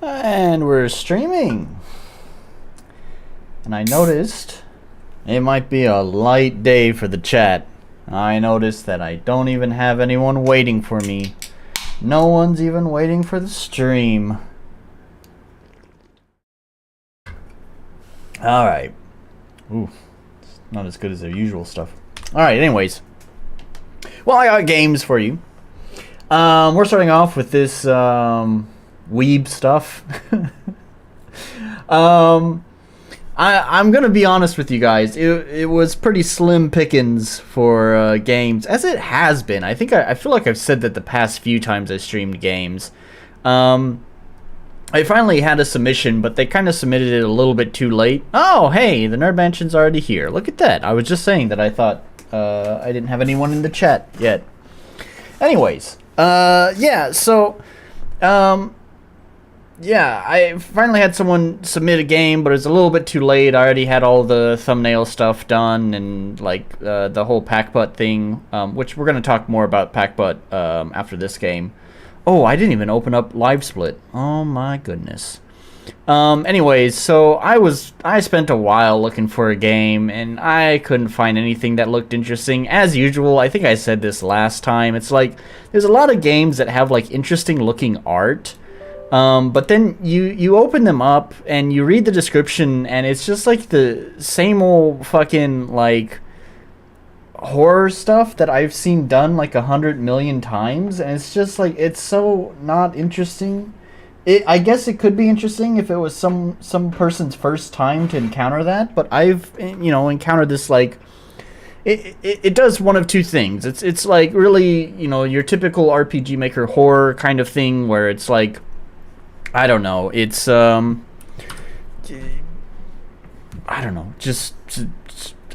And we're streaming. And I noticed it might be a light day for the chat. I noticed that I don't even have anyone waiting for me. No one's even waiting for the stream. Alright. Ooh, it's not as good as their usual stuff. Alright, anyways. Well, I got games for you. We're starting off with this weeb stuff. I'm gonna be honest with you guys. It was pretty slim pickings for games, as it has been. I feel like I've said that the past few times I streamed games. I finally had a submission, but they kind of submitted it a little bit too late. Oh, hey, the Nerd Mansion's already here. Look at that. I was just saying that I thought I didn't have anyone in the chat yet. Anyways, yeah, so, yeah, I finally had someone submit a game, but it's a little bit too late. I already had all the thumbnail stuff done and, like, the whole PACBUT thing, which we're going to talk more about PACBUT after this game. Oh, I didn't even open up Live Split. Oh, my goodness. Anyways, so I spent a while looking for a game, and I couldn't find anything that looked interesting. As usual, I think I said this last time, it's like, there's a lot of games that have, like, interesting looking art, but then you open them up, and you read the description, and it's just, like, the same old fucking, like, horror stuff that I've seen done, like, 100 million times, and it's just, like, it's so not interesting. I guess it could be interesting if it was some person's first time to encounter that, but I've, you know, encountered this, like, it does one of two things. It's like really, you know, your typical RPG Maker horror kind of thing where it's like, I don't know, it's I don't know, just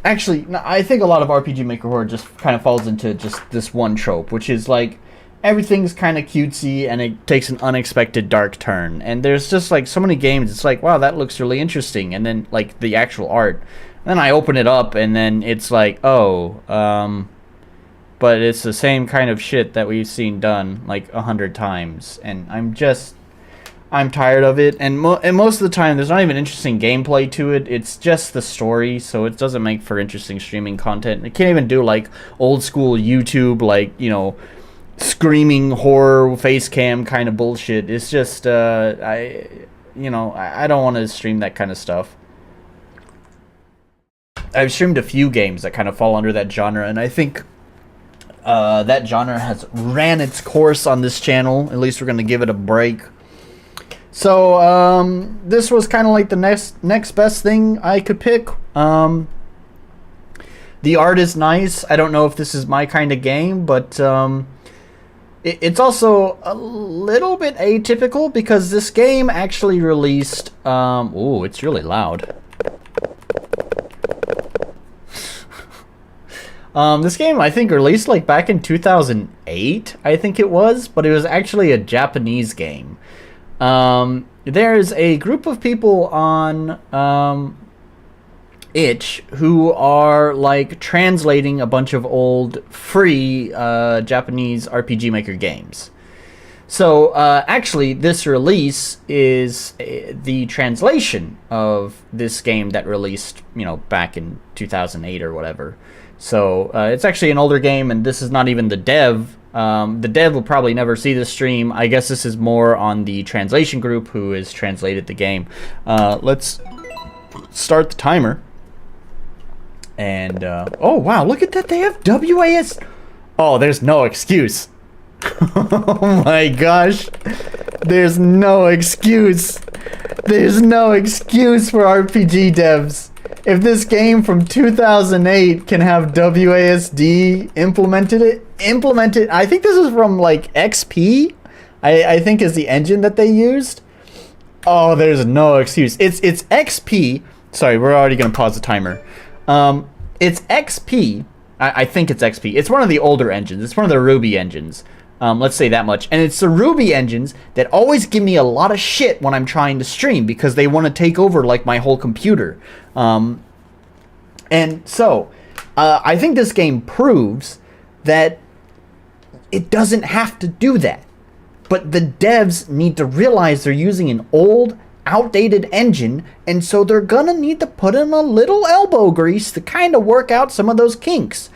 actually, I think a lot of RPG Maker horror just kind of falls into just this one trope, which is like, everything's kind of cutesy and it takes an unexpected dark turn. And there's just like so many games, it's like, wow, that looks really interesting. And then like the actual art. And then I open it up and then it's like, oh, but it's the same kind of shit that we've seen done like 100 times. And I'm tired of it. And most of the time, there's not even interesting gameplay to it. It's just the story, so it doesn't make for interesting streaming content. It can't even do like old school YouTube, like, you know, screaming horror face cam kind of bullshit. It's just I don't want to stream that kind of stuff. I've streamed a few games that kind of fall under that genre, and I think that genre has ran its course on this channel. At least we're going to give it a break. So this was kind of like the next best thing I could pick. The art is nice. I don't know if this is my kind of game, but it's also a little bit atypical because this game actually released... ooh, it's really loud. This game, I think, released like back in 2008, I think it was, but it was actually a Japanese game. There's a group of people on itch who are like translating a bunch of old free Japanese RPG Maker games. So actually this release is the translation of this game that released, you know, back in 2008 or whatever. So it's actually an older game, and this is not even the dev. The dev will probably never see this stream. I guess this is more on the translation group who has translated the game. Let's start the timer. And, oh, wow, look at that. They have WAS. Oh, there's no excuse. Oh, my gosh. There's no excuse. There's no excuse for RPG devs. If this game from 2008 can have WASD implemented, I think this is from, like, XP, I think is the engine that they used. Oh, there's no excuse. It's XP. Sorry, we're already going to pause the timer. It's XP. I think it's XP. It's one of the older engines. It's one of the Ruby engines. Let's say that much. And it's the Ruby engines that always give me a lot of shit when I'm trying to stream because they want to take over like my whole computer. And so, I think this game proves that it doesn't have to do that. but the devs need to realize they're using an old, outdated engine, and so they're gonna need to put in a little elbow grease to kind of work out some of those kinks.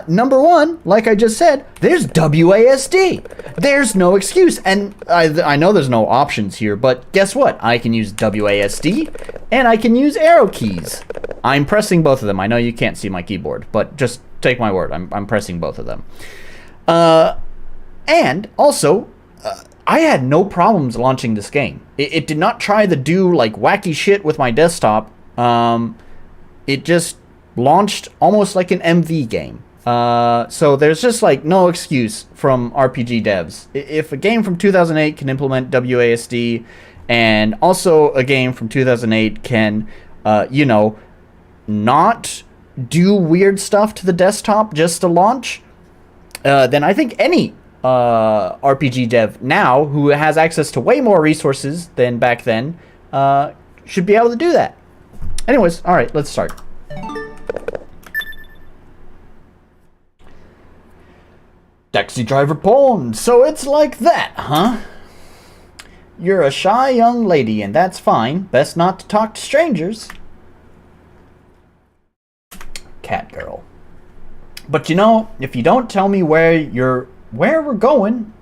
Number one, like I just said, there's WASD. There's no excuse. And I know there's no options here, but guess what? I can use WASD and I can use arrow keys. I'm pressing both of them. I know you can't see my keyboard, but just take my word. I'm pressing both of them. And also, I had no problems launching this game. It did not try to do like wacky shit with my desktop. It just launched almost like an MV game. So there's just like no excuse from RPG devs. If a game from 2008 can implement WASD, and also a game from 2008 can, not do weird stuff to the desktop just to launch, then I think any RPG dev now who has access to way more resources than back then should be able to do that. Anyways, all right, let's start. Taxi driver porn. So it's like that, huh? You're a shy young lady, and that's fine. Best not to talk to strangers. Cat girl. But you know, if you don't tell me where we're going,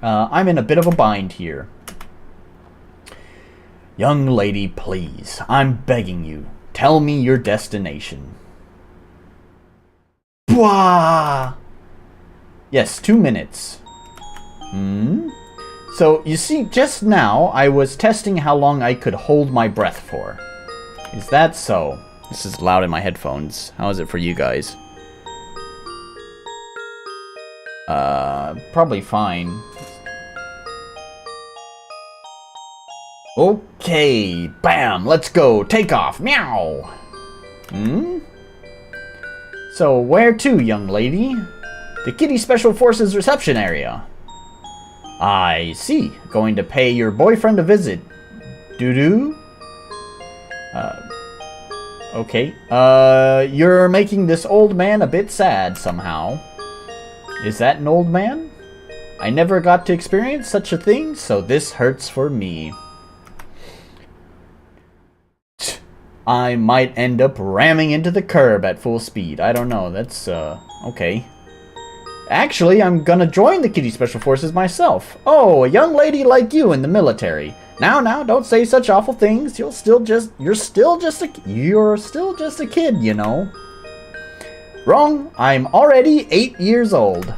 I'm in a bit of a bind here. Young lady, please. I'm begging you. Tell me your destination. Bwah! Yes, 2 minutes. So, you see, just now, I was testing how long I could hold my breath for. Is that so? This is loud in my headphones. How is it for you guys? Probably fine. Okay, bam, let's go. Take off, meow. So, where to, young lady? The Kitty Special Forces reception area. I see. Going to pay your boyfriend a visit. Doo-doo? Okay. You're making this old man a bit sad somehow. Is that an old man? I never got to experience such a thing, so this hurts for me. I might end up ramming into the curb at full speed. I don't know. That's, okay. Actually, I'm gonna join the Kitty Special Forces myself. Oh, a young lady like you in the military. Now, don't say such awful things. You're still just a kid, you know. Wrong. I'm already 8 years old.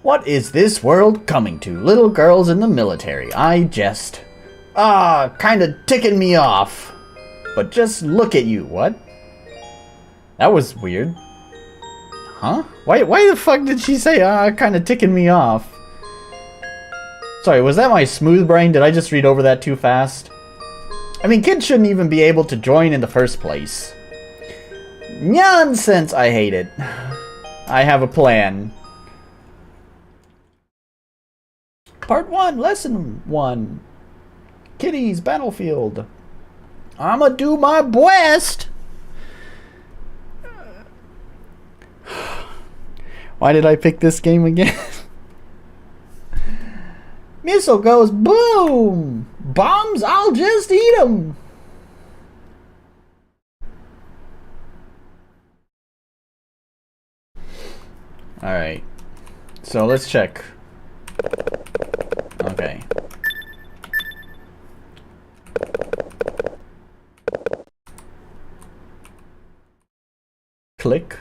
What is this world coming to? Little girls in the military. Kinda ticking me off. But just look at you. What? That was weird. Huh? Why the fuck did she say, kinda ticking me off? Sorry, was that my smooth brain? Did I just read over that too fast? I mean, kids shouldn't even be able to join in the first place. Nonsense! I hate it. I have a plan. Part 1, Lesson 1. Kitty's Battlefield. I'ma do my best! Why did I pick this game again? Missile goes boom! Bombs, I'll just eat them! Alright. So let's check. Okay. Click?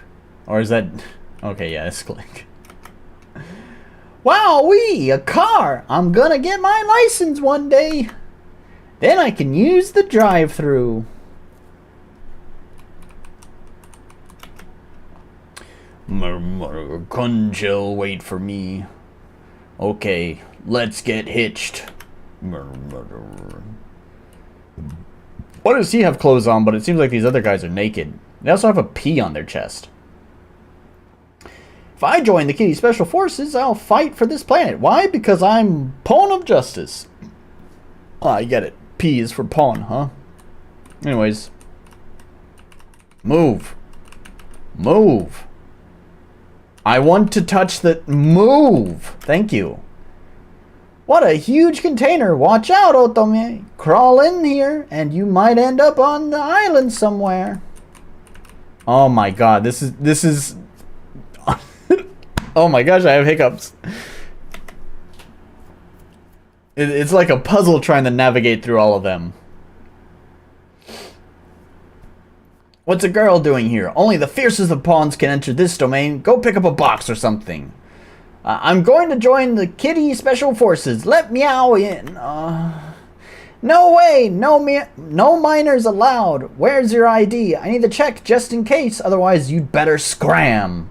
Or is that... Okay, yeah, it's click. Wowee! A car! I'm gonna get my license one day! Then I can use the drive-thru. Kunjil, wait for me. Okay, let's get hitched. Why does he have clothes on, but it seems like these other guys are naked? They also have a P on their chest. If I join the Kitty Special Forces, I'll fight for this planet. Why? Because I'm Pawn of Justice. Ah, I get it. P is for pawn, huh? Anyways. Move. Move. I want to touch the... Move! Thank you. What a huge container. Watch out, Otome. Crawl in here, and you might end up on the island somewhere. Oh my god, this is... Oh my gosh, I have hiccups. It's like a puzzle trying to navigate through all of them. What's a girl doing here? Only the fiercest of pawns can enter this domain. Go pick up a box or something. I'm going to join the kitty special forces. Let meow in. No way. No minors allowed. Where's your ID? I need to check just in case. Otherwise, you'd better scram.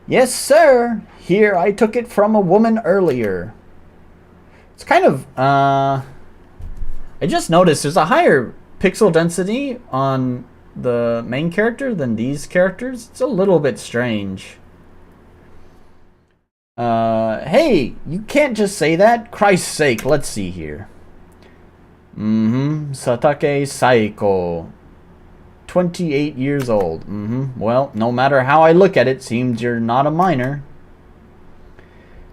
Yes, sir. Here, I took it from a woman earlier. It's kind of, I just noticed there's a higher pixel density on the main character than these characters. It's a little bit strange. Hey, you can't just say that. Christ's sake, let's see here. Satake Saiko. 28 years old. Well, no matter how I look at it, seems you're not a minor.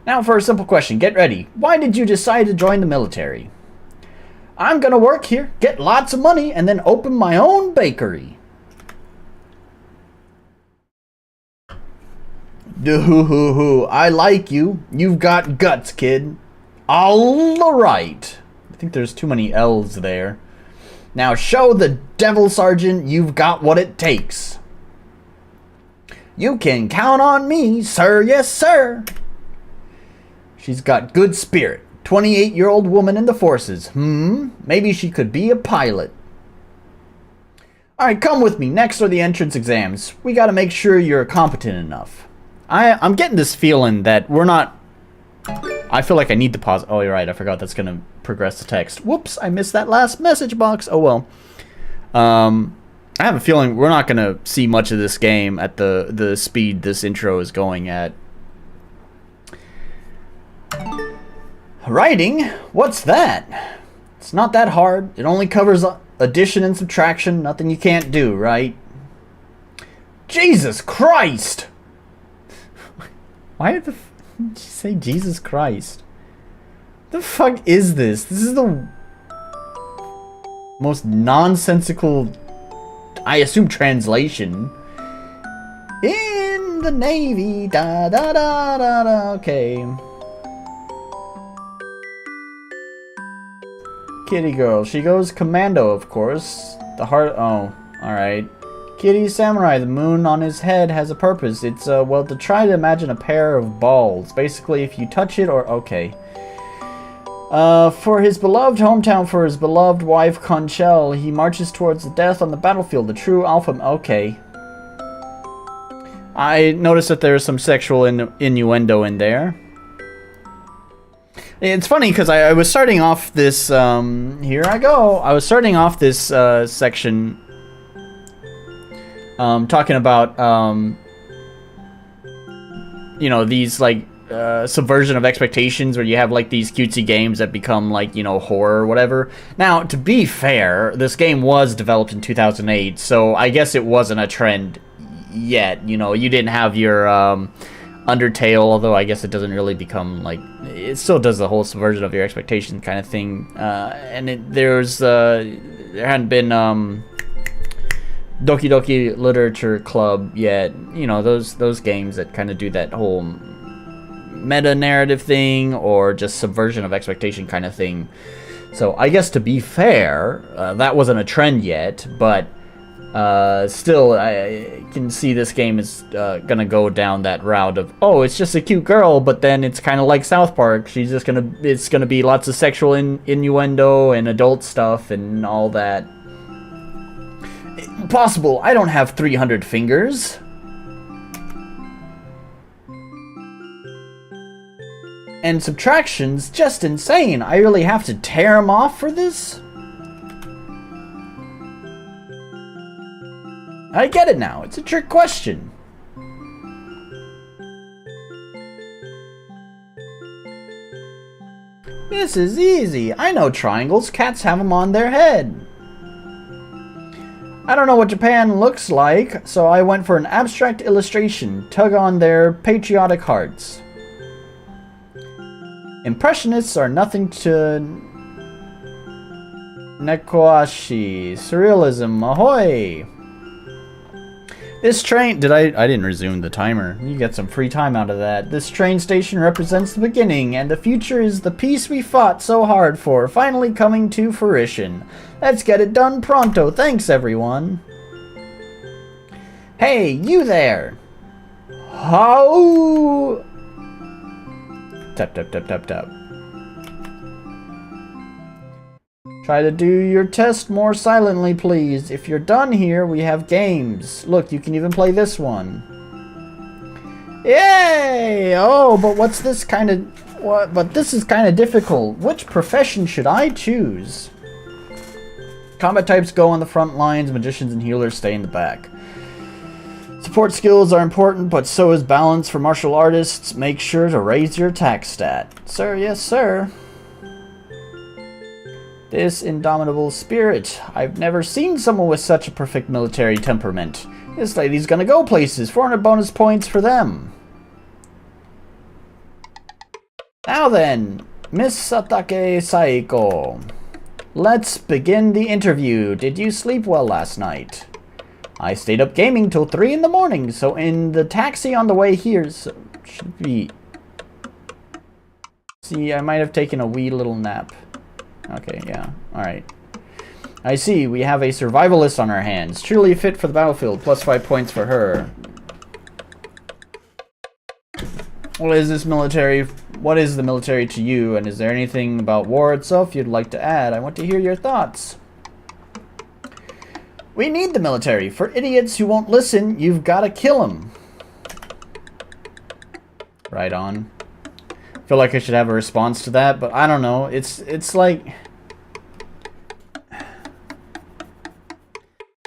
Now for a simple question. Get ready. Why did you decide to join the military? I'm gonna work here, get lots of money, and then open my own bakery. Doo-hoo-hoo-hoo. I like you. You've got guts, kid. All right. I think there's too many L's there. Now show the devil sergeant you've got what it takes. You can count on me, sir. Yes, sir. She's got good spirit. 28-year-old woman in the forces. Maybe she could be a pilot. Alright, come with me. Next are the entrance exams. We gotta make sure you're competent enough. I'm getting this feeling that we're not... I feel like I need to pause. Oh, you're right. I forgot that's gonna progress the text. Whoops, I missed that last message box. Oh, well. I have a feeling we're not gonna see much of this game at the speed this intro is going at. Writing? What's that? It's not that hard. It only covers addition and subtraction. Nothing you can't do, right? Jesus Christ! Why did you say Jesus Christ? The fuck is this? This is the most nonsensical, I assume, translation. In the Navy, da da da da da. Okay. Kitty girl. She goes commando, of course. The heart. Oh, alright. Kitty samurai. The moon on his head has a purpose. It's, well, to try to imagine a pair of balls. Basically, if you touch it or... Okay. For his beloved hometown, for his beloved wife, Conchel, he marches towards the death on the battlefield. The true alpha... Okay. I noticed that there's some sexual innuendo in there. It's funny because I was starting off this, here I go. I was starting off this section talking about, you know, these, like, subversion of expectations where you have, like, these cutesy games that become, like, you know, horror or whatever. Now, to be fair, this game was developed in 2008, so I guess it wasn't a trend yet. You know, you didn't have your, Undertale, although I guess it doesn't really become, like, it still does the whole subversion of your expectation kind of thing, and there hadn't been, Doki Doki Literature Club yet, you know, those games that kind of do that whole meta-narrative thing, or just subversion of expectation kind of thing. So, I guess to be fair, that wasn't a trend yet, but still, I can see this game is gonna go down that route of, oh, it's just a cute girl, but then it's kind of like South Park. It's gonna be lots of sexual innuendo and adult stuff and all that. Impossible. I don't have 300 fingers. And subtraction's just insane. I really have to tear them off for this? I get it now. It's a trick question. This is easy. I know triangles. Cats have them on their head. I don't know what Japan looks like, so I went for an abstract illustration. Tug on their patriotic hearts. Impressionists are nothing to Nekoashi. Surrealism, ahoy! This train... I didn't resume the timer. You get some free time out of that. This train station represents the beginning, and the future is the peace we fought so hard for, finally coming to fruition. Let's get it done pronto. Thanks, everyone. Hey, you there! How... Tap, tap, tap, tap, tap. Try to do your test more silently, please. If you're done here, we have games. Look, you can even play this one. Yay! Oh, but what's this kind of... What? But this is kind of difficult. Which profession should I choose? Combat types go on the front lines. Magicians and healers stay in the back. Support skills are important, but so is balance for martial artists. Make sure to raise your attack stat. Sir, yes, sir. This indomitable spirit. I've never seen someone with such a perfect military temperament. This lady's gonna go places. 400 bonus points for them. Now then, Miss Satake Saiko. Let's begin the interview. Did you sleep well last night? I stayed up gaming till 3 in the morning, so in the taxi on the way here, so should be... See, I might have taken a wee little nap. Okay, yeah, alright. I see, we have a survivalist on our hands. Truly fit for the battlefield, plus 5 points for her. What is the military to you, and is there anything about war itself you'd like to add? I want to hear your thoughts. We need the military. For idiots who won't listen, you've got to kill them. Right on. I feel like I should have a response to that, but I don't know. It's like...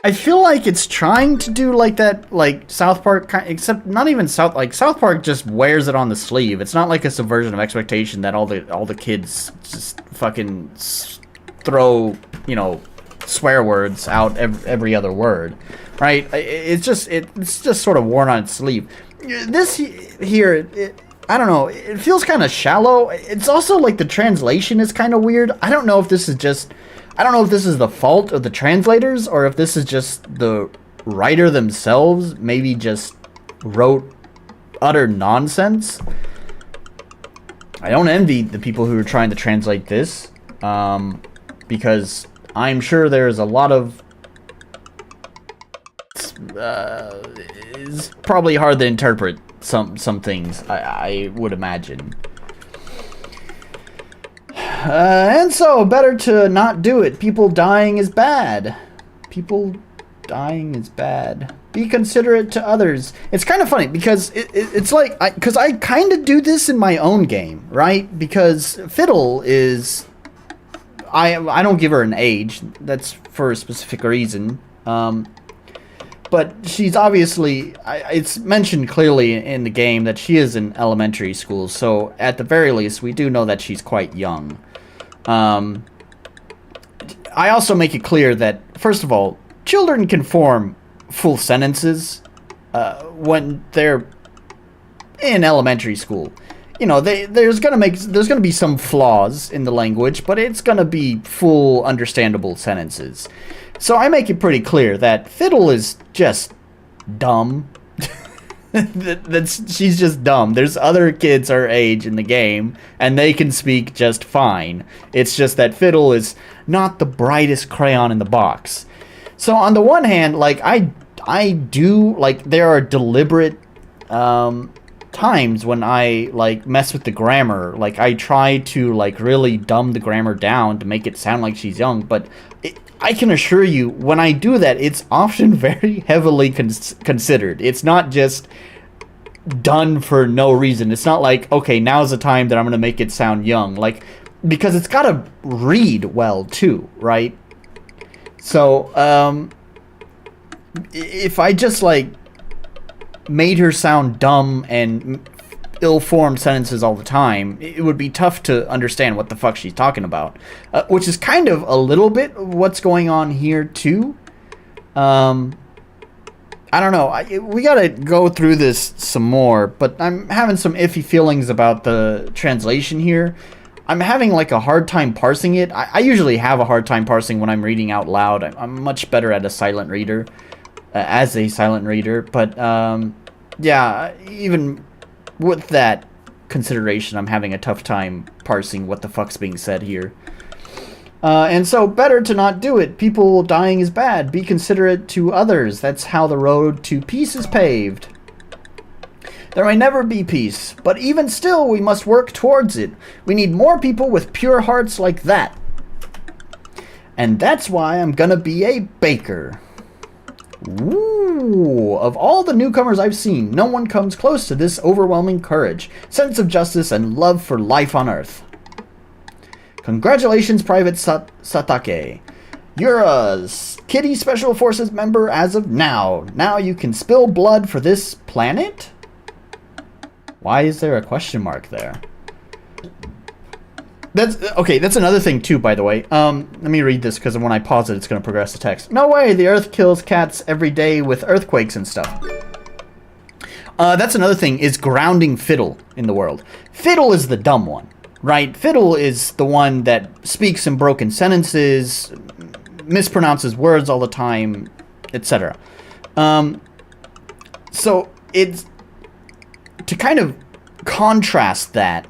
I feel like it's trying to do like that, like South Park, except not even South Park just wears it on the sleeve. It's not like a subversion of expectation that all the kids just fucking throw, you know, swear words out every other word, right? It's just sort of worn on its sleeve. This here, I don't know, it feels kind of shallow. It's also like the translation is kind of weird. I don't know if this is the fault of the translators or if this is just the writer themselves maybe just wrote utter nonsense. I don't envy the people who are trying to translate this, because I'm sure there's a lot of... it's probably hard to interpret some things, I would imagine. And so, better to not do it. People dying is bad. People dying is bad. Be considerate to others. It's kind of funny because it's like... Because I kind of do this in my own game, right? Because Fidel is... I don't give her an age. That's for a specific reason. But she's obviously... it's mentioned clearly in the game that she is in elementary school. So, at the very least, we do know that she's quite young. I also make it clear that, first of all, children can form full sentences when they're in elementary school. You know, there's gonna be some flaws in the language, but it's gonna be full understandable sentences. So I make it pretty clear that Fiddle is just dumb. She's just dumb. There's other kids her age in the game, and they can speak just fine. It's just that Fiddle is not the brightest crayon in the box. So on the one hand, like I do, like, there are deliberate times when I like mess with the grammar. Like I try to like really dumb the grammar down to make it sound like she's young, but I can assure you, when I do that, it's often very heavily considered. It's not just done for no reason. It's not like, okay, now's the time that I'm going to make it sound young. Like, because it's got to read well, too, right? So, if I just, like, made her sound dumb and ill-formed sentences all the time, it would be tough to understand what the fuck she's talking about. Which is kind of a little bit what's going on here, too. I don't know. We gotta go through this some more, but I'm having some iffy feelings about the translation here. I'm having like a hard time parsing it. I usually have a hard time parsing when I'm reading out loud. I'm much better at a silent reader, as a silent reader. But yeah, even with that consideration, I'm having a tough time parsing what the fuck's being said here. And so, better to not do it. People dying is bad. Be considerate to others. That's how the road to peace is paved. There may never be peace, but even still, we must work towards it. We need more people with pure hearts like that. And that's why I'm gonna be a baker. Ooh, of all the newcomers I've seen, no one comes close to this overwhelming courage, sense of justice, and love for life on Earth. Congratulations, Private Satake. You're a Kitty Special Forces member as of now. Now you can spill blood for this planet? Why is there a question mark there? That's another thing too, by the way. Let me read this because when I pause it, it's going to progress the text. No way, the Earth kills cats every day with earthquakes and stuff. That's another thing, is grounding Fidel in the world. Fidel is the dumb one, right? Fidel is the one that speaks in broken sentences, mispronounces words all the time, etc. So it's to kind of contrast that.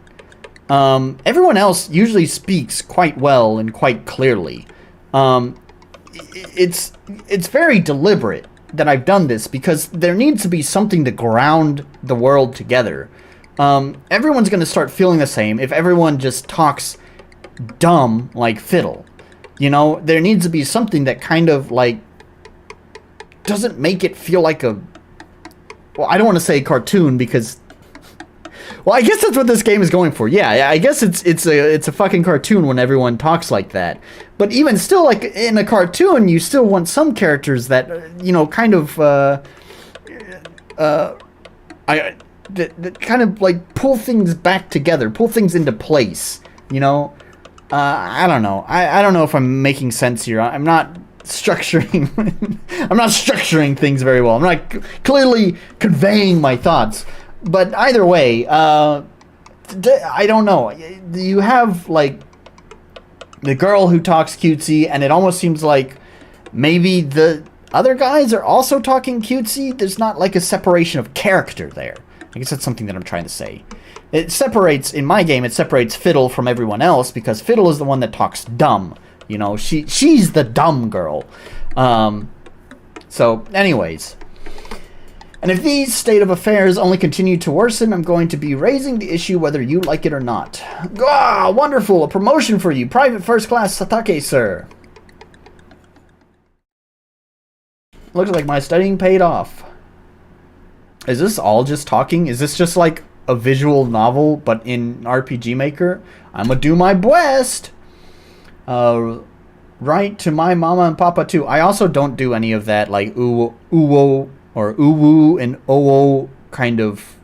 Everyone else usually speaks quite well and quite clearly. It's very deliberate that I've done this because there needs to be something to ground the world together. Everyone's going to start feeling the same if everyone just talks dumb like Fiddle. You know, there needs to be something that kind of like doesn't make it feel like a... Well, I don't want to say cartoon because... Well, I guess that's what this game is going for. Yeah, I guess it's a fucking cartoon when everyone talks like that. But even still, like in a cartoon, you still want some characters that you know kind of that kind of like pull things back together, pull things into place. You know, I don't know. I don't know if I'm making sense here. I'm not structuring. I'm not structuring things very well. I'm not clearly conveying my thoughts. But either way, I don't know. You have, like, the girl who talks cutesy, and it almost seems like maybe the other guys are also talking cutesy. There's not, like, a separation of character there. I guess that's something that I'm trying to say. It separates, in my game, it separates Fiddle from everyone else, because Fiddle is the one that talks dumb. You know, she's the dumb girl. So, anyways... And if these state of affairs only continue to worsen, I'm going to be raising the issue whether you like it or not. Ah, wonderful! A promotion for you, Private First Class Satake, sir. Looks like my studying paid off. Is this all just talking? Is this just like a visual novel, but in RPG Maker? I'm gonna do my best! Right to my mama and papa, too. I also don't do any of that, like, uwo or uwu and owo kind of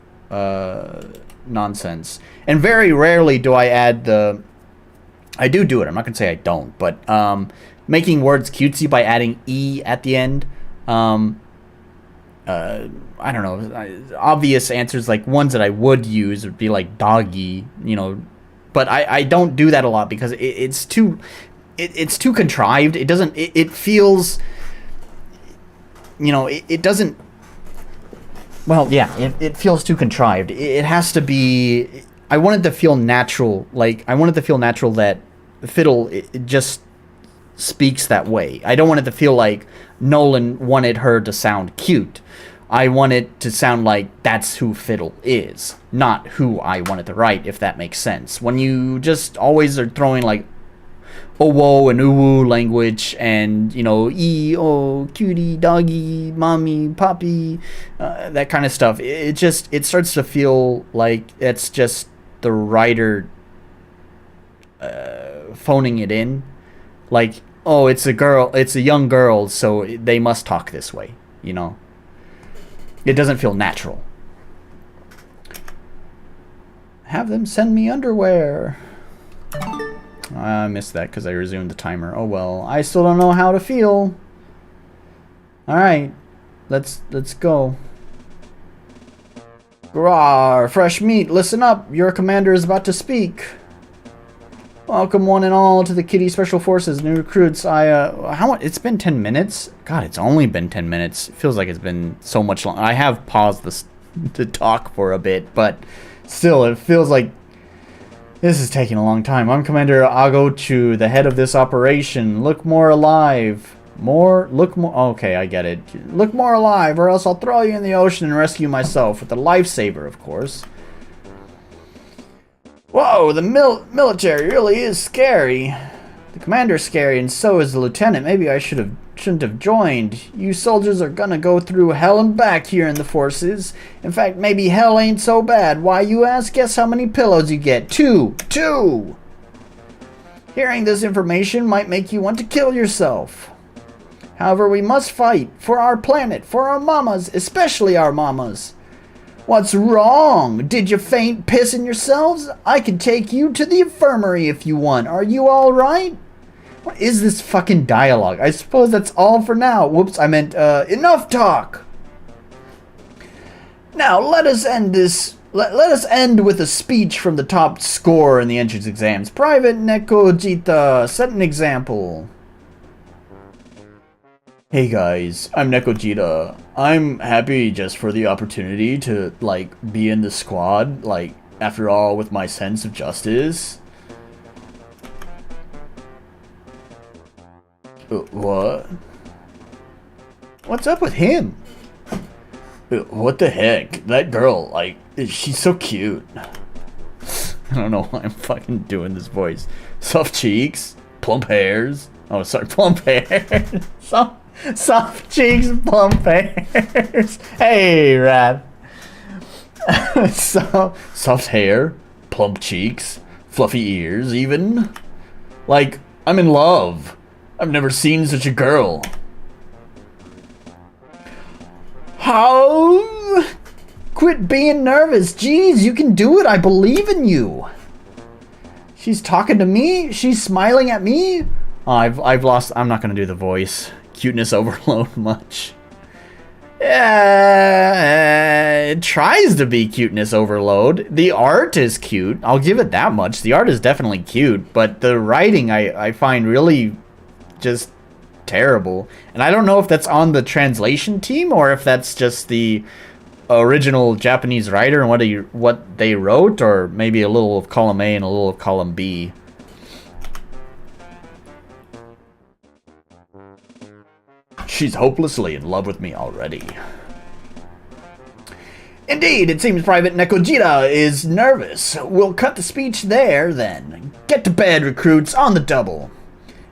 nonsense. And very rarely do I add the... I do it. I'm not going to say I don't. But making words cutesy by adding E at the end. I don't know. Obvious answers, like ones that I would use would be like doggy, you know. But I don't do that a lot because it's too... It's too contrived. It doesn't... It feels... You know, it doesn't... Well, yeah, it feels too contrived. It has to be... I want it to feel natural. Like, I want it to feel natural that Fiddle it just speaks that way. I don't want it to feel like Nolan wanted her to sound cute. I want it to sound like that's who Fiddle is, not who I wanted to write, if that makes sense. When you just always are throwing, like, owo and uwu language and, you know, cutie, doggy, mommy, poppy, that kind of stuff. It starts to feel like it's just the writer phoning it in. Like, oh, it's a young girl, so they must talk this way, you know. It doesn't feel natural. Have them send me underwear. I missed that because I resumed the timer. Oh well, I still don't know how to feel. Alright. Let's go. Grar, fresh meat, listen up. Your commander is about to speak. Welcome one and all to the Kitty Special Forces, new recruits. It's been 10 minutes? God, it's only been 10 minutes. It feels like it's been so much longer. I have paused this to talk for a bit, but still, it feels like this is taking a long time. I'm Commander Agochu, the head of this operation. Look more alive. Okay, I get it. Look more alive, or else I'll throw you in the ocean and rescue myself with a lifesaver, of course. Whoa, the military really is scary. The commander's scary, and so is the lieutenant. Maybe I shouldn't have joined. You soldiers are gonna go through hell and back here in the forces. In fact, maybe hell ain't so bad. Why, you ask? Guess how many pillows you get? Two! Hearing this information might make you want to kill yourself. However, we must fight for our planet, for our mamas, especially our mamas. What's wrong? Did you faint pissing yourselves? I can take you to the infirmary if you want. Are you all right? What is this fucking dialogue? I suppose that's all for now. Whoops, I meant, enough talk. Now, let us end with a speech from the top scorer in the entrance exams. Private Nekoashi, set an example. Hey guys, I'm Nekoashi. I'm happy just for the opportunity to, like, be in the squad, like, after all, with my sense of justice. What? What's up with him? What the heck? That girl, like, she's so cute. I don't know why I'm fucking doing this voice. Soft cheeks, plump hairs. Oh, sorry, plump hair. Soft cheeks, plump hairs. Hey, Rad. Soft hair, plump cheeks, fluffy ears, even. Like, I'm in love. I've never seen such a girl. How? Quit being nervous. Jeez, you can do it. I believe in you. She's talking to me? She's smiling at me? Oh, I've lost. I'm not going to do the voice. Cuteness overload much. Yeah, it tries to be cuteness overload. The art is cute. I'll give it that much. The art is definitely cute, but the writing I find really just terrible. And I don't know if that's on the translation team or if that's just the original Japanese writer and what they wrote, or maybe a little of column A and a little of column B. She's hopelessly in love with me already. Indeed, it seems Private Nekoashi is nervous. We'll cut the speech there, then. Get to bed, recruits, on the double.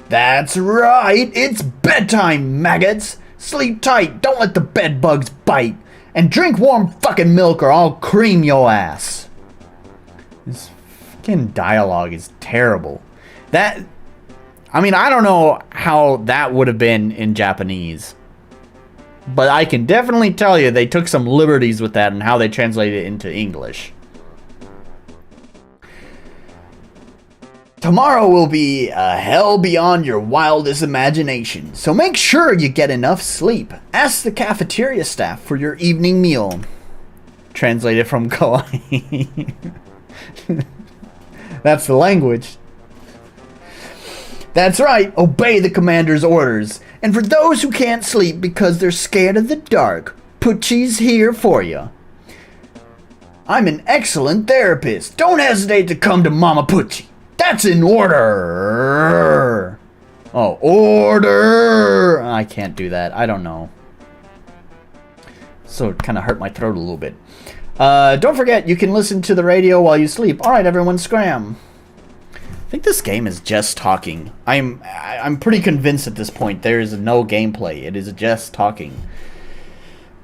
That's right, it's bedtime, maggots. Sleep tight, don't let the bed bugs bite. And drink warm fucking milk or I'll cream your ass. This fucking dialogue is terrible. I mean, I don't know how that would have been in Japanese. But I can definitely tell you they took some liberties with that and how they translated it into English. Tomorrow will be a hell beyond your wildest imagination, so make sure you get enough sleep. Ask the cafeteria staff for your evening meal. Translated from Kawaii. That's the language. That's right, obey the commander's orders. And for those who can't sleep because they're scared of the dark, Pucci's here for you. I'm an excellent therapist. Don't hesitate to come to Mama Pucci. That's an order. Oh, order. I can't do that. I don't know. So it kind of hurt my throat a little bit. Don't forget, you can listen to the radio while you sleep. All right, everyone, scram. I think this game is just talking. I'm pretty convinced at this point there is no gameplay. It is just talking.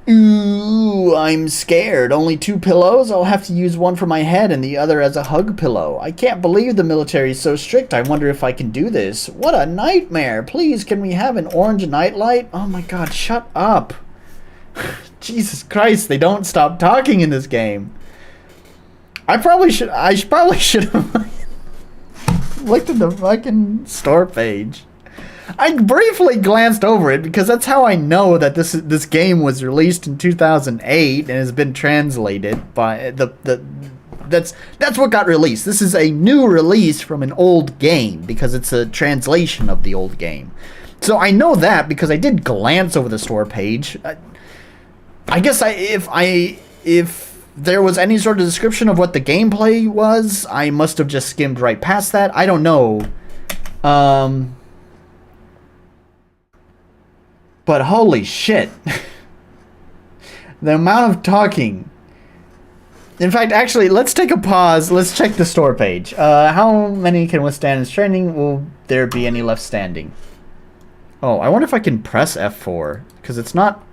Ooh, I'm scared. Only 2 pillows? I'll have to use one for my head and the other as a hug pillow. I can't believe the military is so strict. I wonder if I can do this. What a nightmare. Please, can we have an orange nightlight? Oh my god, shut up. Jesus Christ, they don't stop talking in this game. I probably should have looked at the fucking store page. I briefly glanced over it because that's how I know that this game was released in 2008 and has been translated by that's what got released. This is a new release from an old game because it's a translation of the old game. So I know that because I did glance over the store page. I guess if there was any sort of description of what the gameplay was, I must have just skimmed right past that. I don't know. But holy shit. The amount of talking. In fact, actually, let's take a pause. Let's check the store page. How many can withstand this training? Will there be any left standing? Oh, I wonder if I can press F4. Because it's not...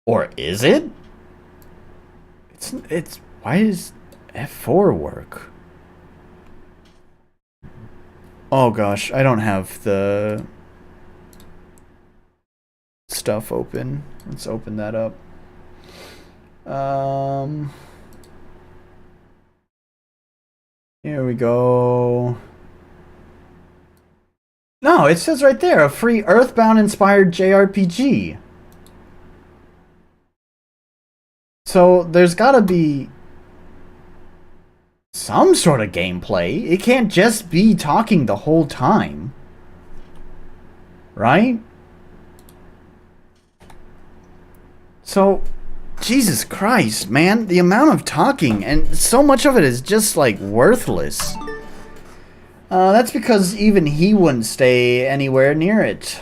Or is it? It's... Why does F4 work? Oh gosh, I don't have the... stuff open. Let's open that up. Here we go. No, it says right there, a free Earthbound inspired JRPG. So there's gotta be some sort of gameplay. It can't just be talking the whole time. Right? So, Jesus Christ, man, the amount of talking, and so much of it is just, like, worthless. That's because even he wouldn't stay anywhere near it.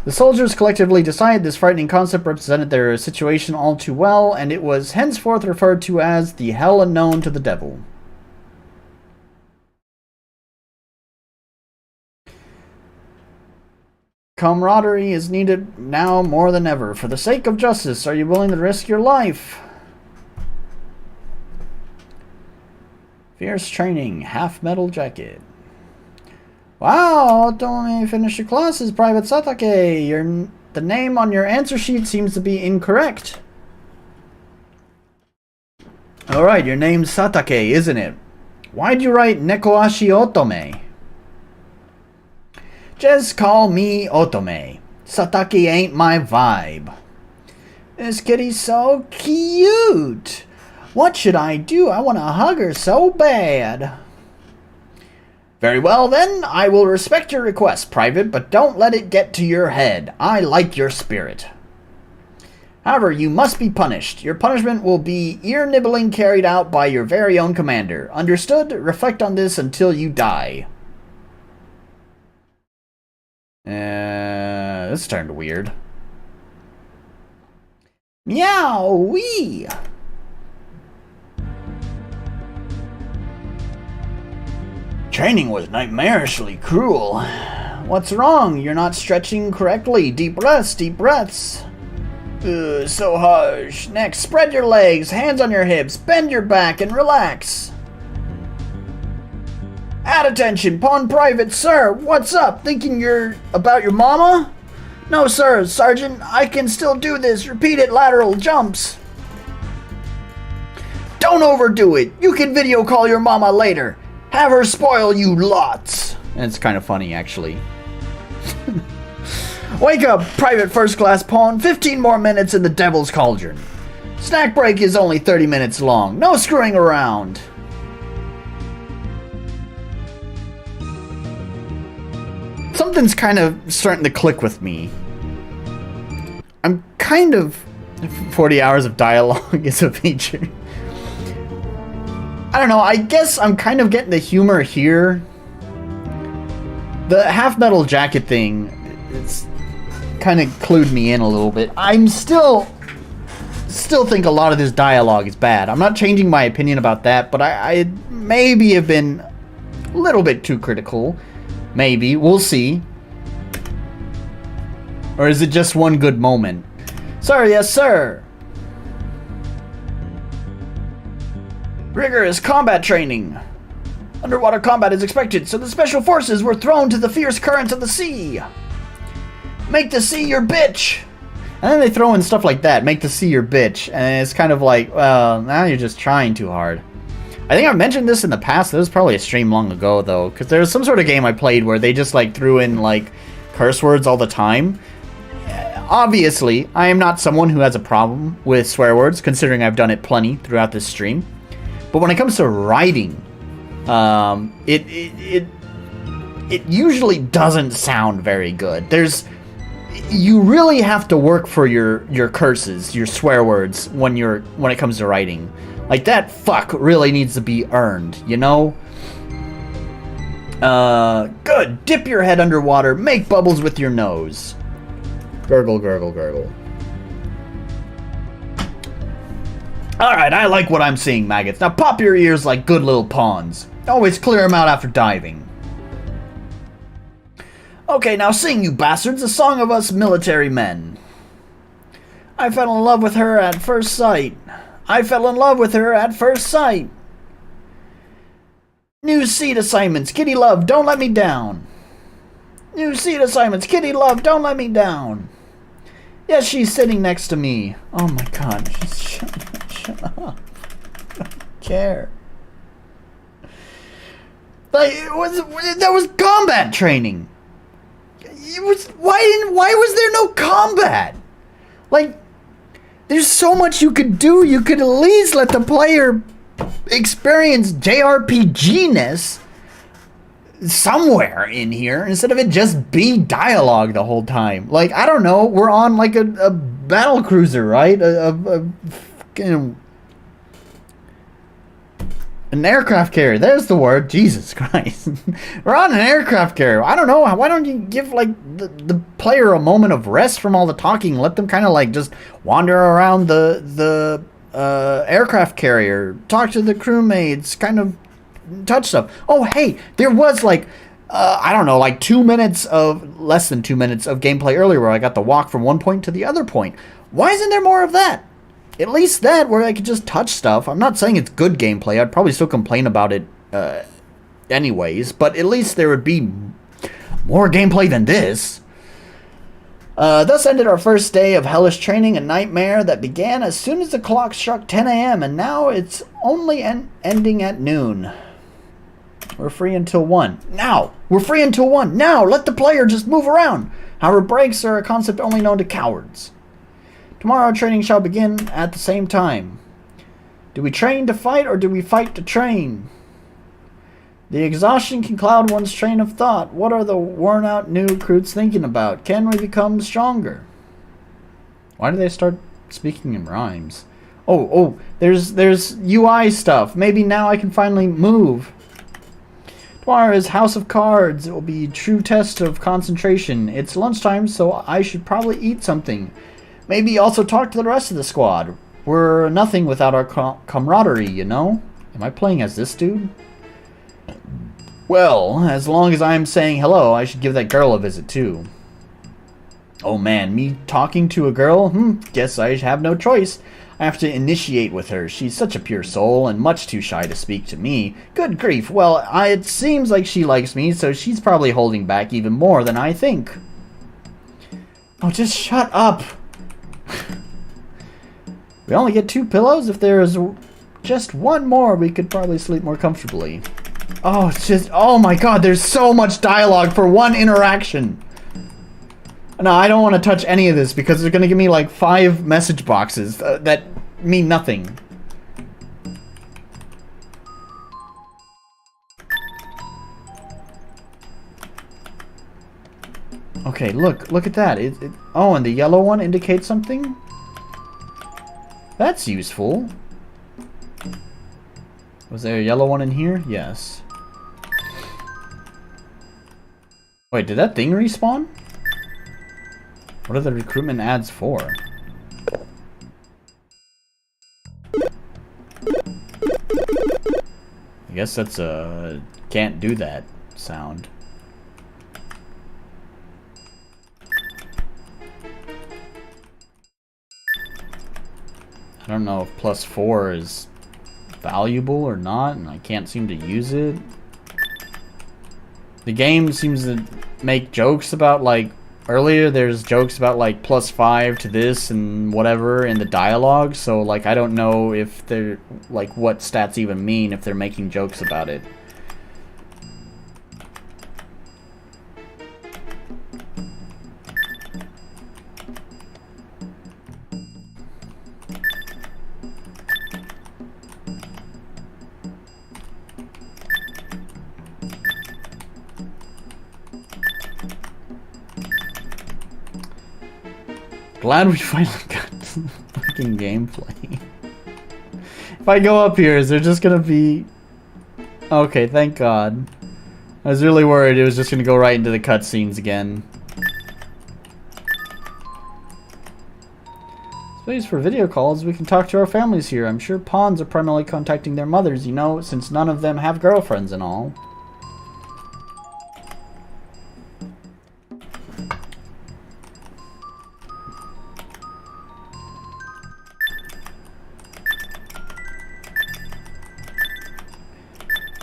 The soldiers collectively decided this frightening concept represented their situation all too well, and it was henceforth referred to as the hell unknown to the devil. Camaraderie is needed now more than ever. For the sake of justice, are you willing to risk your life? Fierce training, half metal jacket. Wow, Otome finished your classes, Private Satake. The name on your answer sheet seems to be incorrect. Alright, your name's Satake, isn't it? Why'd you write Nekoashi Otome? Just call me Otome. Satake ain't my vibe. This kitty's so cute. What should I do? I want to hug her so bad. Very well then, I will respect your request, Private, but don't let it get to your head. I like your spirit. However, you must be punished. Your punishment will be ear-nibbling carried out by your very own commander. Understood? Reflect on this until you die. This turned weird. Meow wee. Training was nightmarishly cruel. What's wrong? You're not stretching correctly. Deep breaths, deep breaths. So harsh. Next, spread your legs, hands on your hips, bend your back, and relax. At attention, Pawn Private, sir. What's up? Thinking you're about your mama? No, sir, Sergeant. I can still do this. Repeated lateral jumps. Don't overdo it. You can video call your mama later. Have her spoil you lots. And it's kind of funny, actually. Wake up, Private First Class Pawn. 15 more minutes in the Devil's Cauldron. Snack break is only 30 minutes long. No screwing around. Something's kind of starting to click with me. I'm kind of... 40 hours of dialogue is a feature. I don't know, I guess I'm kind of getting the humor here. The half metal jacket thing, it's kind of clued me in a little bit. I'm still think a lot of this dialogue is bad. I'm not changing my opinion about that, but I maybe have been a little bit too critical. Maybe. We'll see. Or is it just one good moment? Sir, yes, sir. Rigorous combat training. Underwater combat is expected, so the special forces were thrown to the fierce currents of the sea. Make the sea your bitch. And then they throw in stuff like that. Make the sea your bitch. And it's kind of like, well, now you're just trying too hard. I think I mentioned this in the past. This was probably a stream long ago, though, because there was some sort of game I played where they just, like, threw in, like, curse words all the time. Obviously, I am not someone who has a problem with swear words, considering I've done it plenty throughout this stream. But when it comes to writing, it usually doesn't sound very good. You really have to work for your curses, your swear words when it comes to writing. Like, that fuck really needs to be earned, you know? Good. Dip your head underwater. Make bubbles with your nose. Gurgle, gurgle, gurgle. Alright, I like what I'm seeing, maggots. Now pop your ears like good little pawns. Always clear them out after diving. Okay, now sing, you bastards, a song of us military men. I fell in love with her at first sight. I fell in love with her at first sight. New seat assignments, kitty love, don't let me down. New seat assignments, kitty love, don't let me down. Yes, she's sitting next to me. Oh my god, shut up. I don't care. Like, that was combat training. Why was there no combat? Like, there's so much you could do. You could at least let the player experience JRPG-ness somewhere in here instead of it just be dialogue the whole time. Like, I don't know, we're on like a battle cruiser, right? An aircraft carrier. There's the word. Jesus Christ. We're on an aircraft carrier. I don't know. Why don't you give, like, the player a moment of rest from all the talking? Let them kind of, like, just wander around the aircraft carrier. Talk to the crewmates. Kind of touch stuff. Oh, hey. There was, like, I don't know, like less than 2 minutes of gameplay earlier where I got to walk from one point to the other point. Why isn't there more of that? At least that, where I could just touch stuff. I'm not saying it's good gameplay. I'd probably still complain about it anyways. But at least there would be more gameplay than this. Thus ended our first day of hellish training, a nightmare that began as soon as the clock struck 10 a.m. And now it's only ending at noon. We're free until 1. Now! We're free until 1. Now! Let the player just move around. However, breaks are a concept only known to cowards. Tomorrow training shall begin at the same time. Do we train to fight or do we fight to train? The exhaustion can cloud one's train of thought. What are the worn out new recruits thinking about? Can we become stronger? Why do they start speaking in rhymes? Oh, there's UI stuff. Maybe now I can finally move. Tomorrow is House of Cards. It will be a true test of concentration. It's lunchtime, so I should probably eat something. Maybe also talk to the rest of the squad. We're nothing without our camaraderie, you know? Am I playing as this dude? Well, as long as I'm saying hello, I should give that girl a visit too. Oh man, me talking to a girl? Guess I have no choice. I have to initiate with her. She's such a pure soul and much too shy to speak to me. Good grief, well, it seems like she likes me, so she's probably holding back even more than I think. Oh, just shut up. We only get 2 pillows. If there is just one more, we could probably sleep more comfortably. Oh, it's just, oh my god, there's so much dialogue for one interaction. No, I don't want to touch any of this because they're going to give me like 5 message boxes that mean nothing. Okay, look at that. Oh, and the yellow one indicates something? That's useful. Was there a yellow one in here? Yes. Wait, did that thing respawn? What are the recruitment ads for? I guess that's a can't do that sound. I don't know if +4 is valuable or not, and I can't seem to use it. The game seems to make jokes about, like, earlier there's jokes about like +5 to this and whatever in the dialogue, so like I don't know if they're like what stats even mean if they're making jokes about it. Glad we finally got fucking gameplay. If I go up here, is there just gonna be... Okay, thank God. I was really worried it was just gonna go right into the cutscenes again. Space for video calls, we can talk to our families here. I'm sure pawns are primarily contacting their mothers, you know, since none of them have girlfriends and all.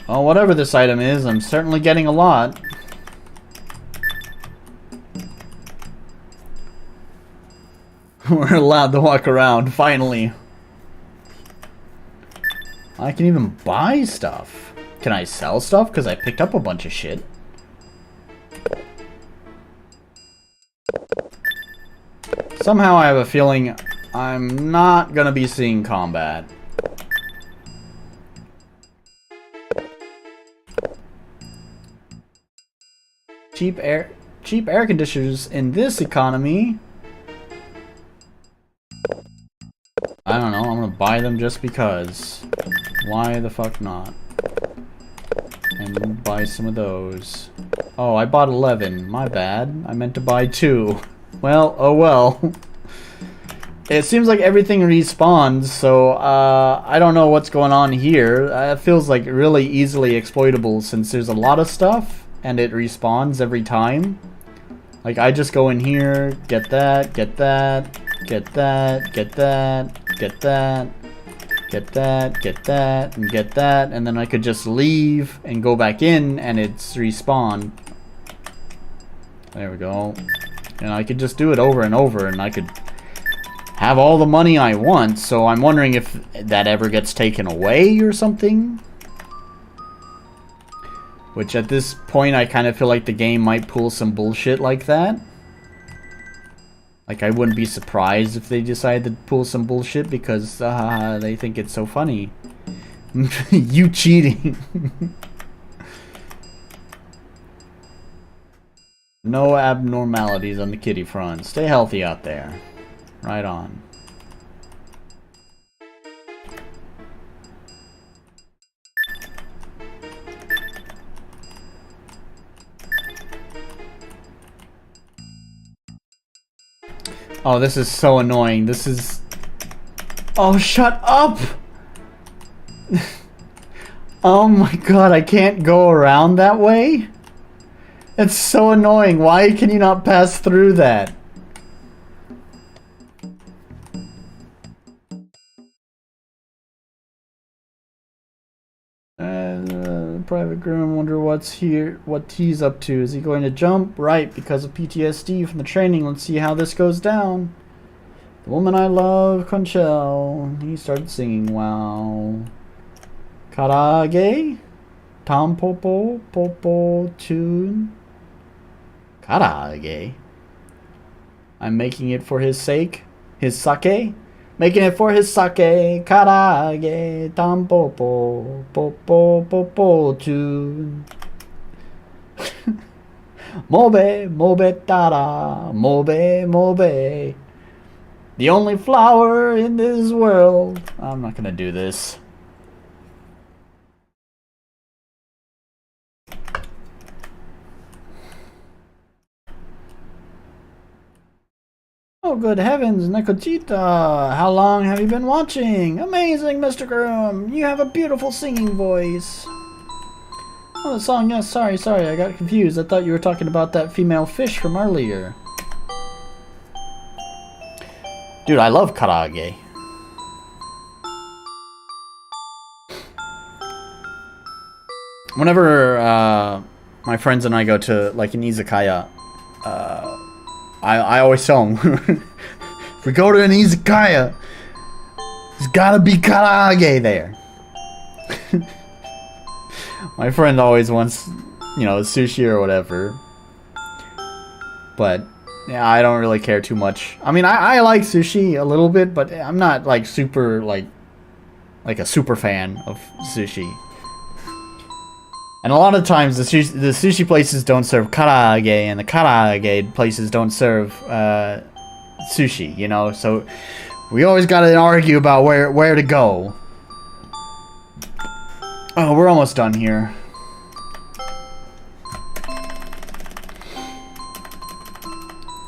Well, whatever this item is, I'm certainly getting a lot. We're allowed to walk around, finally. I can even buy stuff. Can I sell stuff? Because I picked up a bunch of shit. Somehow I have a feeling I'm not gonna be seeing combat. Cheap air conditioners in this economy. I don't know, I'm gonna buy them just because. Why the fuck not? And buy some of those. Oh, I bought 11. My bad. I meant to buy 2. Well, oh well. It seems like everything respawns, so I don't know what's going on here. It feels like really easily exploitable since there's a lot of stuff. And it respawns every time. Like, I just go in here, get that, get that, get that, get that, get that, get that, get that, and get that, and then I could just leave and go back in, and it's respawn. There we go. And I could just do it over and over, and I could have all the money I want, so I'm wondering if that ever gets taken away or something. Which at this point I kind of feel like the game might pull some bullshit like that. Like I wouldn't be surprised if they decide to pull some bullshit because they think it's so funny. You cheating. No abnormalities on the kitty front. Stay healthy out there. Right on. Oh, this is so annoying. This is... Oh, shut up! Oh my god, I can't go around that way? It's so annoying. Why can you not pass through that? Private groom, wonder what's here, what he's up to. Is he going to jump? Right, because of PTSD from the training. Let's see how this goes down. The woman I love, Conchel. He started singing. Wow. Karage? Tom Popo? Popo tune? Karage? I'm making it for his sake. His sake? Making it for his sake, karage, tampopo, popo, popo, tune. Mobe, mobe, tara, mobe, mobe. The only flower in this world. I'm not gonna do this. Oh, good heavens, Nekochita! How long have you been watching? Amazing, Mr. Groom! You have a beautiful singing voice! Oh, the song, yes, sorry, I got confused. I thought you were talking about that female fish from earlier. Dude, I love karage. Whenever, my friends and I go to, like, an izakaya, I always tell them, if we go to an izakaya, there's gotta be karaage there. My friend always wants, you know, sushi or whatever. But yeah, I don't really care too much. I mean, I like sushi a little bit, but I'm not like super like a super fan of sushi. And a lot of times the sushi places don't serve karaage, and the karaage places don't serve sushi, you know? So we always gotta argue about where to go. Oh, we're almost done here.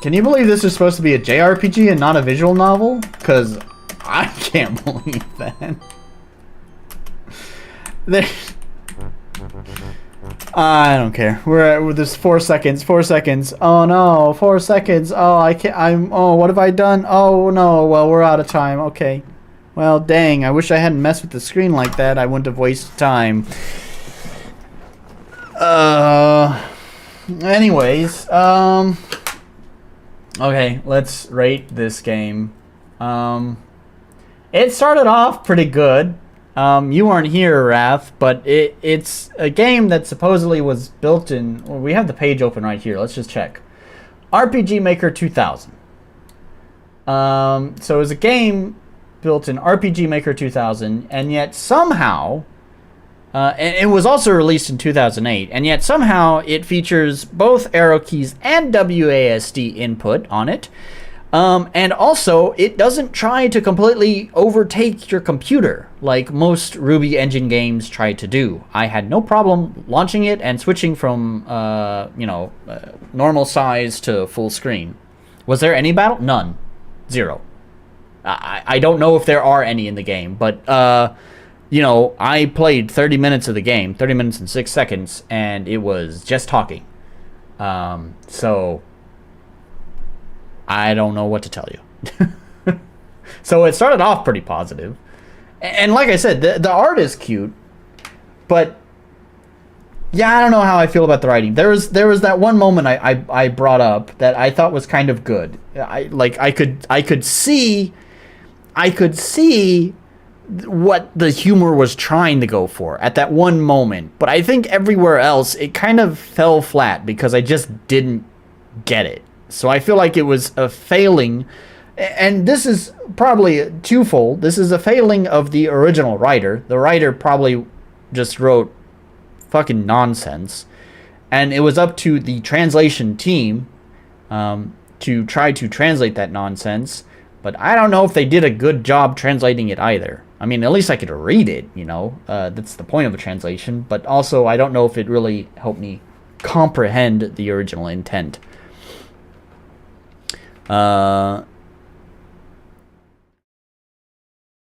Can you believe this is supposed to be a JRPG and not a visual novel? Because I can't believe that. I don't care. We're at this 4 seconds. 4 seconds. Oh no, 4 seconds. Oh, I can't. Oh, what have I done? Oh no. Well, we're out of time. Okay. Well, dang. I wish I hadn't messed with the screen like that. I wouldn't have wasted time. Anyways, okay, let's rate this game. It started off pretty good. You weren't here, Raph, but it's a game that supposedly was built in... Well, we have the page open right here. Let's just check. RPG Maker 2000. So it was a game built in RPG Maker 2000, and yet somehow... and it was also released in 2008, and yet somehow it features both arrow keys and WASD input on it. And also, it doesn't try to completely overtake your computer like most Ruby engine games try to do. I had no problem launching it and switching from, normal size to full screen. Was there any battle? None. Zero. I don't know if there are any in the game, but, I played 30 minutes of the game, 30 minutes and 6 seconds, and it was just talking. So... I don't know what to tell you. So it started off pretty positive. And like I said, the art is cute. But yeah, I don't know how I feel about the writing. There was that one moment I brought up that I thought was kind of good. I could see what the humor was trying to go for at that one moment. But I think everywhere else it kind of fell flat because I just didn't get it. So I feel like it was a failing, and this is probably twofold. This is a failing of the original writer. The writer probably just wrote fucking nonsense, and it was up to the translation team to try to translate that nonsense, but I don't know if they did a good job translating it either. I mean, at least I could read it, that's the point of a translation, but also I don't know if it really helped me comprehend the original intent.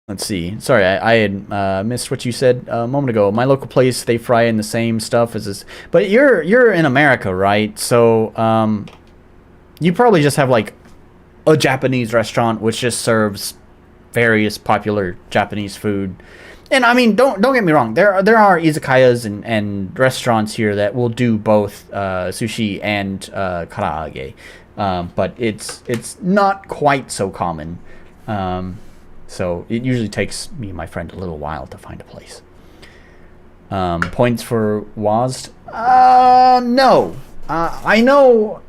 Let's see. Sorry, I had missed what you said a moment ago. My local place, they fry in the same stuff as this. But you're in America, right? So you probably just have like a Japanese restaurant which just serves various popular Japanese food. And I mean, don't get me wrong. There are izakayas and restaurants here that will do both sushi and karaage. But it's not quite so common. So it usually takes me and my friend a little while to find a place. Points for WASD? No. I know.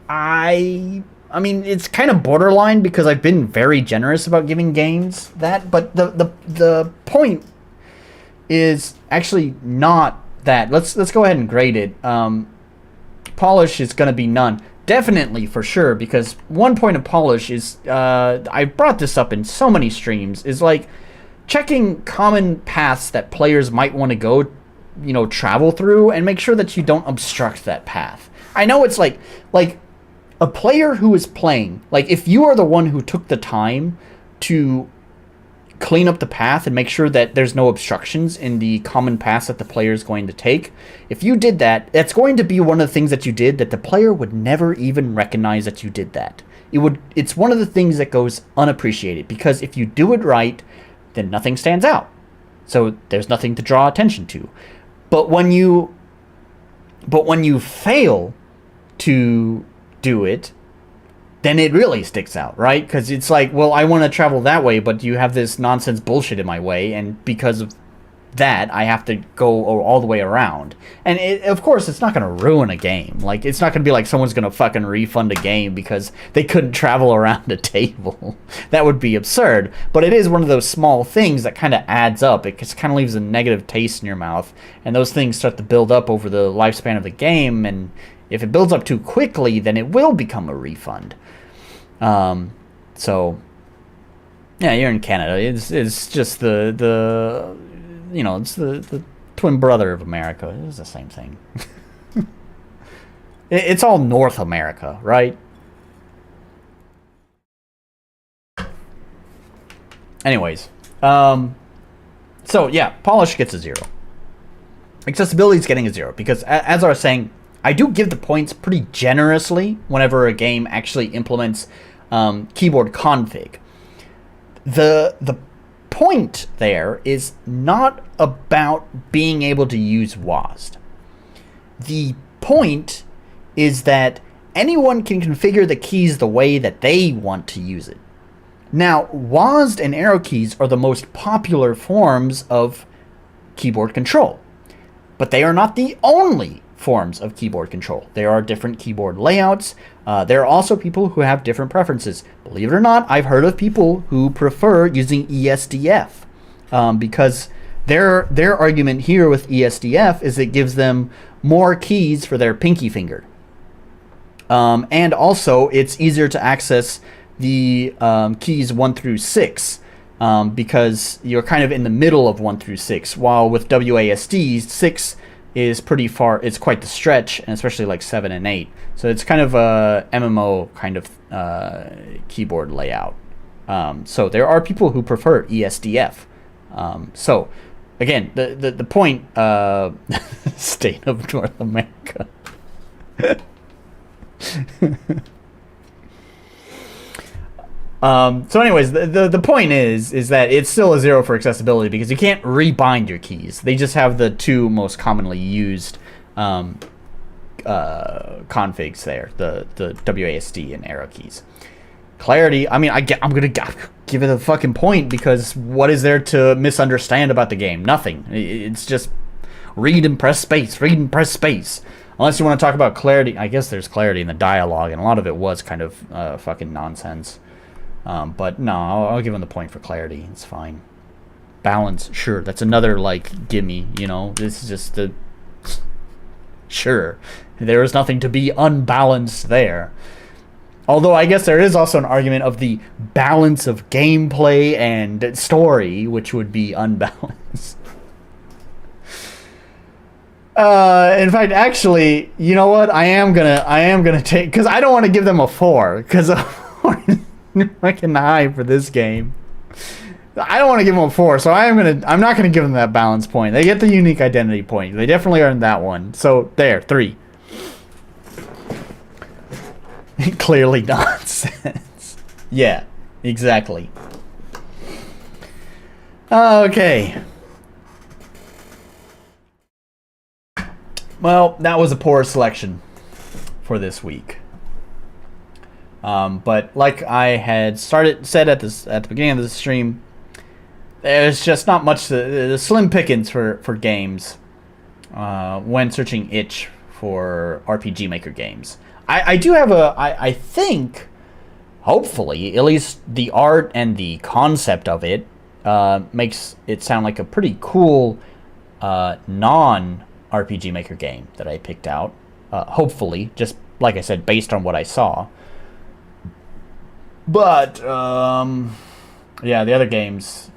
I mean, it's kind of borderline because I've been very generous about giving games that, but the point is actually not that. Let's go ahead and grade it. Polish is going to be none. Definitely, for sure, because one point of polish is, I brought this up in so many streams, is like checking common paths that players might want to go, travel through, and make sure that you don't obstruct that path. I know it's like a player who is playing, like if you are the one who took the time to clean up the path and make sure that there's no obstructions in the common paths that the player is going to take. If you did that, that's going to be one of the things that you did that the player would never even recognize that you did that. It's one of the things that goes unappreciated, because if you do it right, then nothing stands out. So there's nothing to draw attention to. But when you fail to do it, then it really sticks out, right? Because it's like, well, I want to travel that way, but you have this nonsense bullshit in my way, and because of that, I have to go all the way around. And of course, it's not going to ruin a game. Like, it's not going to be like someone's going to fucking refund a game because they couldn't travel around a table. That would be absurd. But it is one of those small things that kind of adds up. It just kind of leaves a negative taste in your mouth. And those things start to build up over the lifespan of the game. And if it builds up too quickly, then it will become a refund. So, yeah, you're in Canada. It's just the you know, it's the twin brother of America. It's the same thing. It's all North America, right? Anyways, so yeah, polish gets a 0. Accessibility is getting a 0 because, as I was saying, I do give the points pretty generously whenever a game actually implements keyboard config. The point there is not about being able to use WASD. The point is that anyone can configure the keys the way that they want to use it. Now, WASD and arrow keys are the most popular forms of keyboard control, but they are not the only forms of keyboard control. There are different keyboard layouts. There are also people who have different preferences. Believe it or not, I've heard of people who prefer using ESDF because their argument here with ESDF is it gives them more keys for their pinky finger. And also, it's easier to access the keys 1 through 6 because you're kind of in the middle of 1 through 6, while with WASD, 6 is pretty far. It's quite the stretch, and especially like 7 and 8. So it's kind of a MMO kind of keyboard layout. So there are people who prefer ESDF. So again, the point, state of North America. So anyways, the point is that it's still a 0 for accessibility because you can't rebind your keys. They just have the 2 most commonly used configs there, the WASD and arrow keys. Clarity, I mean, I'm going to give it a fucking point because what is there to misunderstand about the game? Nothing. It's just read and press space, read and press space. Unless you want to talk about clarity. I guess there's clarity in the dialogue, and a lot of it was kind of fucking nonsense. But no, I'll give him the point for clarity. It's fine. Balance, sure. That's another, like, gimme, you know? This is just the... Sure. There is nothing to be unbalanced there. Although I guess there is also an argument of the balance of gameplay and story, which would be unbalanced. In fact, actually, you know what? I am gonna take... Because I don't want to give them a 4. Because... fucking high for this game. I don't want to give them a 4, so I'm not gonna give them that balance point. They get the unique identity point. They definitely earned that one. So there, 3. Clearly nonsense. Yeah, exactly. Okay. Well, that was a poor selection for this week. But like I had said at the beginning of the stream, there's just not much. The slim pickings for games when searching itch for RPG Maker games. I do have I think, hopefully, at least the art and the concept of it makes it sound like a pretty cool non-RPG Maker game that I picked out. Hopefully, just like I said, based on what I saw. But, yeah, the other games.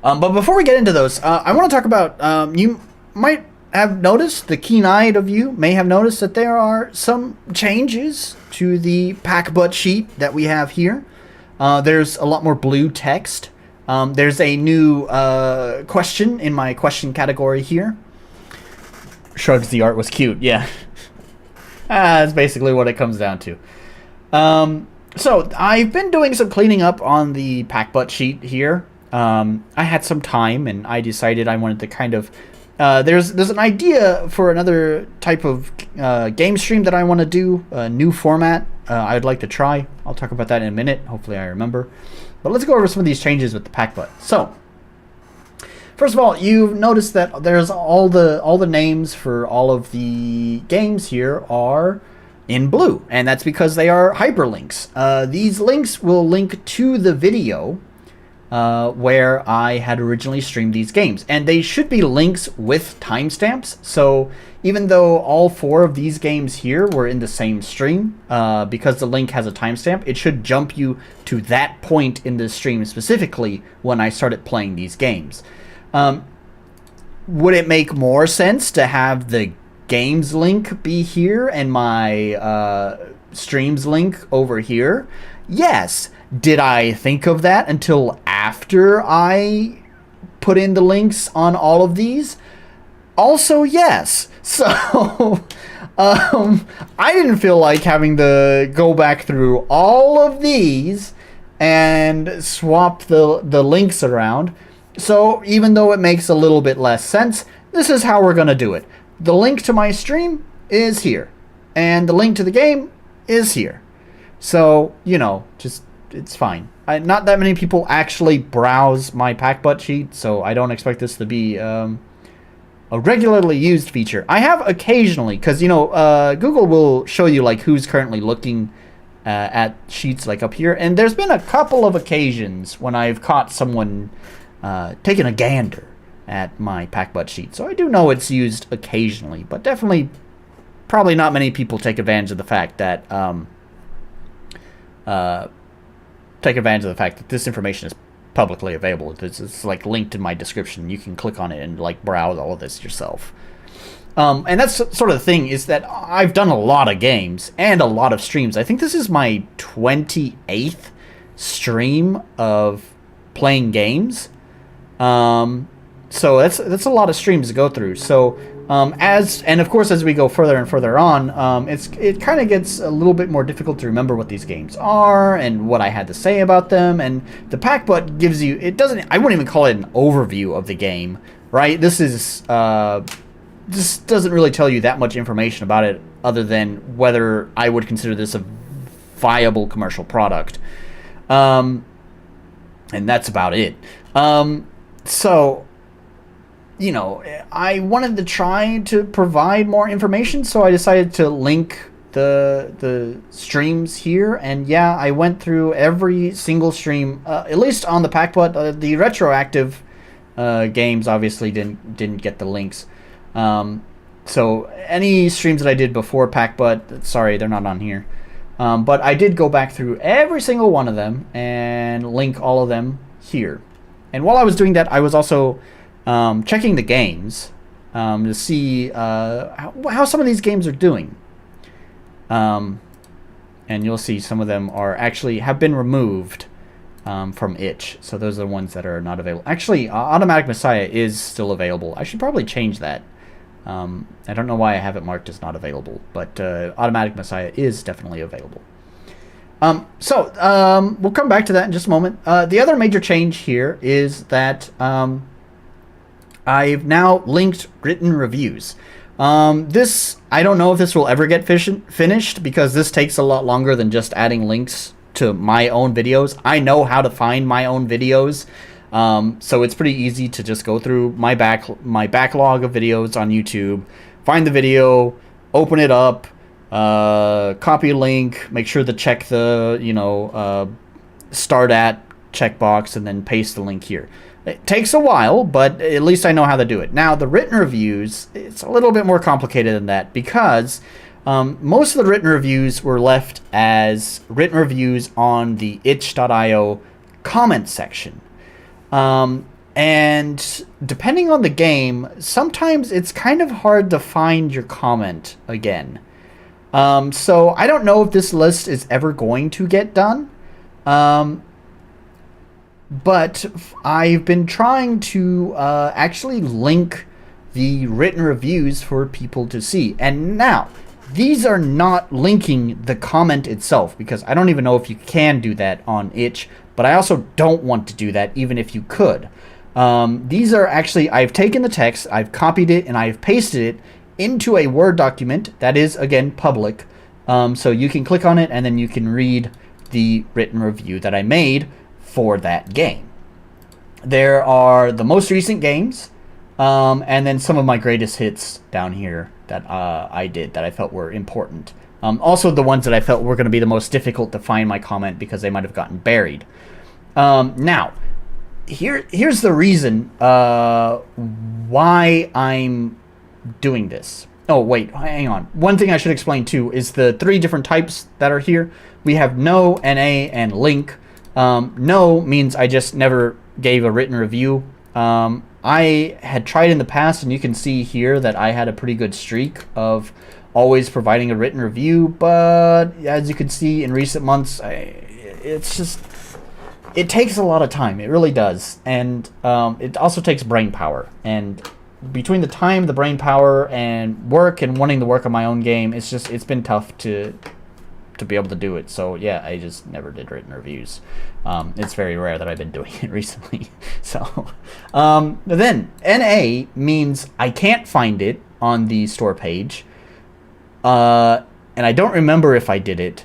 But before we get into those, I want to talk about, you might have noticed, the keen-eyed of you may have noticed that there are some changes to the PACBUT sheet that we have here. There's a lot more blue text. There's a new question in my question category here. Shrugs, the art was cute, yeah. That's basically what it comes down to. So I've been doing some cleaning up on the PACBUT sheet here. I had some time and I decided I wanted to kind of there's an idea for another type of game stream that I want to do, a new format I'd like to try. I'll talk about that in a minute. Hopefully I remember. But let's go over some of these changes with the PACBUT. So, first of all, you've noticed that there's all the names for all of the games here are in blue, and that's because they are hyperlinks. These links will link to the video where I had originally streamed these games, and they should be links with timestamps. So even though all 4 of these games here were in the same stream, because the link has a timestamp, it should jump you to that point in the stream specifically when I started playing these games. Would it make more sense to have the games link be here and my streams link over here? Yes. Did I think of that until after I put in the links on all of these? Also, yes. So, I didn't feel like having to go back through all of these and swap the links around. So, even though it makes a little bit less sense, this is how we're going to do it. The link to my stream is here, and the link to the game is here. So, just... it's fine. Not that many people actually browse my PACBUT sheet, so I don't expect this to be a regularly used feature. I have occasionally, because Google will show you like who's currently looking at sheets like up here, and there's been a couple of occasions when I've caught someone taking a gander at my PACBUT sheet. So I do know it's used occasionally, but definitely probably not many people take advantage of the fact that this information is publicly available. It's like linked in my description. You can click on it and like browse all of this yourself. And that's sort of the thing, is that I've done a lot of games and a lot of streams. I think this is my 28th stream of playing games. So that's a lot of streams to go through. So and of course as we go further and further on, it kind of gets a little bit more difficult to remember what these games are and what I had to say about them. And the PACBUT gives you, I wouldn't even call it an overview of the game, right? This doesn't really tell you that much information about it other than whether I would consider this a viable commercial product. And that's about it. So, I wanted to try to provide more information, so I decided to link the streams here. And yeah, I went through every single stream, at least on the PACBUT. The retroactive games obviously didn't get the links. So any streams that I did before PACBUT, sorry, they're not on here. But I did go back through every single one of them and link all of them here. And while I was doing that, I was also checking the games to see how some of these games are doing. And you'll see some of them have been removed from itch. So those are the ones that are not available. Actually, Automatic Messiah is still available. I should probably change that. I don't know why I have it marked as not available, but Automatic Messiah is definitely available. We'll come back to that in just a moment. The other major change here is that I've now linked written reviews. I don't know if this will ever get finished, because this takes a lot longer than just adding links to my own videos. I know how to find my own videos, so it's pretty easy to just go through my backlog of videos on YouTube, find the video, open it up, copy a link, make sure to check the start at checkbox, and then paste the link here. It takes a while, but at least I know how to do it. Now, the written reviews, it's a little bit more complicated than that, because most of the written reviews were left as written reviews on the itch.io comment section. And depending on the game, sometimes it's kind of hard to find your comment again. So I don't know if this list is ever going to get done. But I've been trying to actually link the written reviews for people to see. And now, these are not linking the comment itself, because I don't even know if you can do that on itch, but I also don't want to do that even if you could. These are actually, I've taken the text, I've copied it, and I've pasted it into a Word document that is, again, public. So you can click on it, and then you can read the written review that I made for that game. There are the most recent games, and then some of my greatest hits down here that I did that I felt were important. Also the ones that I felt were going to be the most difficult to find my comment because they might have gotten buried. Now, here's the reason why I'm doing this. Oh, wait, hang on. One thing I should explain, too, is the 3 different types that are here. We have no, NA, and link. No means I just never gave a written review. I had tried in the past, and you can see here that I had a pretty good streak of always providing a written review, but as you can see in recent months, it's just... It takes a lot of time. It really does. And it also takes brain power. And between the time, the brain power, and work, and wanting to work on my own game, it's been tough to be able to do it. So yeah, I just never did written reviews. It's very rare that I've been doing it recently. So then NA means I can't find it on the store page, and I don't remember if I did it.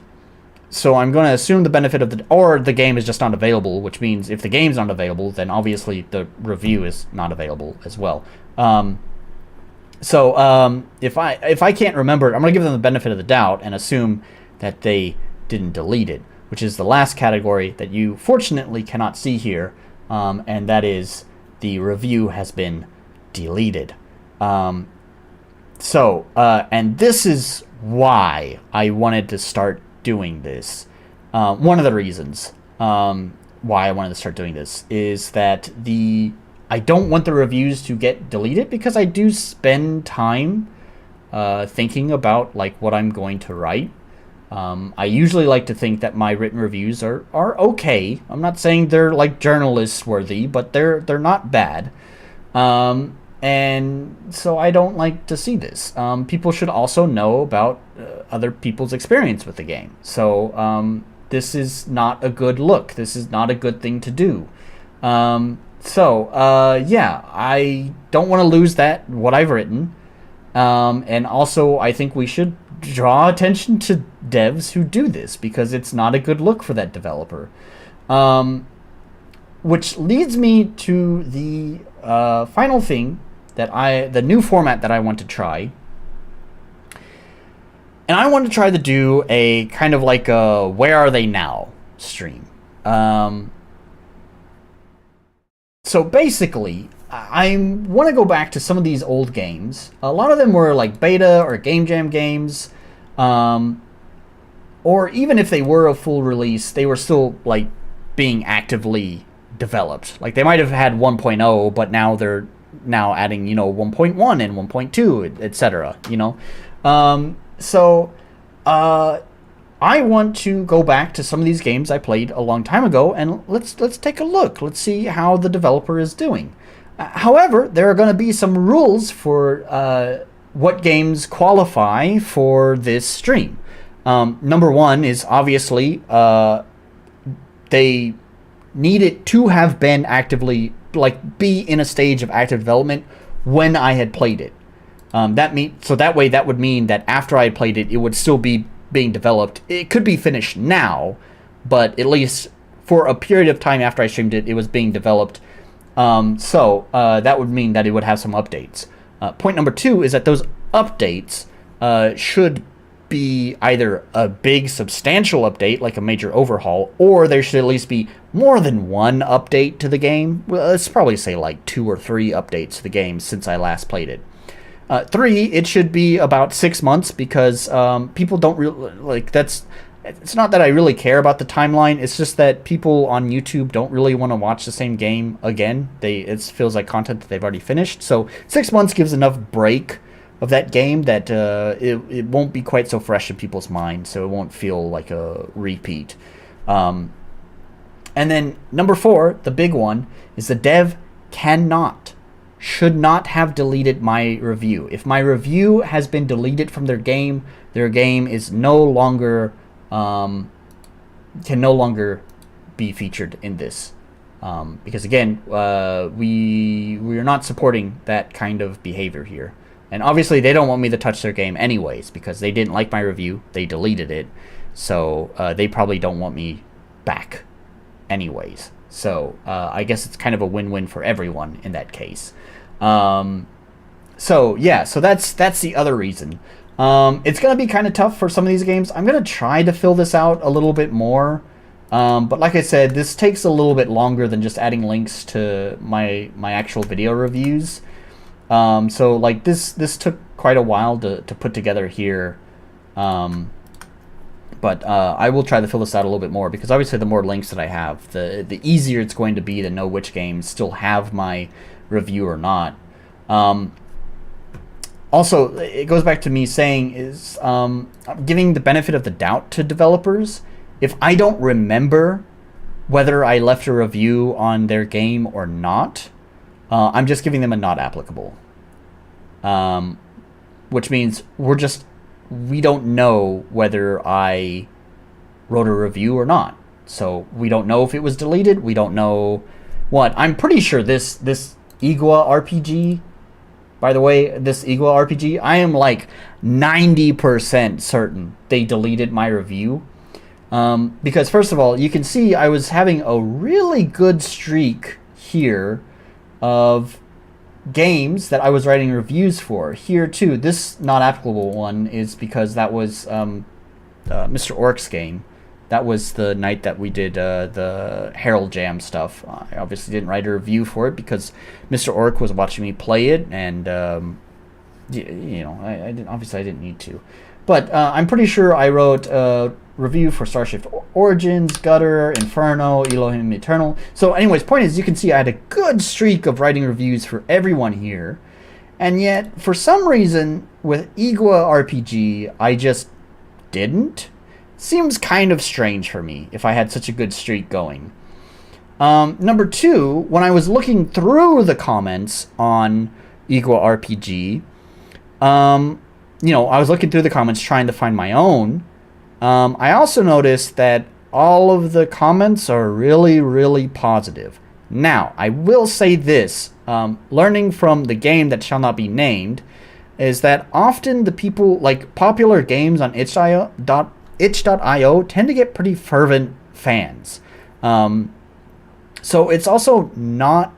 So I'm going to assume the benefit of the game is just not available, which means if the game's not available, then obviously the review is not available as well. If I can't remember it, I'm going to give them the benefit of the doubt and assume that they didn't delete it, which is the last category that you fortunately cannot see here, and that is the review has been deleted. And this is why I wanted to start doing this. One of the reasons why I wanted to start doing this is that I don't want the reviews to get deleted because I do spend time thinking about like what I'm going to write. I usually like to think that my written reviews are okay. I'm not saying they're like journalist worthy, but they're not bad. And so I don't like to see this. People should also know about other people's experience with the game. So this is not a good look. This is not a good thing to do. Yeah, I don't want to lose what I've written. And also, I think we should draw attention to devs who do this because it's not a good look for that developer. Which leads me to the final thing the new format that I want to try. And I want to try to do a kind of like a Where Are They Now stream. So basically, I want to go back to some of these old games. A lot of them were like beta or game jam games. Or even if they were a full release, they were still like being actively developed. Like they might have had 1.0, but now they're adding, 1.1 and 1.2, etc., I want to go back to some of these games I played a long time ago, and let's take a look. Let's see how the developer is doing. However, there are going to be some rules for what games qualify for this stream. Number one is obviously they need it to have been actively, be in a stage of active development when I had played it. That way that would mean that after I played it, it would still be being developed. It could be finished now, but at least for a period of time after I streamed it, it was being developed. That would mean that it would have some updates. Point number two is that those updates should be either a big substantial update, like a major overhaul, or there should at least be more than one update to the game. Well, let's probably say like 2 or 3 updates to the game since I last played it. 3, it should be about 6 months because people don't really it's not that I really care about the timeline. It's just that people on YouTube don't really want to watch the same game again. It feels like content that they've already finished. So 6 months gives enough break of that game that it won't be quite so fresh in people's minds, so it won't feel like a repeat. And then number 4, the big one, is the dev should not have deleted my review. If my review has been deleted from their game is no longer can no longer be featured in this Because again, we are not supporting that kind of behavior here. And obviously they don't want me to touch their game anyways, because they didn't like my review, they deleted it, so they probably don't want me back anyways. So I guess it's kind of a win-win for everyone in that case. So yeah, so that's the other reason. It's gonna be kind of tough for some of these games. I'm gonna try to fill this out a little bit more, but like I said, this takes a little bit longer than just adding links to my actual video reviews. So like this took quite a while to put together here. But I will try to fill this out a little bit more, because obviously the more links that I have, the easier it's going to be to know which games still have my review or not. Also, it goes back to me saying is giving the benefit of the doubt to developers. If I don't remember whether I left a review on their game or not, I'm just giving them a not applicable. Which means we don't know whether I wrote a review or not. So we don't know if it was deleted. We don't know what. I'm pretty sure this Igua RPG, by the way, this Igua RPG, I am like 90% certain they deleted my review. Because first of all, you can see I was having a really good streak here of games that I was writing reviews for. Here too, this not applicable one is because that was Mr. Orc's game. That was the night that we did the Herald Jam stuff. I obviously didn't write a review for it because Mr. Orc was watching me play it, and you know, I didn't need to. But I'm pretty sure I wrote a review for Starship Origins, Gutter, Infernal, Elohim Eternal. So anyways, point is, you can see I had a good streak of writing reviews for everyone here. And yet, for some reason, with Igua RPG, I just didn't. Seems kind of strange for me if I had such a good streak going. Number two, when I was looking through the comments on Igua RPG, you know, I was looking through the comments trying to find my own. I also noticed that all of the comments are really, really positive. Now, I will say this, learning from the game that shall not be named, is that often the people, like popular games on itch.io tend to get pretty fervent fans. So it's also not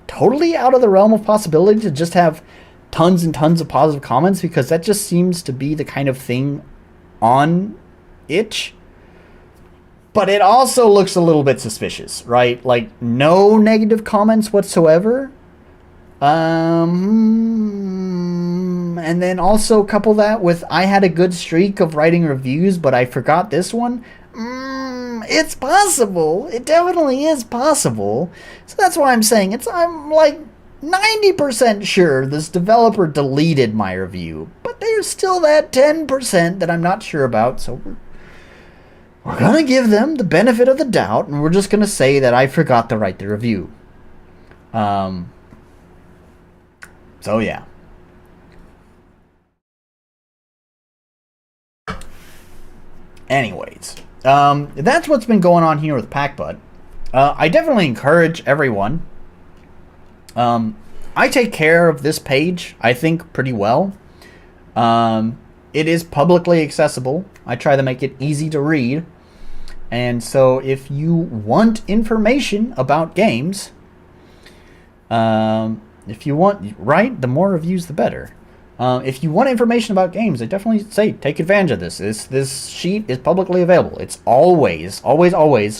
totally out of the realm of possibility to just have tons and tons of positive comments, because that just seems to be the kind of thing on itch. But it also looks a little bit suspicious, right? Like no negative comments whatsoever. And then also couple that with I had a good streak of writing reviews, but I forgot this one. It's possible. It definitely is possible. So that's why I'm saying I'm like 90% sure this developer deleted my review, but there's still that 10% that I'm not sure about, so we're gonna give them the benefit of the doubt, and we're just gonna say that I forgot to write the review. So yeah. Anyways, that's what's been going on here with PACBUT. I definitely encourage everyone. I take care of this page, I think, pretty well. It is publicly accessible. I try to make it easy to read. And so if you want information about games, if you want, right, the more reviews, the better. If you want information about games, I definitely say take advantage of this. This sheet is publicly available. It's always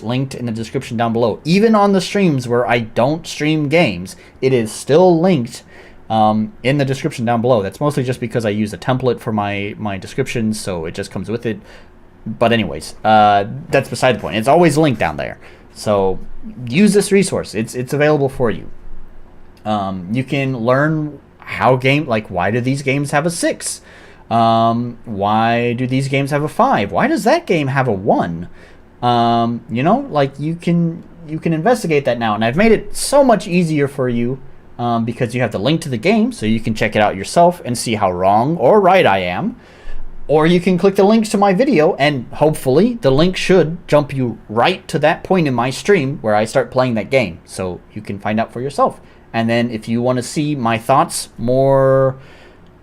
linked in the description down below. Even on the streams where I don't stream games, it is still linked in the description down below. That's mostly just because I use a template for my descriptions, so it just comes with it. But anyways, that's beside the point. It's always linked down there. So use this resource. It's available for you. You can learn why do these games have a 6? Why do these games have a 5? Why does that game have a 1? You know, like you can investigate that now, and I've made it so much easier for you because you have the link to the game, so you can check it out yourself and see how wrong or right I am. Or you can click the link to my video, and hopefully the link should jump you right to that point in my stream where I start playing that game, so you can find out for yourself. And then if you want to see my thoughts more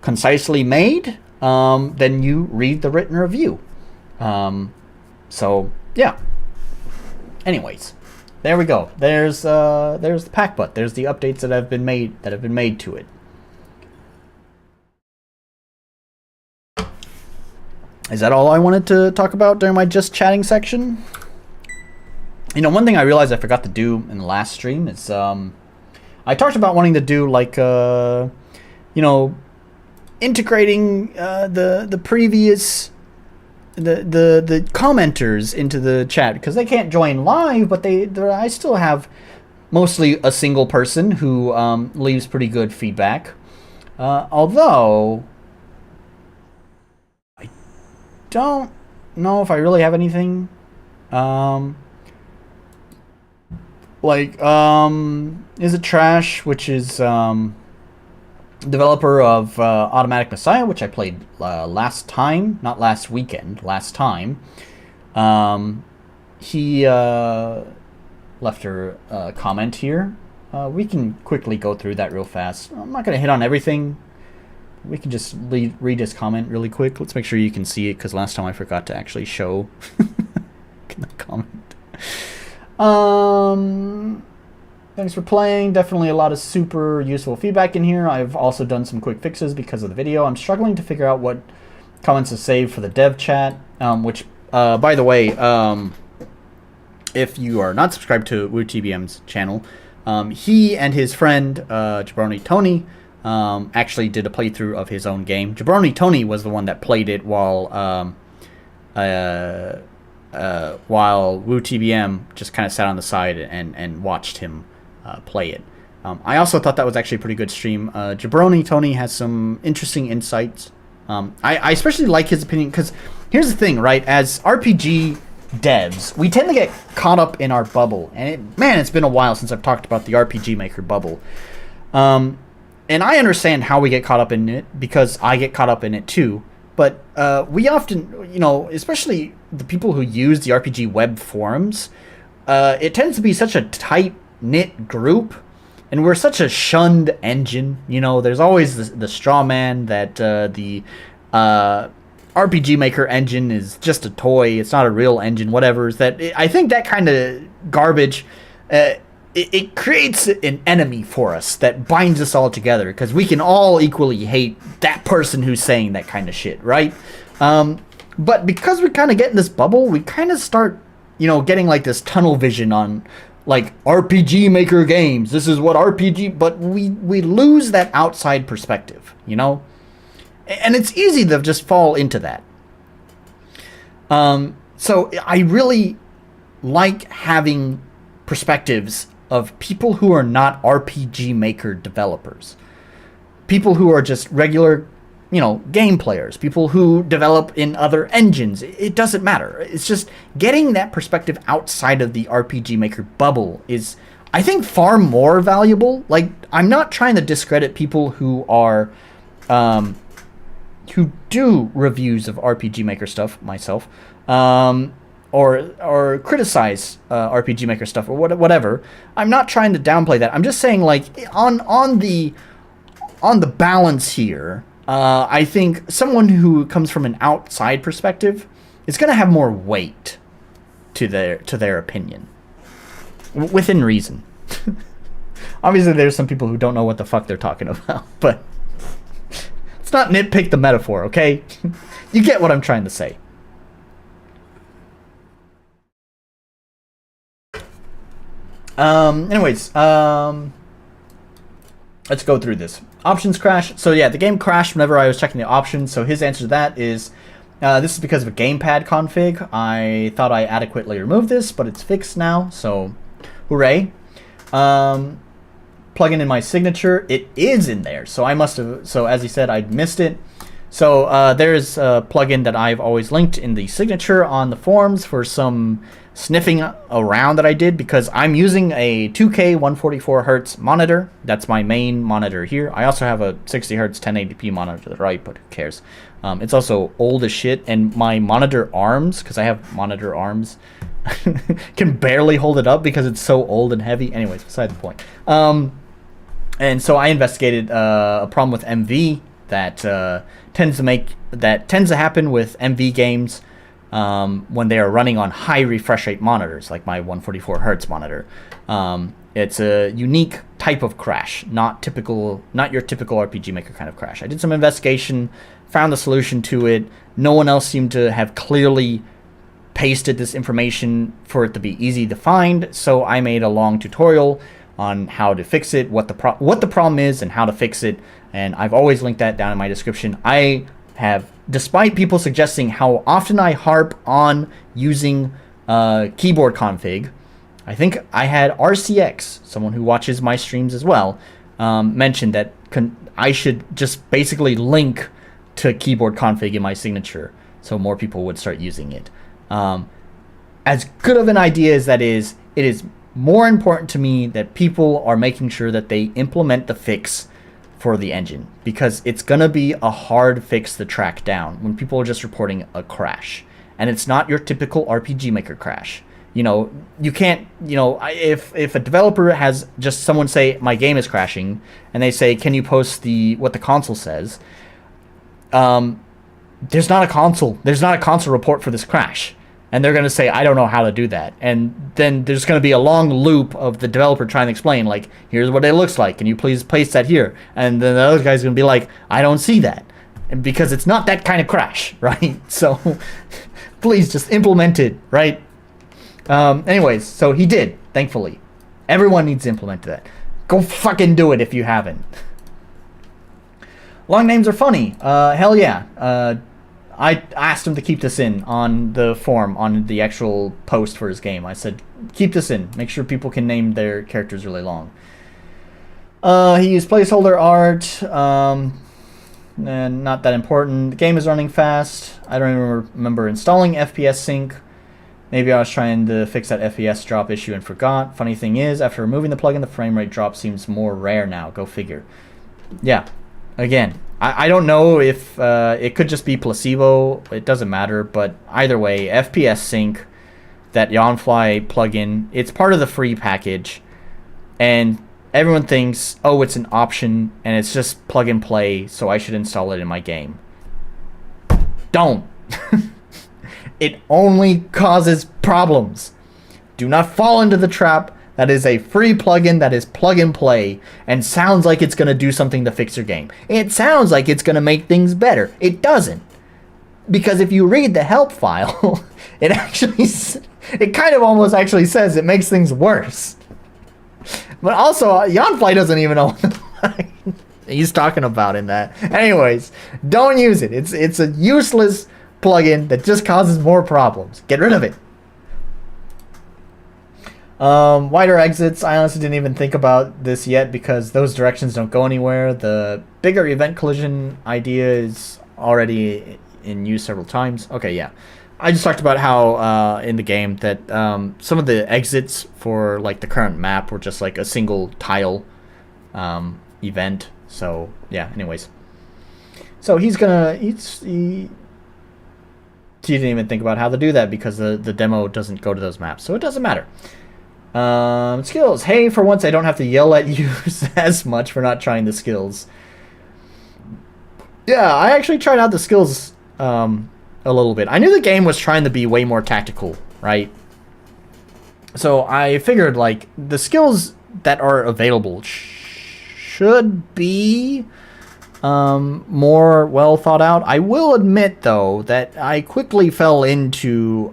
concisely made, then you read the written review. So yeah. Anyways, there we go. There's the PACBUT. There's the updates that have been made to it. Is that all I wanted to talk about during my just chatting section? You know, one thing I realized I forgot to do in the last stream is I talked about wanting to do like you know, integrating the previous the commenters into the chat, because they can't join live, but I still have mostly a single person who leaves pretty good feedback. Although I don't know if I really have anything Is It Trash, which is developer of Automatic Messiah, which I played last time, not last weekend, last time. He left a comment here. We can quickly go through that real fast. I'm not going to hit on everything. We can just read his comment really quick. Let's make sure you can see it, because last time I forgot to actually show the comment. Thanks for playing. Definitely a lot of super useful feedback in here. I've also done some quick fixes because of the video. I'm struggling to figure out what comments to save for the dev chat, which, by the way, if you are not subscribed to WooTBM's channel, he and his friend, Jabroni Tony, actually did a playthrough of his own game. Jabroni Tony was the one that played it while WooTBM just kind of sat on the side and watched him play it. I also thought that was actually a pretty good stream. Jabroni Tony has some interesting insights. I especially like his opinion, because here's the thing, right? As RPG devs, we tend to get caught up in our bubble. And it's been a while since I've talked about the RPG Maker bubble. And I understand how we get caught up in it, because I get caught up in it too. But we often, you know, especially the people who use the RPG web forums, it tends to be such a tight-knit group, and we're such a shunned engine. You know, there's always the straw man that the RPG Maker engine is just a toy, it's not a real engine, whatever. I think that kind of garbage, it creates an enemy for us that binds us all together, because we can all equally hate that person who's saying that kind of shit, right? But because we kind of get in this bubble, we kind of start, you know, getting like this tunnel vision on like RPG Maker games. This is what RPG, but we lose that outside perspective, you know? And it's easy to just fall into that. So I really like having perspectives of people who are not RPG Maker developers. People who are just regular, you know, game players. People who develop in other engines. It doesn't matter. It's just getting that perspective outside of the RPG Maker bubble is, I think, far more valuable. Like, I'm not trying to discredit people who are, who do reviews of RPG Maker stuff, myself, or criticize RPG Maker stuff, or whatever. I'm not trying to downplay that. I'm just saying, like, on the balance here, I think someone who comes from an outside perspective is going to have more weight to their opinion, within reason. Obviously, there's some people who don't know what the fuck they're talking about, but let's not nitpick the metaphor, okay? You get what I'm trying to say. Anyways, let's go through this. Options crash. So yeah, the game crashed whenever I was checking the options. So his answer to that is, this is because of a gamepad config. I thought I adequately removed this, but it's fixed now, so hooray. Plugging in my signature, it is in there. So I must have, so as he said, I'd missed it. So there's a plugin that I've always linked in the signature on the forums for some sniffing around that I did, because I'm using a 2K 144 hertz monitor. That's my main monitor here. I also have a 60 hertz 1080p monitor to the right, but who cares? It's also old as shit, and my monitor arms, because I have monitor arms, can barely hold it up because it's so old and heavy. Anyways, beside the point. And so I investigated a problem with MV that tends to happen with MV games when they are running on high refresh rate monitors, like my 144 hertz monitor. It's a unique type of crash, not your typical RPG Maker kind of crash. I did some investigation, found the solution to it. No one else seemed to have clearly pasted this information for it to be easy to find, so I made a long tutorial on how to fix it, what the problem is, and how to fix it. And I've always linked that down in my description. I have, despite people suggesting how often I harp on using keyboard config, I think I had RCX, someone who watches my streams as well, mentioned that I should just basically link to keyboard config in my signature so more people would start using it. As good of an idea as that is, it is more important to me that people are making sure that they implement the fix for the engine, because it's going to be a hard fix to track down when people are just reporting a crash. And it's not your typical RPG Maker crash. You know, you can't, if a developer has just someone say, my game is crashing, and they say, can you post what the console says? There's not a console report for this crash. And they're going to say, I don't know how to do that. And then there's going to be a long loop of the developer trying to explain, like, here's what it looks like. Can you please place that here? And then the other guy's going to be like, I don't see that. And because it's not that kind of crash, right? So please just implement it, right? Anyways, so he did, thankfully. Everyone needs to implement that. Go fucking do it if you haven't. Long names are funny. Hell yeah. I asked him to keep this in on the form, on the actual post for his game. I said, keep this in. Make sure people can name their characters really long. He used placeholder art. And not that important. The game is running fast. I don't even remember installing FPS Sync. Maybe I was trying to fix that FPS drop issue and forgot. Funny thing is, after removing the plugin, the frame rate drop seems more rare now. Go figure. Yeah. Again, I don't know if it could just be placebo. It doesn't matter. But either way, FPS Sync, that Yawnfly plugin, it's part of the free package. And everyone thinks, oh, it's an option, and it's just plug and play, so I should install it in my game. Don't. It only causes problems. Do not fall into the trap. That is a free plugin that is plug and play and sounds like it's going to do something to fix your game. It sounds like it's going to make things better. It doesn't. Because if you read the help file, it kind of almost actually says it makes things worse. But also, Yawnfly doesn't even know what he's talking about in that. Anyways, don't use it. It's a useless plugin that just causes more problems. Get rid of it. Wider exits. I honestly didn't even think about this yet because those directions don't go anywhere. The bigger event collision idea is already in use several times. Okay, yeah. I just talked about how in the game that some of the exits for like the current map were just like a single tile event. So yeah. Anyways, so he didn't even think about how to do that because the demo doesn't go to those maps, so it doesn't matter. Skills. Hey, for once I don't have to yell at you as much for not trying the skills. Yeah, I actually tried out the skills a little bit. I knew the game was trying to be way more tactical, right? So I figured like the skills that are available should be more well thought out. I will admit though that I quickly fell into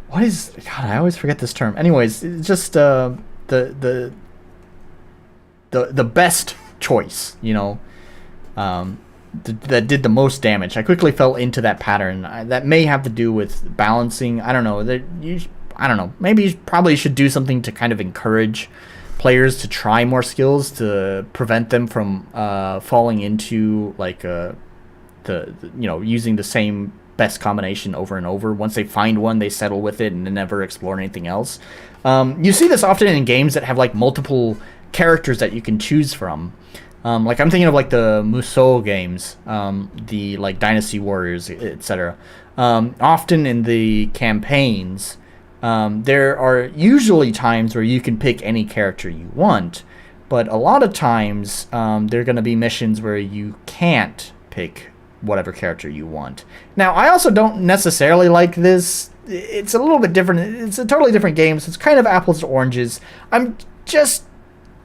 what is, God, I always forget this term. Anyways, it's just the best choice, you know, that did the most damage. I quickly fell into that pattern. That may have to do with balancing. I don't know. I don't know. Maybe you probably should do something to kind of encourage players to try more skills to prevent them from falling into like using the same best combination over and over. Once they find one, they settle with it and then never explore anything else. You see this often in games that have like multiple characters that you can choose from. Like I'm thinking of like the Musou games, the like Dynasty Warriors, etc. Often in the campaigns, there are usually times where you can pick any character you want, but a lot of times there are going to be missions where you can't pick whatever character you want. Now, I also don't necessarily like this. It's a little bit different. It's a totally different game, so it's kind of apples to oranges. I'm just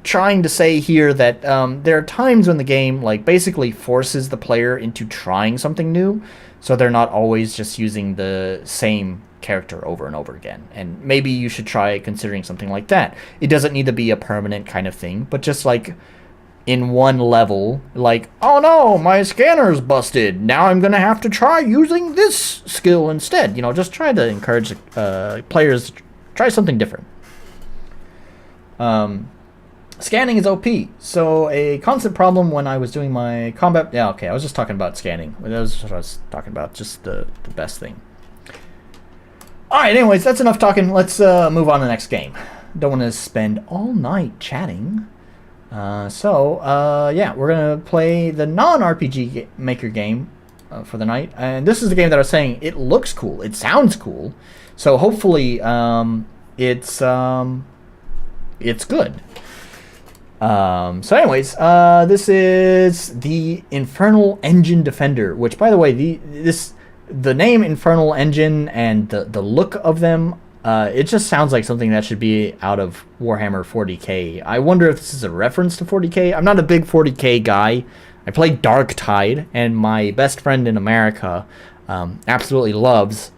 trying to say here that there are times when the game like basically forces the player into trying something new, so they're not always just using the same character over and over again. And maybe you should try considering something like that. It doesn't need to be a permanent kind of thing, but just like in one level, like, oh no, my scanner's busted, now I'm gonna have to try using this skill instead. You know, just try to encourage players to try something different. Scanning is OP. So a constant problem when I was doing my combat... Yeah, okay, I was just talking about scanning. That was what I was talking about, just the best thing. Alright, anyways, that's enough talking. Let's move on to the next game. Don't want to spend all night chatting. Yeah, we're going to play the non-RPG Maker game for the night. And this is the game that I was saying, it looks cool. It sounds cool. So hopefully it's good. So anyways, this is the Infernal Engine Defender, which, by the way, the name Infernal Engine and the look of them, it just sounds like something that should be out of Warhammer 40k. I wonder if this is a reference to 40k. I'm not a big 40k guy. I play Dark Tide, and my best friend in America absolutely loves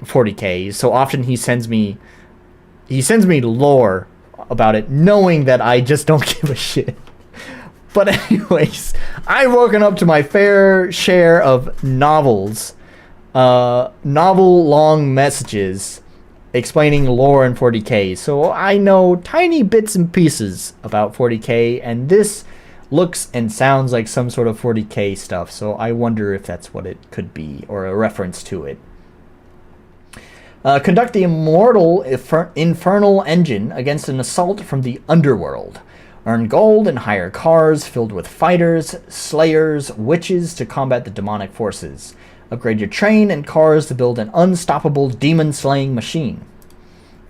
40k. So often he sends me lore about it, knowing that I just don't give a shit. But anyways, I've woken up to my fair share of novels, novel long messages explaining lore in 40k, so I know tiny bits and pieces about 40k, and this looks and sounds like some sort of 40k stuff, so I wonder if that's what it could be, or a reference to it. Conduct the immortal Infernal Engine against an assault from the underworld. Earn gold and hire cars filled with fighters, slayers, witches to combat the demonic forces. Upgrade your train and cars to build an unstoppable demon-slaying machine.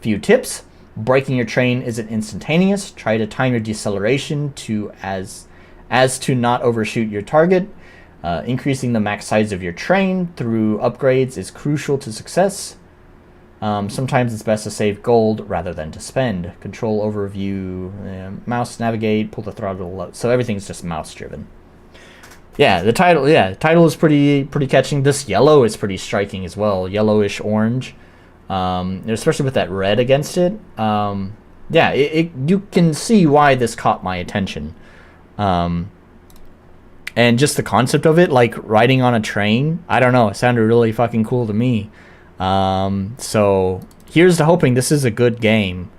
Few tips. Braking your train isn't instantaneous. Try to time your deceleration to as to not overshoot your target. Increasing the max size of your train through upgrades is crucial to success. Sometimes it's best to save gold rather than to spend. Control overview, mouse navigate, pull the throttle up. So everything's just mouse driven. Yeah, the title is pretty catching. This yellow is pretty striking as well. Yellowish orange. Especially with that red against it. Yeah, you can see why this caught my attention. And just the concept of it, like riding on a train, I don't know, it sounded really fucking cool to me. So here's to hoping this is a good game.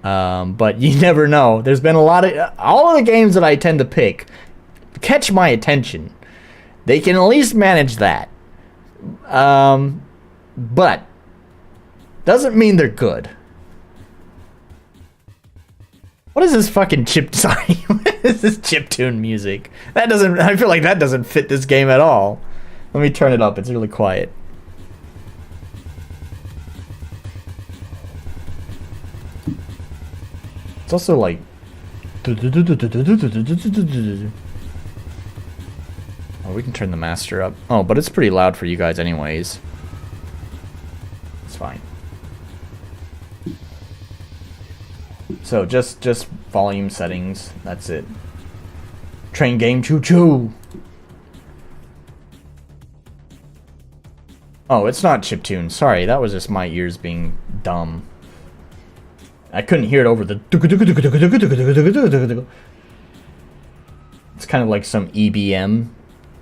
But you never know. There's been all of the games that I tend to pick catch my attention. They can at least manage that. But doesn't mean they're good. What is this fucking sorry, what is this chiptune music? I feel like that doesn't fit this game at all. Let me turn it up, it's really quiet. It's also like... Oh, we can turn the master up. Oh, but it's pretty loud for you guys anyways. It's fine. So just volume settings, that's it. Train game choo-choo! Oh, it's not chiptune. Sorry, that was just my ears being dumb. I couldn't hear it over the... It's kind of like some EBM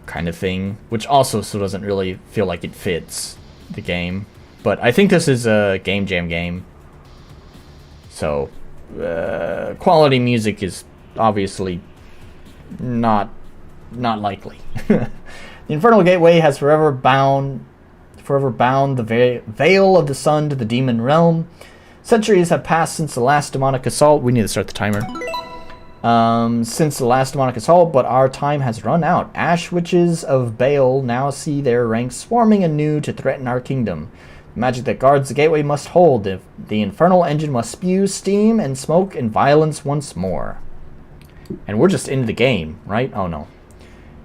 kind of thing, which also still doesn't really feel like it fits the game. But I think this is a game jam game. So, quality music is obviously not likely. The Infernal Gateway has forever bound forever bound the veil of the sun to the demon realm. Centuries have passed since the last demonic assault. We need to start the timer. Since the last demonic assault, but our time has run out. Ash witches of Baal now see their ranks swarming anew to threaten our kingdom. The magic that guards the gateway must hold. If the infernal engine must spew steam and smoke and violence once more. And we're just into the game, right? Oh no.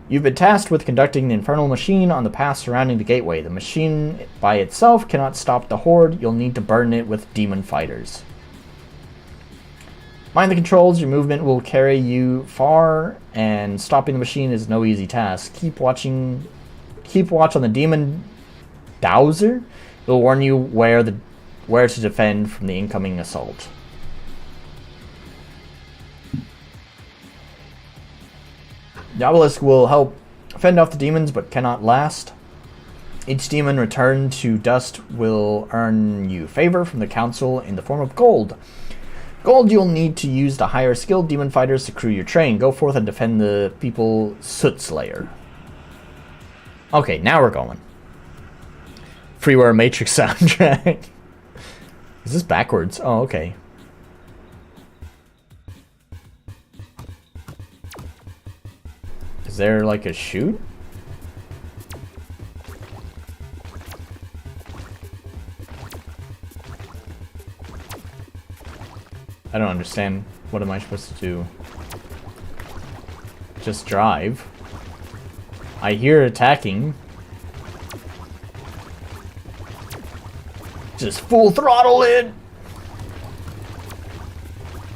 You've been tasked with conducting the infernal machine on the path surrounding the gateway. The machine by itself cannot stop the horde. You'll need to burden it with demon fighters. Mind the controls. Your movement will carry you far, and stopping the machine is no easy task. Keep watch on the demon dowser. It'll warn you where to defend from the incoming assault. The obelisk will help fend off the demons, but cannot last. Each demon returned to dust will earn you favor from the council in the form of gold. Gold you'll need to use to hire skilled demon fighters to crew your train. Go forth and defend the people Sootslayer. Okay, now we're going. Freeware Matrix soundtrack. Is this backwards? Oh, okay. Is there like a chute? I don't understand. What am I supposed to do? Just drive. I hear attacking. Just full throttle it!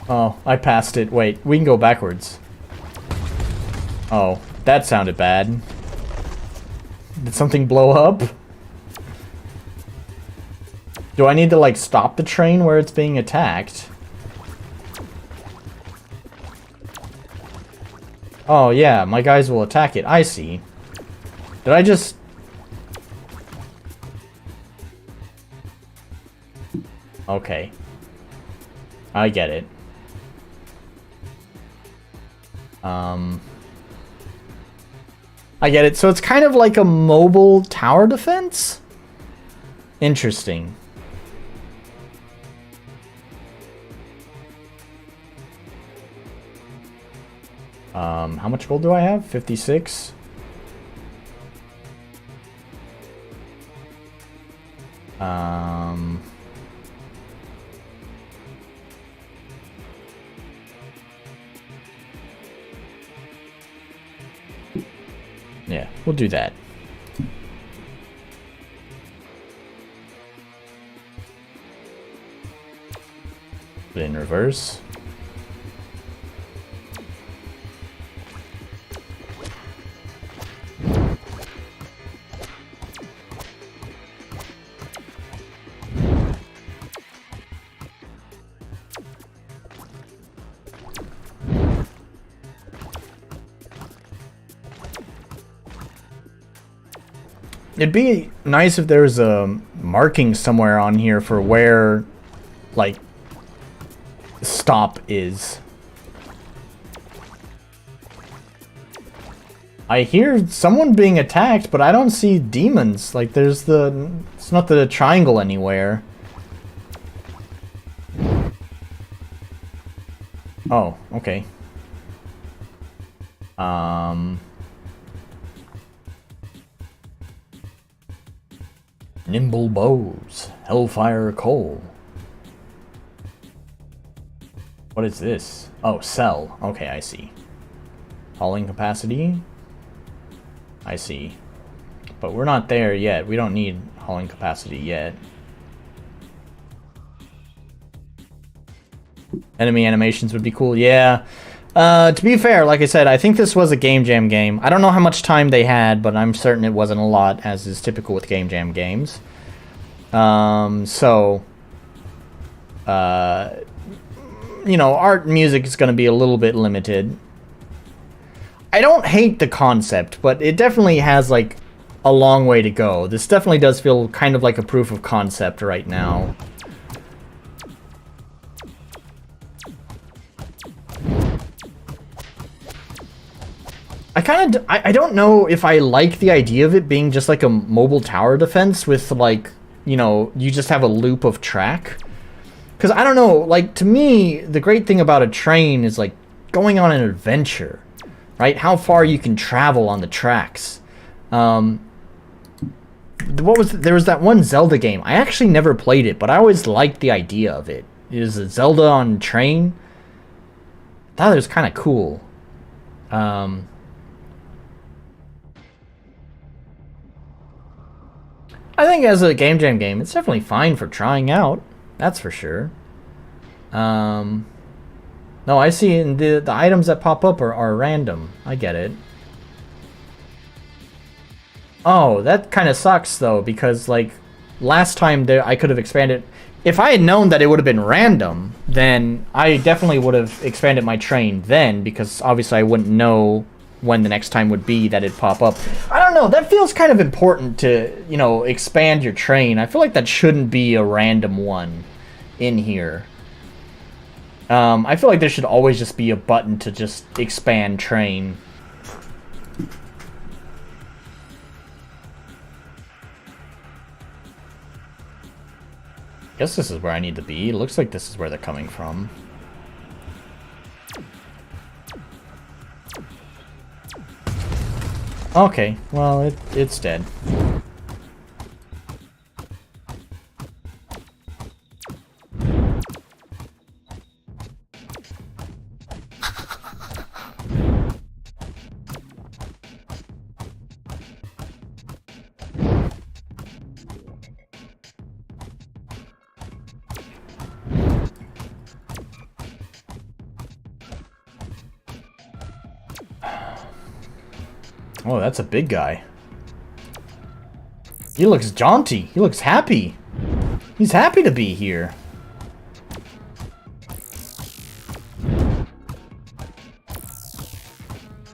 Oh, I passed it. Wait, we can go backwards. Oh, that sounded bad. Did something blow up? Do I need to, like, stop the train where it's being attacked? Oh, yeah, my guys will attack it. I see. Did I just... Okay. I get it. I get it. So it's kind of like a mobile tower defense? Interesting. How much gold do I have? 56. Yeah, we'll do that. Put it in reverse. It'd be nice if there was a marking somewhere on here for where, like, stop is. I hear someone being attacked, but I don't see demons. Like, there's the... It's not the triangle anywhere. Oh, okay. Nimble bows, hellfire coal. What is this? Oh, cell. Okay, I see. Hauling capacity. I see. But we're not there yet. We don't need hauling capacity yet. Enemy animations would be cool. Yeah. To be fair, like I said, I think this was a Game Jam game. I don't know how much time they had, but I'm certain it wasn't a lot, as is typical with Game Jam games. You know, art and music is going to be a little bit limited. I don't hate the concept, but it definitely has, like, a long way to go. This definitely does feel kind of like a proof of concept right now. I kind of I don't know if I like the idea of it being just like a mobile tower defense with like, you know, you just have a loop of track. Because I don't know, like, to me, the great thing about a train is like going on an adventure, right? How far you can travel on the tracks. There was that one Zelda game. I actually never played it, but I always liked the idea of it. It was a Zelda on train. I thought it was kind of cool. I think as a Game Jam game, it's definitely fine for trying out. That's for sure. No, I see in the items that pop up are random. I get it. Oh, that kind of sucks though, because like last time there I could have expanded. If I had known that it would have been random, then I definitely would have expanded my train then, because obviously I wouldn't know when the next time would be that it'd pop up. I don't know, that feels kind of important to, you know, expand your train. I feel like that shouldn't be a random one in here. I feel like there should always just be a button to just expand train. Guess this is where I need to be. It looks like this is where they're coming from. Okay, well, it's dead. Oh, that's a big guy. He looks jaunty. He looks happy. He's happy to be here.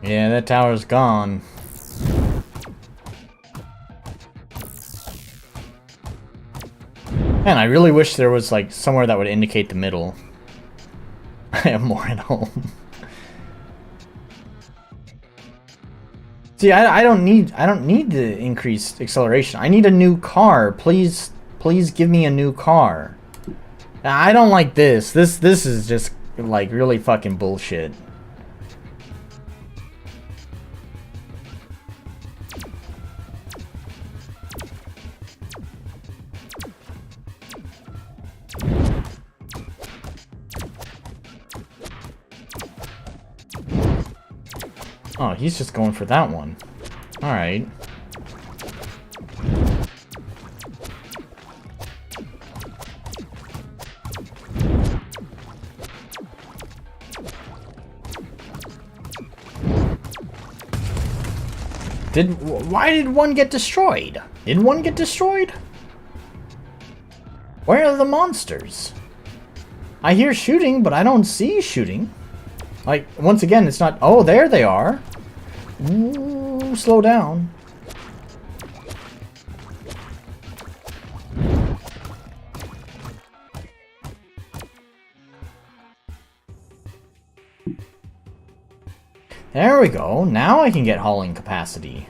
Yeah, that tower's gone. Man, I really wish there was like somewhere that would indicate the middle. I have more at home. See, I don't need the increased acceleration. I need a new car. Please give me a new car. I don't like this. This is just like really fucking bullshit. Oh, he's just going for that one. Alright. Why did one get destroyed? Did one get destroyed? Where are the monsters? I hear shooting, but I don't see shooting. Like, once again, it's not... Oh, there they are. Ooh, slow down. There we go. Now I can get hauling capacity.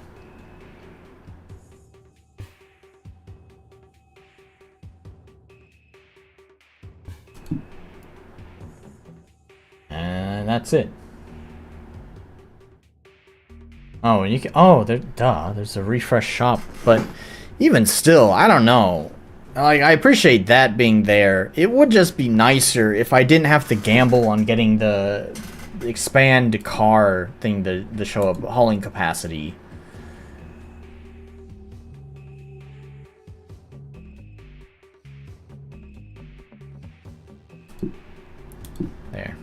And that's it. Oh, and you can... Oh, there's a refresh shop. But even still, I don't know. Like, I appreciate that being there. It would just be nicer if I didn't have to gamble on getting the expand car thing to show up hauling capacity. There.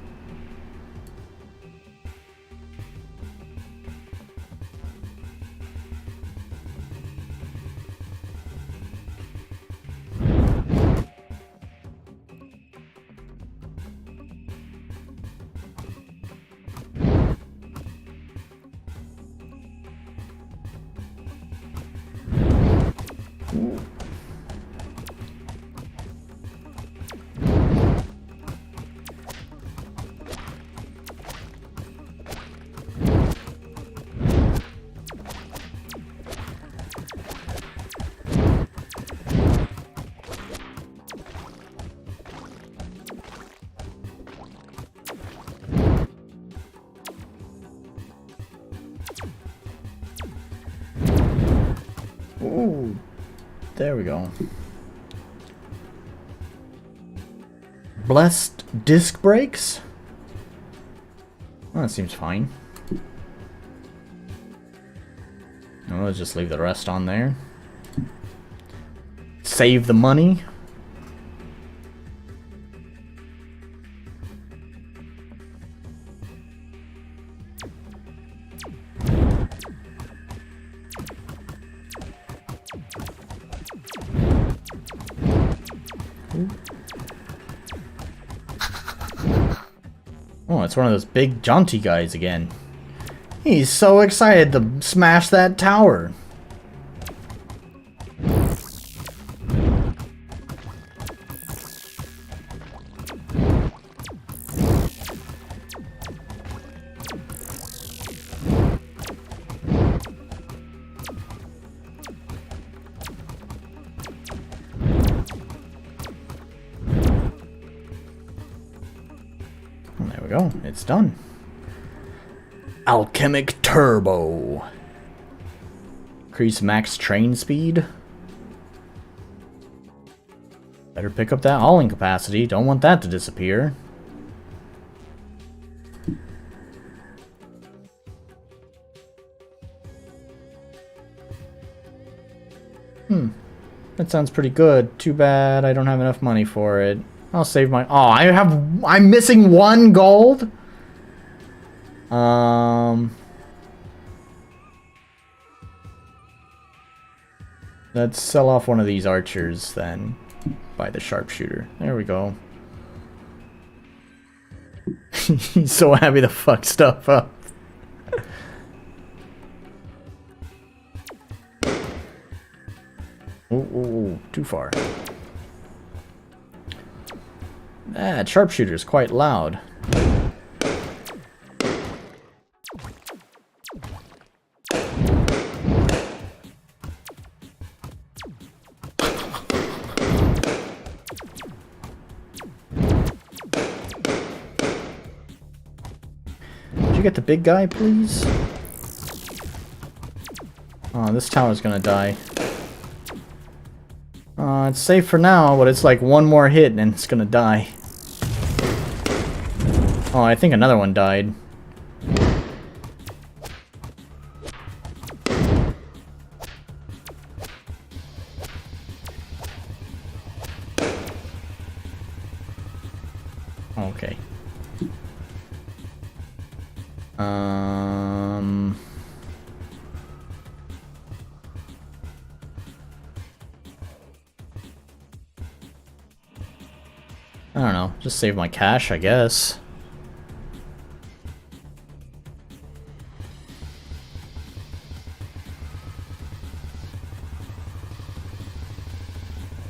Ooh, there we go. Blessed disc brakes? Well, that seems fine. Well, let's just leave the rest on there. Save the money. Oh, it's one of those big jaunty guys again. He's so excited to smash that tower. There we go. It's done. Alchemic Turbo. Increase max train speed. Better pick up that hauling capacity. Don't want that to disappear. That sounds pretty good. Too bad I don't have enough money for it. I'll save my... Oh, I'm missing 1 gold? Let's sell off one of these archers then. Buy the sharpshooter. There we go. He's so happy to fuck stuff up. Ooh, too far. That sharpshooter's quite loud. Did you get the big guy, please? Oh, this tower's gonna die. It's safe for now, but it's like 1 more hit and it's gonna die. Oh, I think another one died. Okay. I don't know. Just save my cash, I guess.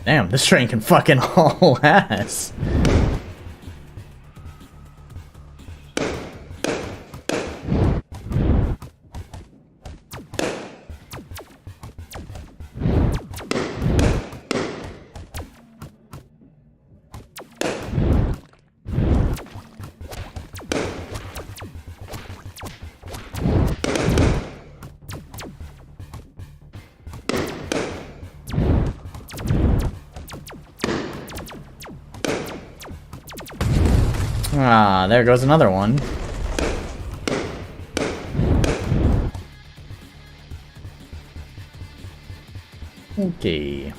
Damn, this train can fucking haul ass. Ah, there goes another one. Okay.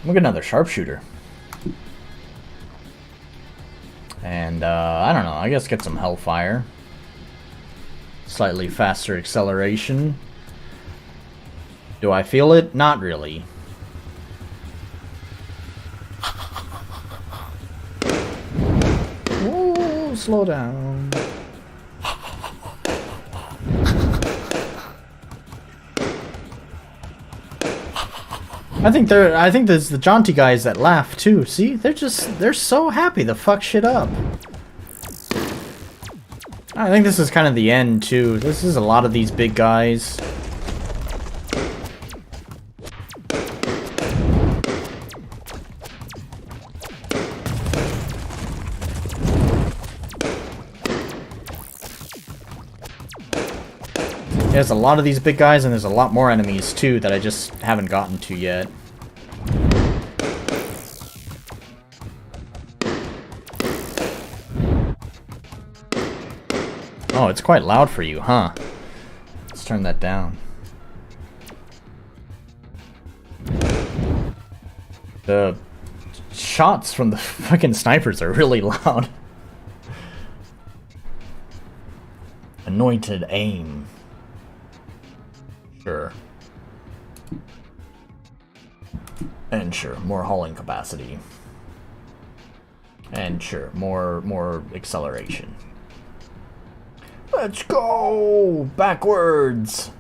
Look at another sharpshooter. And, I don't know, I guess get some hellfire. Slightly faster acceleration. Do I feel it? Not really. Ooh, slow down. I think there's the jaunty guys that laugh too. See? They're so happy to fuck shit up. I think this is kind of the end too. This is a lot of these big guys. There's a lot of these big guys, and there's a lot more enemies, too, that I just haven't gotten to yet. Oh, it's quite loud for you, huh? Let's turn that down. The shots from the fucking snipers are really loud. Anointed aim. Sure. And sure, more hauling capacity. And sure, more acceleration. Let's go! Backwards!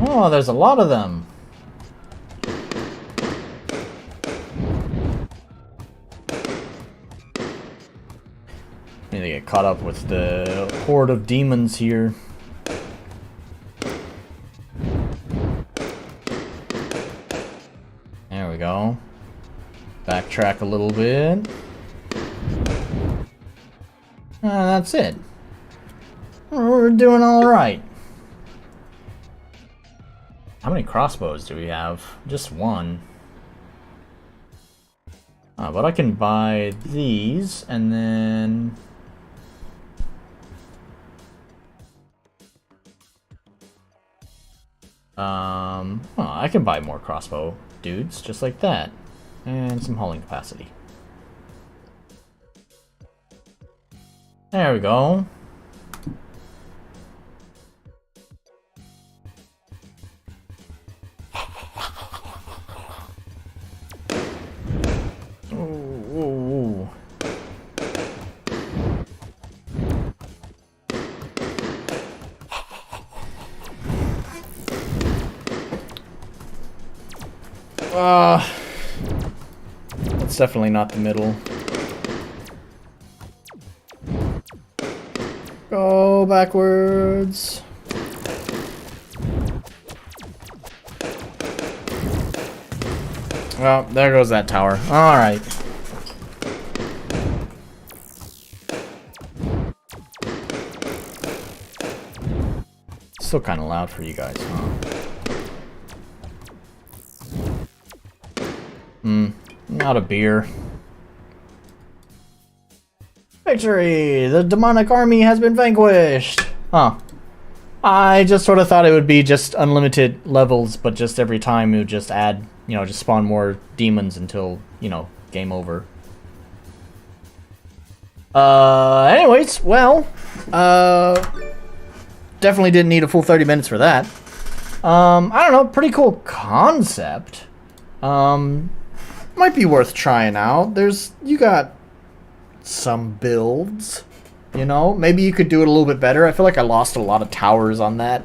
Oh, there's a lot of them. Need to get caught up with the horde of demons here. There we go. Backtrack a little bit. That's it. We're doing all right. How many crossbows do we have? Just one. But I can buy these, and then... well, I can buy more crossbow dudes, just like that. And some hauling capacity. There we go. That's definitely not the middle. Go backwards. Well, there goes that tower. Alright. Still kind of loud for you guys, huh? Not a beer. Victory! The demonic army has been vanquished! Huh. I just sort of thought it would be just unlimited levels, but just every time it would just add, you know, just spawn more demons until, you know, game over. Anyways, well, definitely didn't need a full 30 minutes for that. I don't know, pretty cool concept. Might be worth trying out. You got some builds, you know? Maybe you could do it a little bit better. I feel like I lost a lot of towers on that.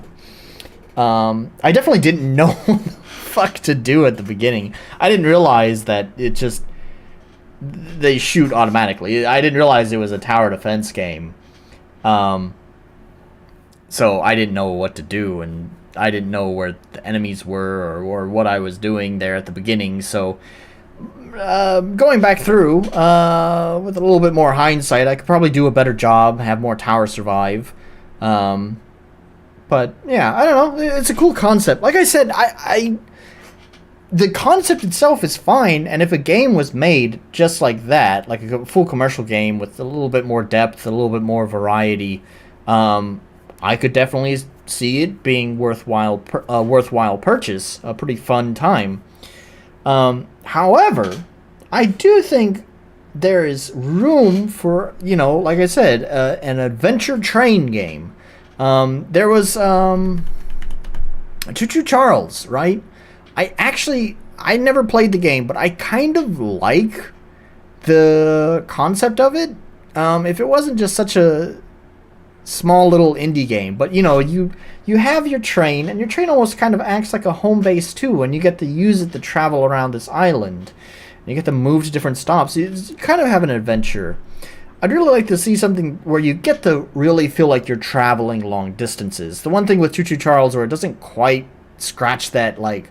I definitely didn't know what the fuck to do at the beginning. I didn't realize that they shoot automatically. I didn't realize it was a tower defense game. So I didn't know what to do, and I didn't know where the enemies were or what I was doing there at the beginning, so... going back through, with a little bit more hindsight, I could probably do a better job, have more towers survive. But, yeah, I don't know. It's a cool concept. Like I said, the concept itself is fine, and if a game was made just like that, like a full commercial game with a little bit more depth, a little bit more variety, I could definitely see it being worthwhile purchase, a pretty fun time. However, I do think there is room for, you know, like I said, an adventure train game. There was Choo Choo Charles, right? I never played the game, but I kind of like the concept of it. If it wasn't just such a small little indie game. But you know, you have your train, and your train almost kind of acts like a home base too, and you get to use it to travel around this island. You get to move to different stops. You kind of have an adventure. I'd really like to see something where you get to really feel like you're traveling long distances. The one thing with Choo Choo Charles where it doesn't quite scratch that like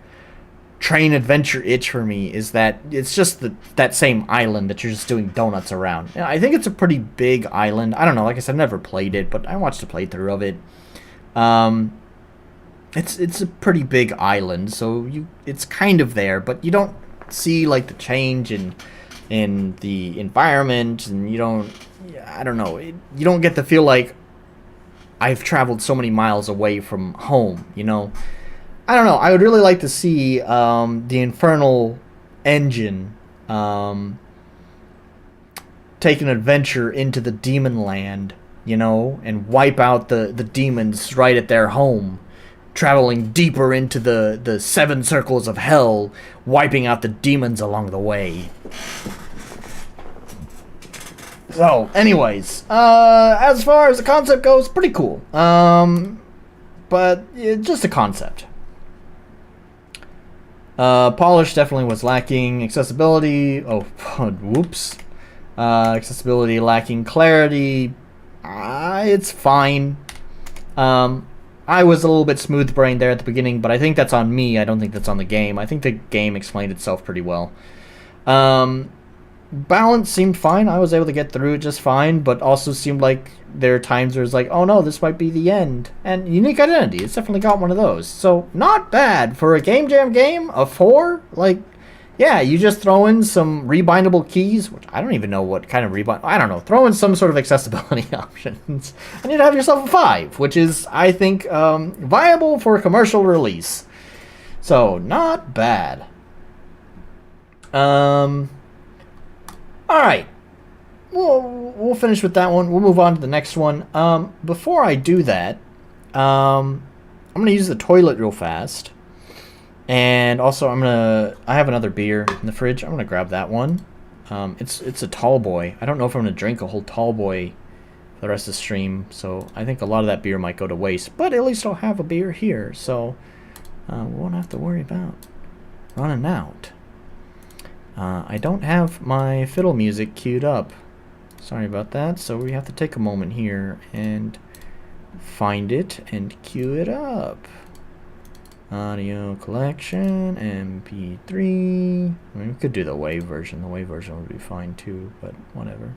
train adventure itch for me is that it's just that same island that you're just doing donuts around. And I think it's a pretty big island. I don't know, like I said, I've never played it, but I watched a playthrough of it. It's a pretty big island, so it's kind of there, but you don't see like the change in the environment, and you don't, I don't know, you don't get to feel like I've traveled so many miles away from home, you know. I don't know. I would really like to see the Infernal engine take an adventure into the demon land, you know, and wipe out the demons right at their home, traveling deeper into the seven circles of hell, wiping out the demons along the way. So, anyways, as far as the concept goes, pretty cool. But it's just a concept. Polish definitely was lacking. Accessibility, whoops. Accessibility lacking clarity. It's fine. I was a little bit smooth-brained there at the beginning, but I think that's on me. I don't think that's on the game. I think the game explained itself pretty well. Balance seemed fine. I was able to get through it just fine, but also seemed like there are times where it's like, oh no, this might be the end. And unique identity, it's definitely got one of those. So, not bad. For a Game Jam game, a 4, like, yeah, you just throw in some rebindable keys, which I don't even know what kind of rebind, I don't know, throw in some sort of accessibility options, and you'd have yourself a 5, which is, I think, viable for commercial release. So, not bad. Alright, we'll finish with that one. We'll move on to the next one. Before I do that, I'm going to use the toilet real fast. And also, I have another beer in the fridge. I'm going to grab that one. It's a tall boy. I don't know if I'm going to drink a whole tall boy for the rest of the stream. So I think a lot of that beer might go to waste. But at least I'll have a beer here. So we won't have to worry about running out. I don't have my fiddle music queued up. Sorry about that. So we have to take a moment here and find it and queue it up. Audio collection, MP3. I mean, we could do the WAV version. The WAV version would be fine too, but whatever.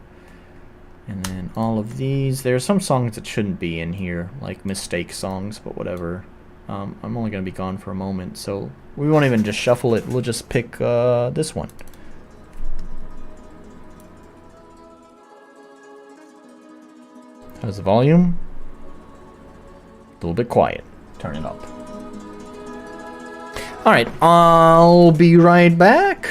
And then all of these. There are some songs that shouldn't be in here, like mistake songs, but whatever. I'm only going to be gone for a moment, so we won't even just shuffle it. We'll just pick this one. How's the volume? A little bit quiet. Turn it up. Alright, I'll be right back.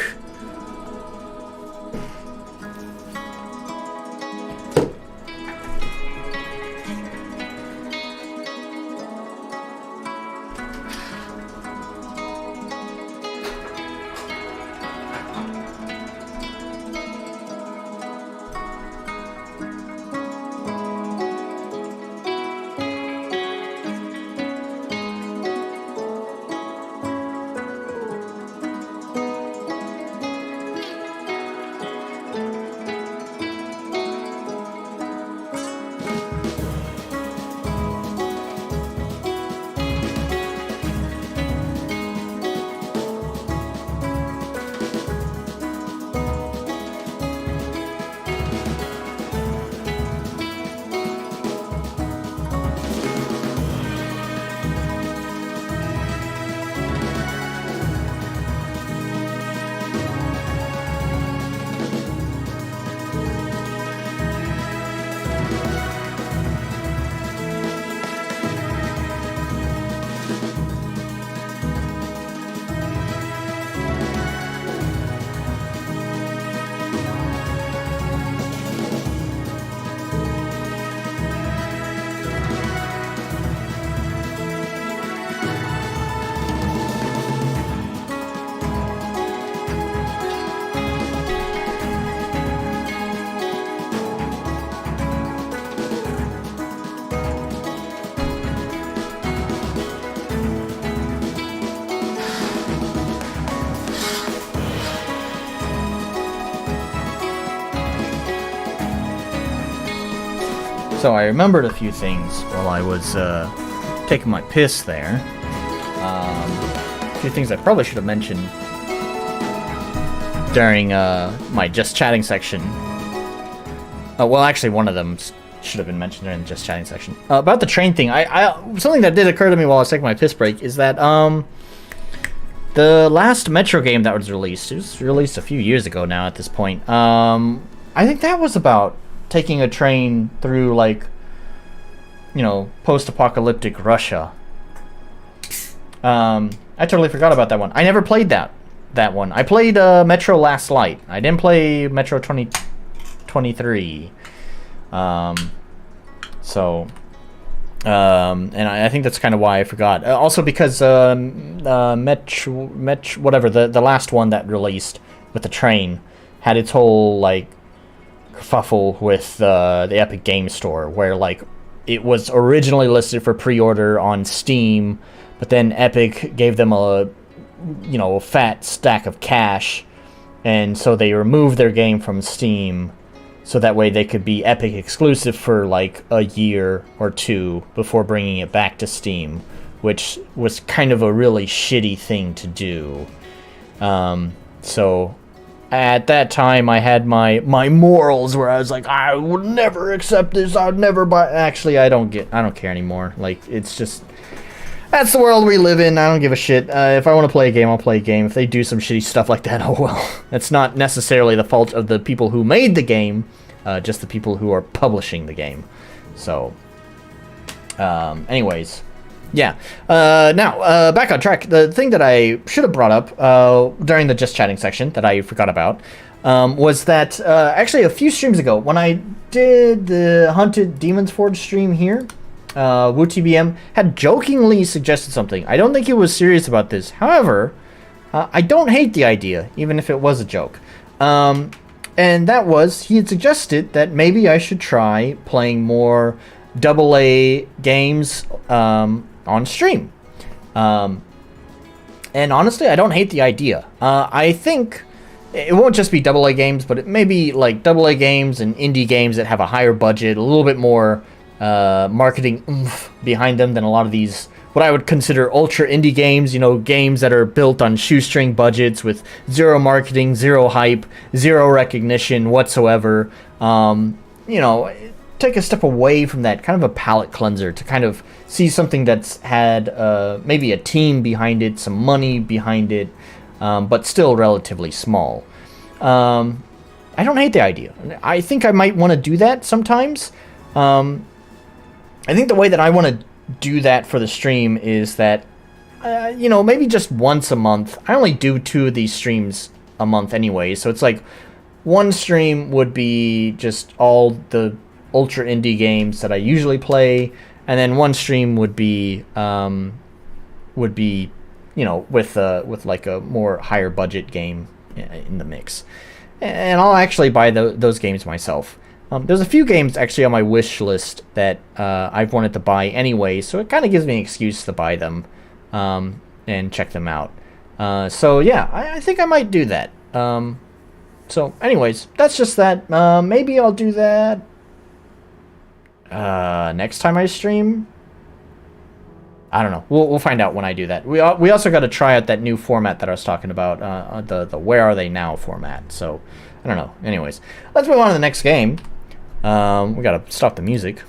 So I remembered a few things while I was taking my piss there. A few things I probably should have mentioned during my just chatting section. Well, actually, one of them should have been mentioned during the just chatting section. About the train thing, something that did occur to me while I was taking my piss break is that the last Metro game that was released, it was released a few years ago now at this point. I think that was about taking a train through, like, you know, post-apocalyptic Russia. I totally forgot about that one. I never played that one. I played Metro Last Light. I didn't play Metro 2023. And I think that's kind of why I forgot. Also because whatever, the last one that released with the train had its whole, like, kerfuffle with the Epic Game Store, where, like, it was originally listed for pre-order on Steam, but then Epic gave them a fat stack of cash, and so they removed their game from Steam, so that way they could be Epic exclusive for, like, a year or two before bringing it back to Steam, which was kind of a really shitty thing to do. So at that time, I had my morals where I was like, I would never accept this. I would never buy. Actually, I don't care anymore. Like, it's just, that's the world we live in. I don't give a shit. If I want to play a game, I'll play a game. If they do some shitty stuff like that, oh well. That's not necessarily the fault of the people who made the game, just the people who are publishing the game. So, anyways. Yeah. Now, back on track. The thing that I should have brought up during the just chatting section that I forgot about was that actually a few streams ago, when I did the Hunted Demon's Forge stream here, WooTBM had jokingly suggested something. I don't think he was serious about this. However, I don't hate the idea, even if it was a joke. And that was, he had suggested that maybe I should try playing more AA games on stream. And honestly, I don't hate the idea. I think it won't just be AA games, but it may be like AA games and indie games that have a higher budget, a little bit more marketing oomph behind them than a lot of these, what I would consider ultra indie games, you know, games that are built on shoestring budgets with zero marketing, zero hype, zero recognition whatsoever. You know, take a step away from that, kind of a palate cleanser, to kind of see something that's had maybe a team behind it, some money behind it, but still relatively small. I don't hate the idea. I think I might want to do that sometimes. I think the way that I want to do that for the stream is that, you know, maybe just once a month. I only do 2 of these streams a month anyway, so it's like one stream would be just all the ultra indie games that I usually play, and then one stream would be you know, with like a more higher budget game in the mix, and I'll actually buy those games myself. There's a few games actually on my wish list that I've wanted to buy anyway, so it kind of gives me an excuse to buy them and check them out. So yeah, I think I might do that. So anyways, that's just that. Maybe I'll do that next time I stream. I don't know. We'll find out when I do that. We also got to try out that new format that I was talking about, the Where Are They Now format. So I don't know. Anyways, let's move on to the next game. We gotta stop the music.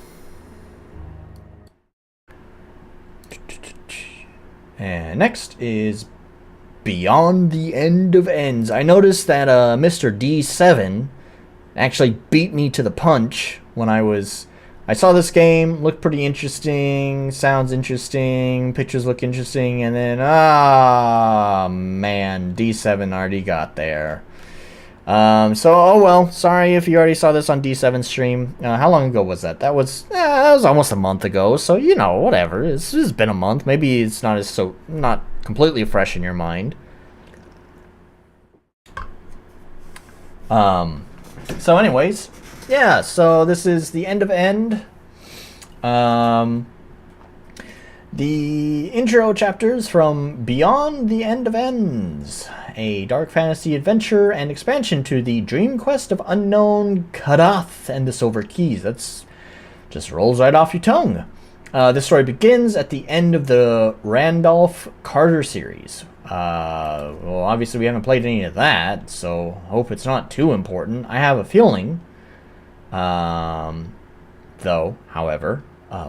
And next is Beyond the End of Ends. I noticed that Mr. D7 actually beat me to the punch when I saw this game, looked pretty interesting, sounds interesting, pictures look interesting, and then, man, D7 already got there. So, oh well, sorry if you already saw this on D7's stream. How long ago was that? That was almost a month ago, so, you know, whatever. It's been a month. Maybe it's not completely fresh in your mind. So anyways, yeah, so this is the end of End. The intro chapters from Beyond the End of Ends, a dark fantasy adventure and expansion to the dream quest of unknown Kadath and the Silver Keys. That's Just rolls right off your tongue. This story begins at the end of the Randolph Carter series. Well, obviously we haven't played any of that, so hope it's not too important. I have a feeling, though, however,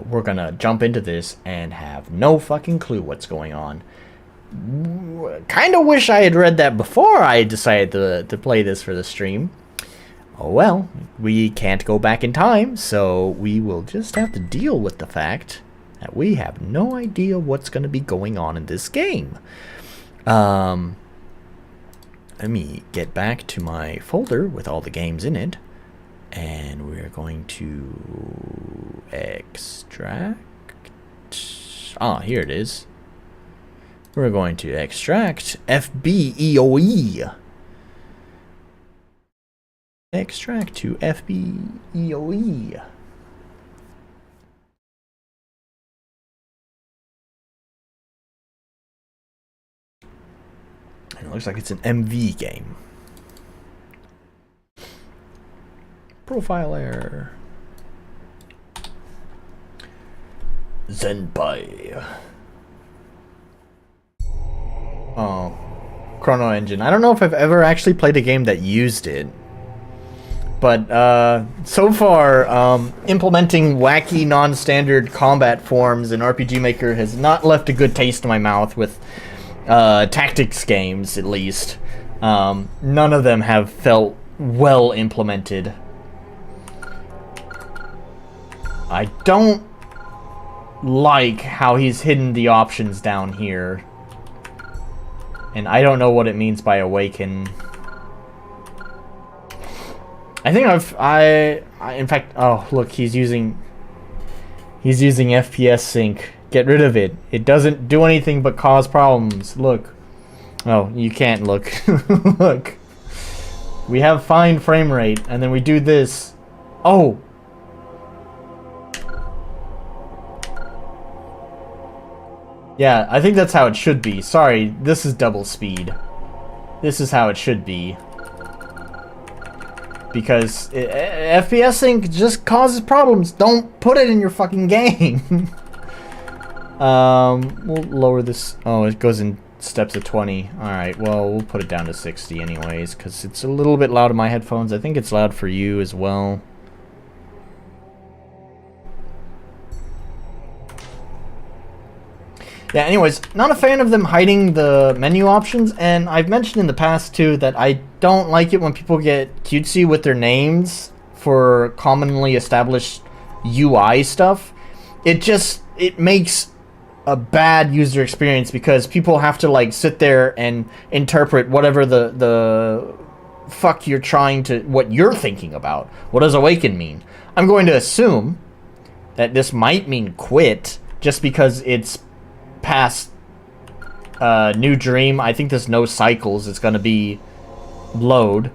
we're gonna jump into this and have no fucking clue what's going on. Kind of wish I had read that before I decided to play this for the stream. Oh well, we can't go back in time, so we will just have to deal with the fact that we have no idea what's going to be going on in this game. Let me get back to my folder with all the games in it, and we're going to extract. Ah, here it is. We're going to extract FBEOE. Extract to FBEOE. And it looks like it's an MV game. Profile error. Zenpai. Oh, Chrono Engine. I don't know if I've ever actually played a game that used it. But so far, implementing wacky, non-standard combat forms in RPG Maker has not left a good taste in my mouth with tactics games, at least. None of them have felt well implemented. I don't like how he's hidden the options down here. And I don't know what it means by awaken. I think in fact, oh look, he's using FPS sync. Get rid of it. It doesn't do anything but cause problems. Look. Oh, you can't look. Look. We have fine frame rate, and then we do this. Oh. Yeah, I think that's how it should be. Sorry, this is double speed. This is how it should be. Because FPS sync just causes problems. Don't put it in your fucking game. We'll lower this. Oh, it goes in steps of 20. Alright, well, we'll put it down to 60 anyways, because it's a little bit loud in my headphones. I think it's loud for you as well. Yeah, anyways, not a fan of them hiding the menu options, and I've mentioned in the past, too, that I don't like it when people get cutesy with their names for commonly established UI stuff. It makes a bad user experience because people have to, like, sit there and interpret whatever the fuck you're what you're thinking about. What does awaken mean? I'm going to assume that this might mean quit, just because it's past new dream. I think there's no cycles. It's going to be load.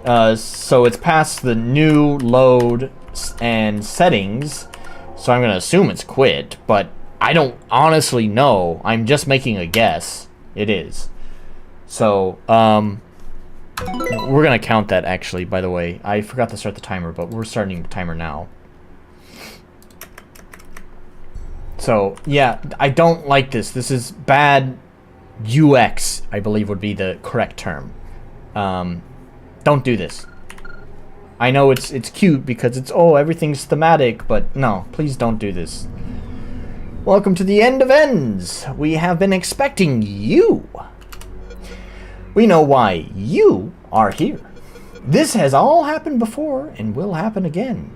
So it's past the new load and settings. So I'm going to assume it's quit, but I don't honestly know. I'm just making a guess. It is. So, we're going to count that actually, by the way. I forgot to start the timer, but we're starting the timer now. So, yeah, I don't like this. This is bad UX, I believe would be the correct term. Don't do this. I know it's cute because it's, oh, everything's thematic, but no, please don't do this. Welcome to the end of ends. We have been expecting you. We know why you are here. This has all happened before and will happen again.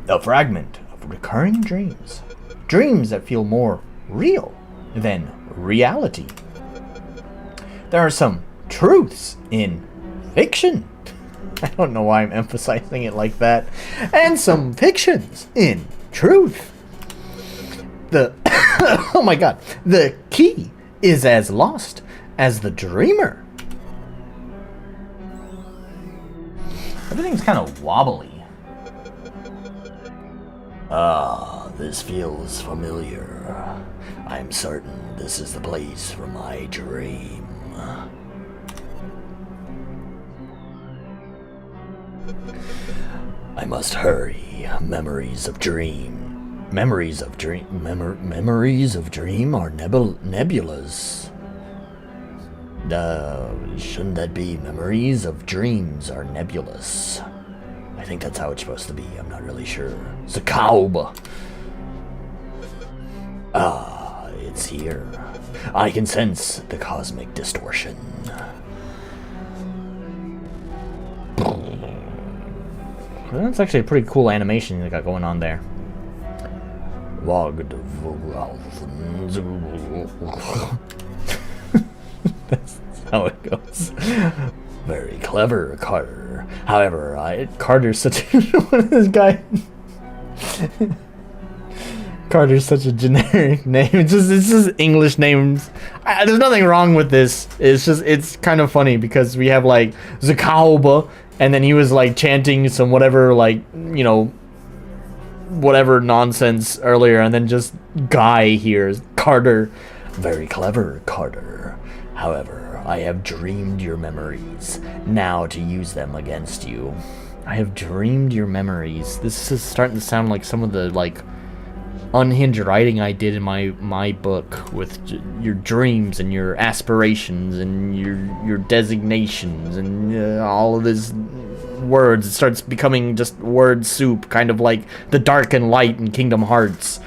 A fragment of recurring dreams. Dreams that feel more real than reality. There are some truths in fiction. I don't know why I'm emphasizing it like that. And some fictions in truth. Oh my god. The key is as lost as the dreamer. Everything's kind of wobbly. Ah, this feels familiar. I'm certain this is the place for my dream. I must hurry. Memories of dream. Memories of dream. Memories of dream are nebulas. Shouldn't that be memories of dreams are nebulous? I think that's how it's supposed to be. I'm not really sure. Zakaub. Ah, it's here. I can sense the cosmic distortion. That's actually a pretty cool animation they got going on there. That's how it goes. Very clever, Carter. However, Carter's such a... what is this guy? Carter's such a generic name. It's just English names. There's nothing wrong with this. It's kind of funny because we have like Zakauba, and then he was like chanting some whatever, like, you know, whatever nonsense earlier, and then just Guy here, Carter. Very clever, Carter. However, I have dreamed your memories, now to use them against you. I have dreamed your memories. This is starting to sound like some of the, like, unhinged writing I did in my book with your dreams and your aspirations and your designations and all of these words. It starts becoming just word soup, kind of like the dark and light in Kingdom Hearts.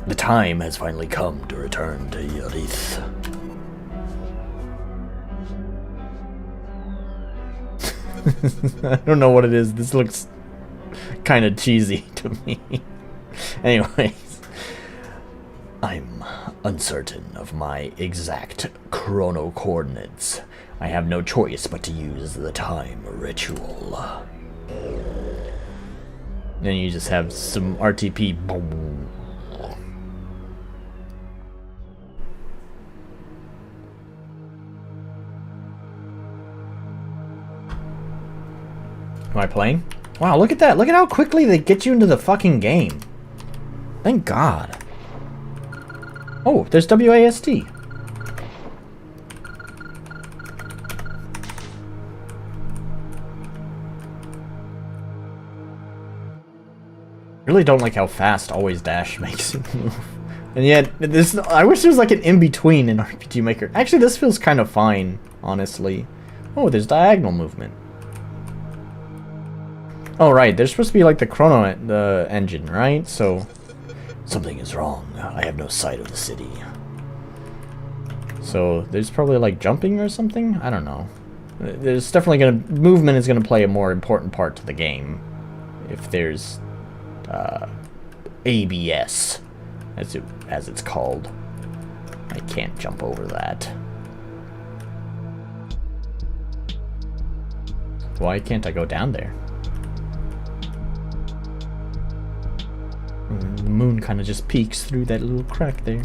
The time has finally come to return to Yarith. I don't know what it is. This looks kind of cheesy to me. Anyways, I'm uncertain of my exact chrono coordinates. I have no choice but to use the time ritual. Then you just have some RTP. Boom. Am I playing? Wow, look at that. Look at how quickly they get you into the fucking game. Thank God. Oh, there's WASD. Really don't like how fast Always Dash makes it move. And yet, this, I wish there was like an in-between in RPG Maker. Actually, this feels kind of fine, honestly. Oh, there's diagonal movement. Oh, right, there's supposed to be like the chrono engine, right? So... Something is wrong. I have no sight of the city. So there's probably like jumping or something? I don't know. There's definitely gonna... Movement is gonna play a more important part to the game. If there's... ABS, as it's called. I can't jump over that. Why can't I go down there? The moon kind of just peeks through that little crack there.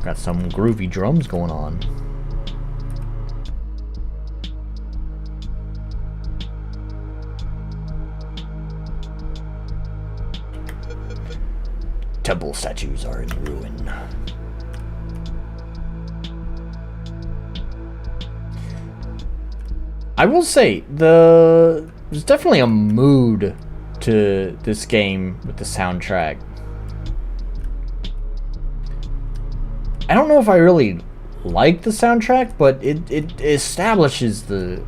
Got some groovy drums going on. Temple statues are in ruin. I will say, there's definitely a mood to this game with the soundtrack. I don't know if I really like the soundtrack, but it establishes the,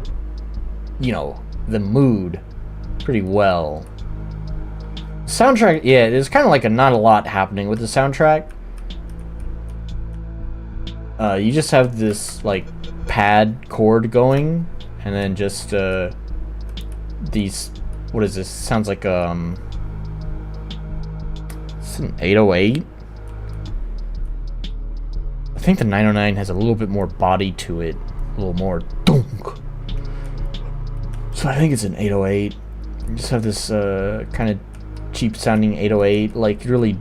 you know, the mood pretty well. Soundtrack, yeah, there's kind of like not a lot happening with the soundtrack. You just have this like pad chord going, and then just these. What is this? Sounds like it's an 808. I think the 909 has a little bit more body to it, a little more dunk. So I think it's an 808. You just have this kind of cheap sounding 808, like really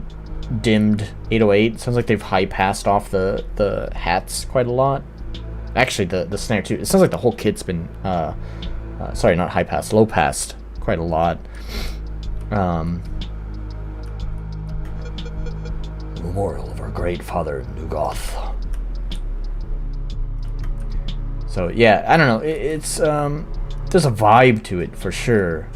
dimmed 808. Sounds like they've high passed off the hats quite a lot. Actually, the snare too. It sounds like the whole kit's been sorry, not high passed, low passed quite a lot. Memorial of our great father Nugoth. So yeah, I don't know. It's there's a vibe to it for sure.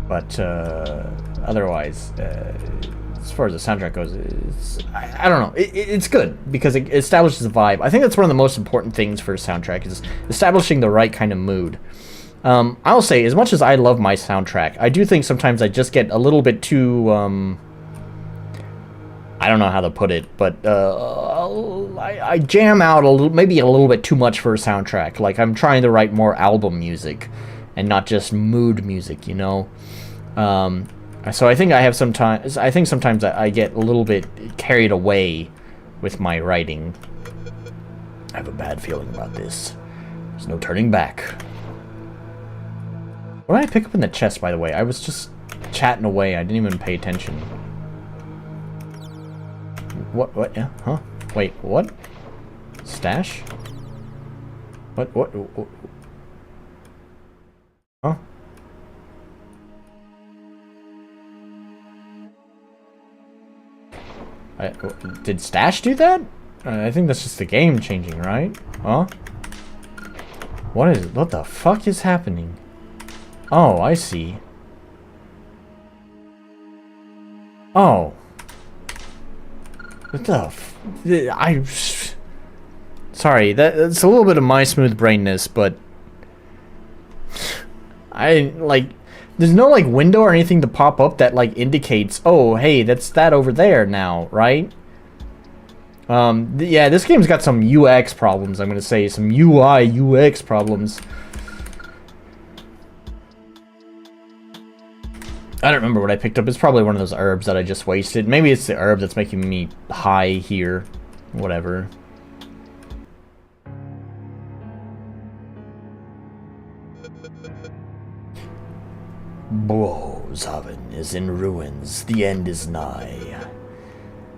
But otherwise, as far as the soundtrack goes, I don't know. It's good because it establishes a vibe. I think that's one of the most important things for a soundtrack is establishing the right kind of mood. I'll say, as much as I love my soundtrack, I do think sometimes I just get a little bit too, I don't know how to put it, but I jam out maybe a little bit too much for a soundtrack. Like, I'm trying to write more album music and not just mood music, you know? So I think sometimes I get a little bit carried away with my writing. I have a bad feeling about this. There's no turning back. What did I pick up in the chest, by the way? I was just chatting away. I didn't even pay attention. What? Yeah? Huh? Wait, what? Stash? What? Huh? Did Stash do that? I think that's just the game changing, right? Huh? What the fuck is happening? Oh, I see. Oh. What the sorry, that's a little bit of my smooth brainness, but there's no like window or anything to pop up that like indicates, oh hey, that's that over there now, right? Yeah, this game's got some UX problems, I'm gonna say, some UI UX problems. I don't remember what I picked up. It's probably one of those herbs that I just wasted. Maybe it's the herb that's making me high here. Whatever. Somon is in ruins. The end is nigh.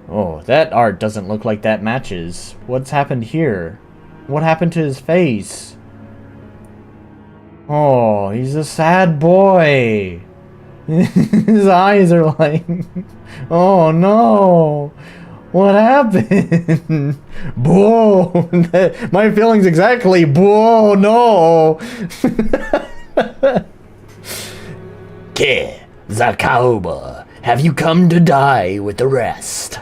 Oh, that art doesn't look like that matches. What's happened here? What happened to his face? Oh, he's a sad boy. His eyes are like, oh no, what happened? Whoa, my feelings exactly. Whoa, no. Ke, Zakaoba, have you come to die with the rest?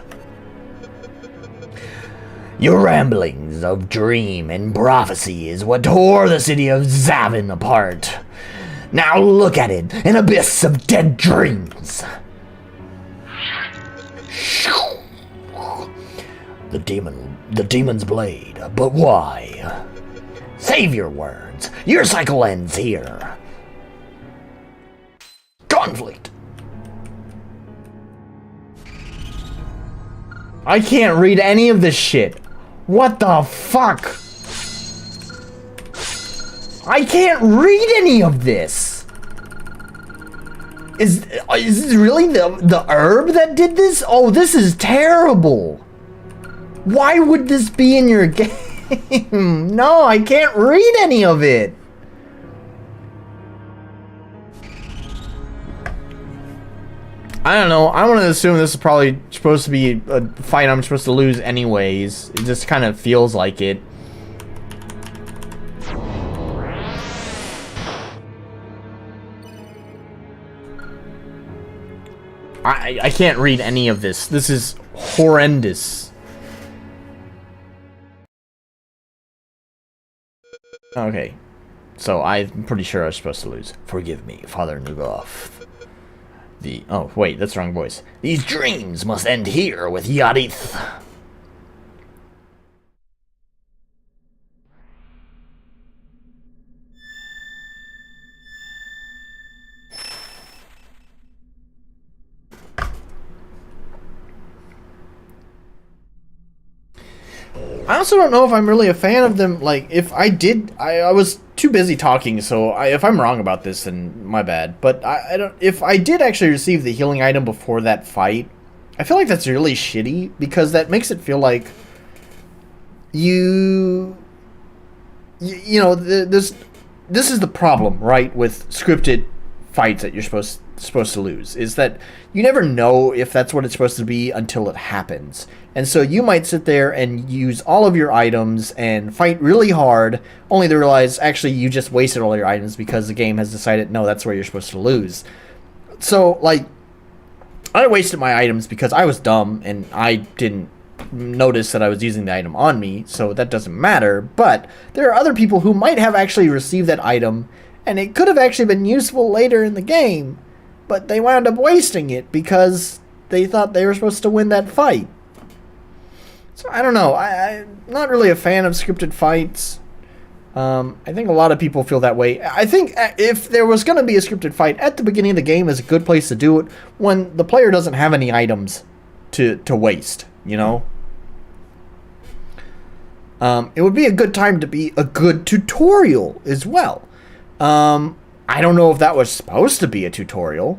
Your ramblings of dream and prophecy is what tore the city of Zavin apart. Now look at it, an abyss of dead dreams. The demon's blade, but why? Save your words. Your cycle ends here. Conflict. I can't read any of this shit. What the fuck? I can't read any of this. Is this really the herb that did this? Oh, this is terrible. Why would this be in your game? No, I can't read any of it. I don't know. I want to assume this is probably supposed to be a fight I'm supposed to lose anyways. It just kind of feels like it. I can't read any of this. This is horrendous. Okay. So I'm pretty sure I was supposed to lose. Forgive me, Father Nugoff. Oh, wait, that's the wrong voice. These dreams must end here with Yarith. I also don't know if I'm really a fan of them. Like, if I did, I was too busy talking, so if I'm wrong about this, then my bad. But I don't. If I did actually receive the healing item before that fight, I feel like that's really shitty because that makes it feel like you know, this is the problem, right, with scripted fights that you're supposed supposed to lose, is that you never know if that's what it's supposed to be until it happens. And so you might sit there and use all of your items and fight really hard, only to realize actually you just wasted all your items because the game has decided, no, that's where you're supposed to lose. So, like, I wasted my items because I was dumb and I didn't notice that I was using the item on me, so that doesn't matter. But there are other people who might have actually received that item, and it could have actually been useful later in the game, but they wound up wasting it because they thought they were supposed to win that fight. So I don't know. I'm not really a fan of scripted fights. I think a lot of people feel that way. I think if there was going to be a scripted fight at the beginning of the game is a good place to do it when the player doesn't have any items to waste, you know? It would be a good time to be a good tutorial as well. I don't know if that was supposed to be a tutorial.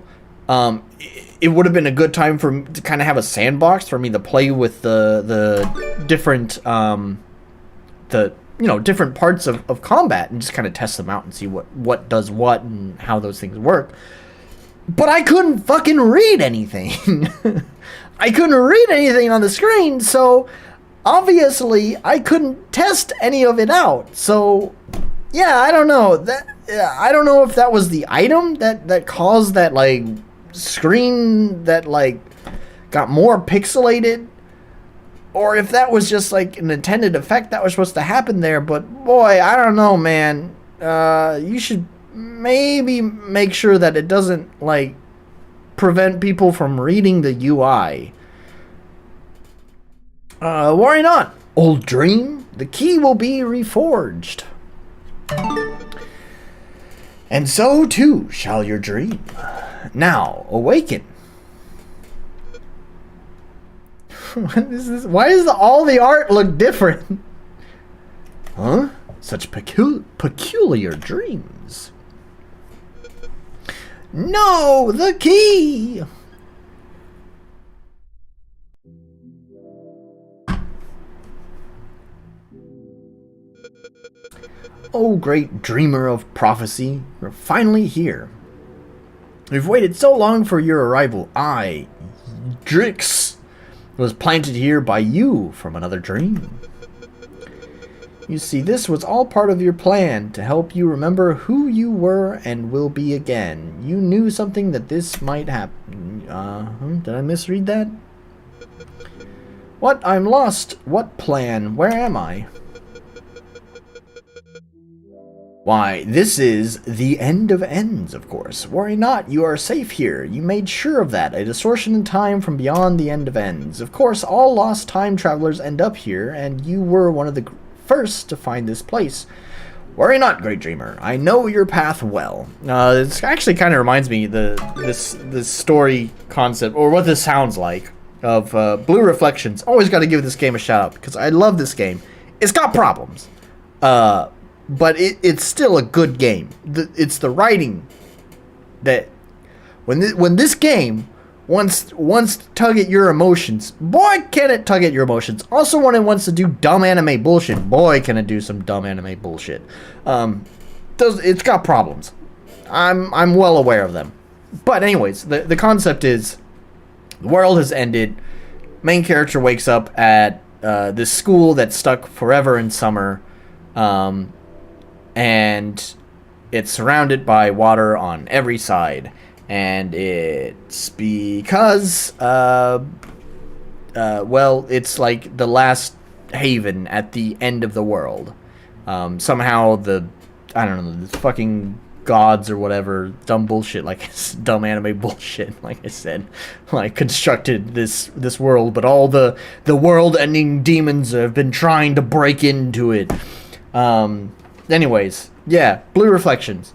It would have been a good time to kind of have a sandbox for me to play with the different different parts of combat and just kind of test them out and see what does what and how those things work. But I couldn't fucking read anything. I couldn't read anything on the screen, so obviously I couldn't test any of it out. So yeah, I don't know. I don't know if that was the item that caused that like screen that like got more pixelated, or if that was just like an intended effect that was supposed to happen there. But boy, I don't know, man. You should maybe make sure that it doesn't like prevent people from reading the UI. Worry not, old dream. The key will be reforged. And so too shall your dream. Now awaken. What is this? Why does all the art look different? Huh? Such peculiar dreams. No, the key. Oh, great dreamer of prophecy, you're finally here. We've waited so long for your arrival. I, Drix, was planted here by you from another dream. You see, this was all part of your plan to help you remember who you were and will be again. You knew something that this might happen. Did I misread that? What? I'm lost. What plan? Where am I? Why, this is the end of ends, of course. Worry not, you are safe here. You made sure of that. A distortion in time from beyond the end of ends. Of course, all lost time travelers end up here, and you were one of the first to find this place. Worry not, great dreamer. I know your path well. This actually kind of reminds me this story concept, or what this sounds like, of Blue Reflections. Always got to give this game a shout out because I love this game. It's got problems. But it's still a good game. It's the writing that when this game wants to tug at your emotions, boy, can it tug at your emotions. Also, when it wants to do dumb anime bullshit, boy, can it do some dumb anime bullshit. It's got problems. I'm well aware of them. But anyways, the concept is the world has ended. Main character wakes up at this school that's stuck forever in summer. And it's surrounded by water on every side, and it's because well, it's like the last haven at the end of the world. Somehow the fucking gods or whatever, dumb bullshit, like dumb anime bullshit, like I said, like constructed this world, but all the world-ending demons have been trying to break into it. Anyways, yeah, Blue Reflections.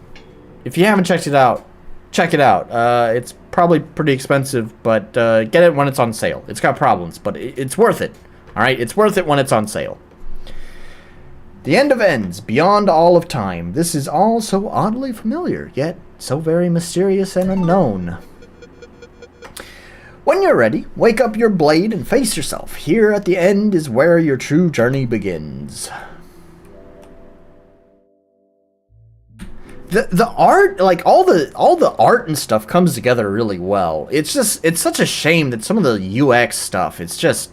If you haven't checked it out, check it out. It's probably pretty expensive, but get it when it's on sale. It's got problems, but it's worth it. Alright, it's worth it when it's on sale. The end of ends, beyond all of time. This is all so oddly familiar, yet so very mysterious and unknown. When you're ready, wake up your blade and face yourself. Here at the end is where your true journey begins. the art, like all the art and stuff comes together really well. It's such a shame that some of the UX stuff, it's just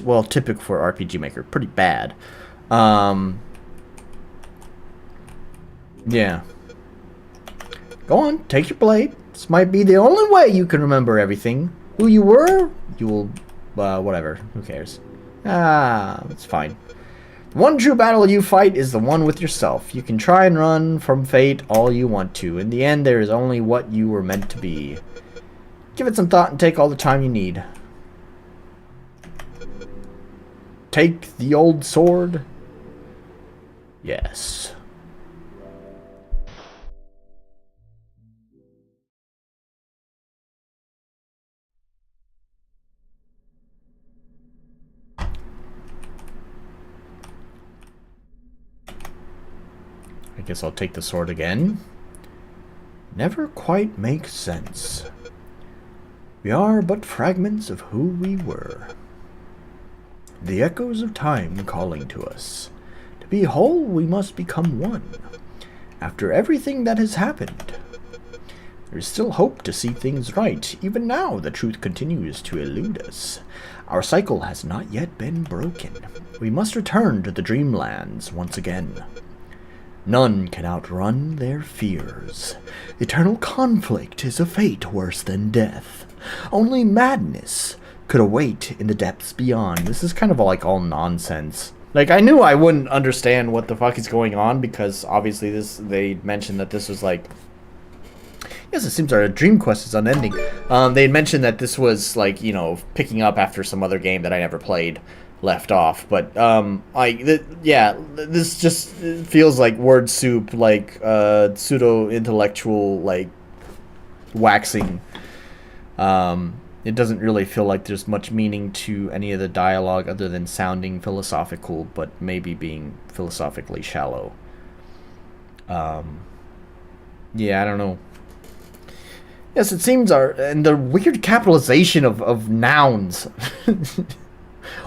well, typical for RPG Maker, pretty bad. Yeah. Go on, take your blade. This might be the only way you can remember everything. Who you were, you will, whatever. Who cares? It's fine. The one true battle you fight is the one with yourself. You can try and run from fate all you want to. In the end, there is only what you were meant to be. Give it some thought and take all the time you need. Take the old sword? Yes. I guess I'll take the sword again. Never quite makes sense. We are but fragments of who we were. The echoes of time calling to us. To be whole, we must become one. After everything that has happened, there is still hope to see things right. Even now, the truth continues to elude us. Our cycle has not yet been broken. We must return to the dreamlands once again. None can outrun their fears. Eternal conflict is a fate worse than death. Only madness could await in the depths beyond. This is kind of like all nonsense. Like, I knew I wouldn't understand what the fuck is going on, because obviously they mentioned that this was like... Yes, it seems our dream quest is unending. They had mentioned that this was like, you know, picking up after some other game that I never played left off, but yeah, this just feels like word soup, like pseudo intellectual, like waxing. It doesn't really feel like there's much meaning to any of the dialogue other than sounding philosophical, but maybe being philosophically shallow. Yeah, I don't know. Yes, it seems and the weird capitalization of nouns.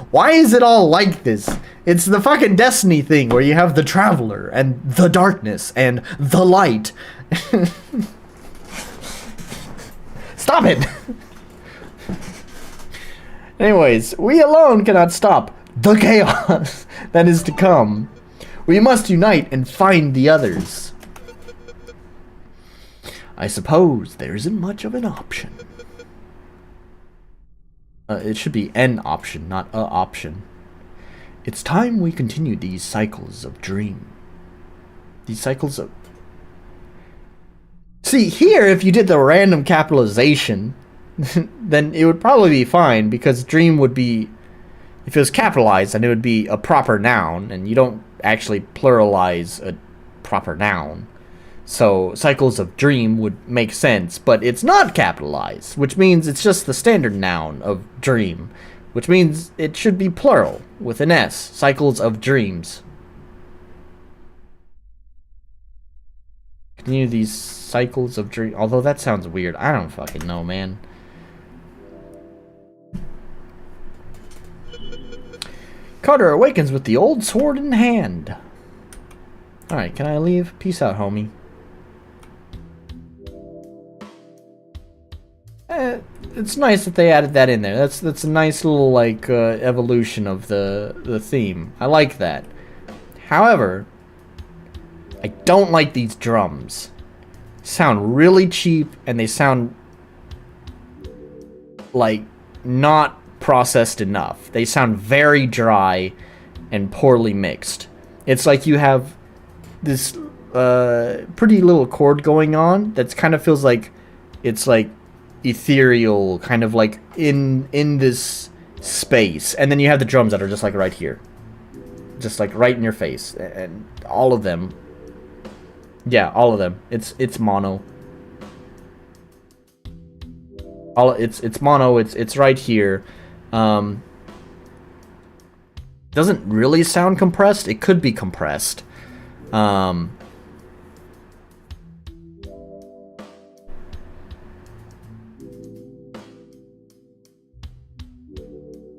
Why is it all like this? It's the fucking Destiny thing where you have the Traveler and the Darkness and the Light. Stop it! Anyways, we alone cannot stop the chaos that is to come. We must unite and find the others. I suppose there isn't much of an option. It should be an option, not a option. It's time we continue these cycles of dream. These cycles of... See, here, if you did the random capitalization, then it would probably be fine, because dream would be... If it was capitalized, then it would be a proper noun, and you don't actually pluralize a proper noun. So, cycles of dream would make sense, but it's not capitalized, which means it's just the standard noun of dream, which means it should be plural, with an S. Cycles of dreams. Continue these cycles of dream. Although that sounds weird. I don't fucking know, man. Carter awakens with the old sword in hand. Alright, can I leave? Peace out, homie. It's nice that they added that in there. That's a nice little, like, evolution of the theme. I like that. However, I don't like these drums. They sound really cheap, and they sound like not processed enough. They sound very dry and poorly mixed. It's like you have this pretty little chord going on that kind of feels like it's like ethereal, kind of like in this space, and then you have the drums that are just like right here, just like right in your face, and all of them, yeah, all of them, it's mono. It's mono. It's right here. Doesn't really sound compressed. It could be compressed.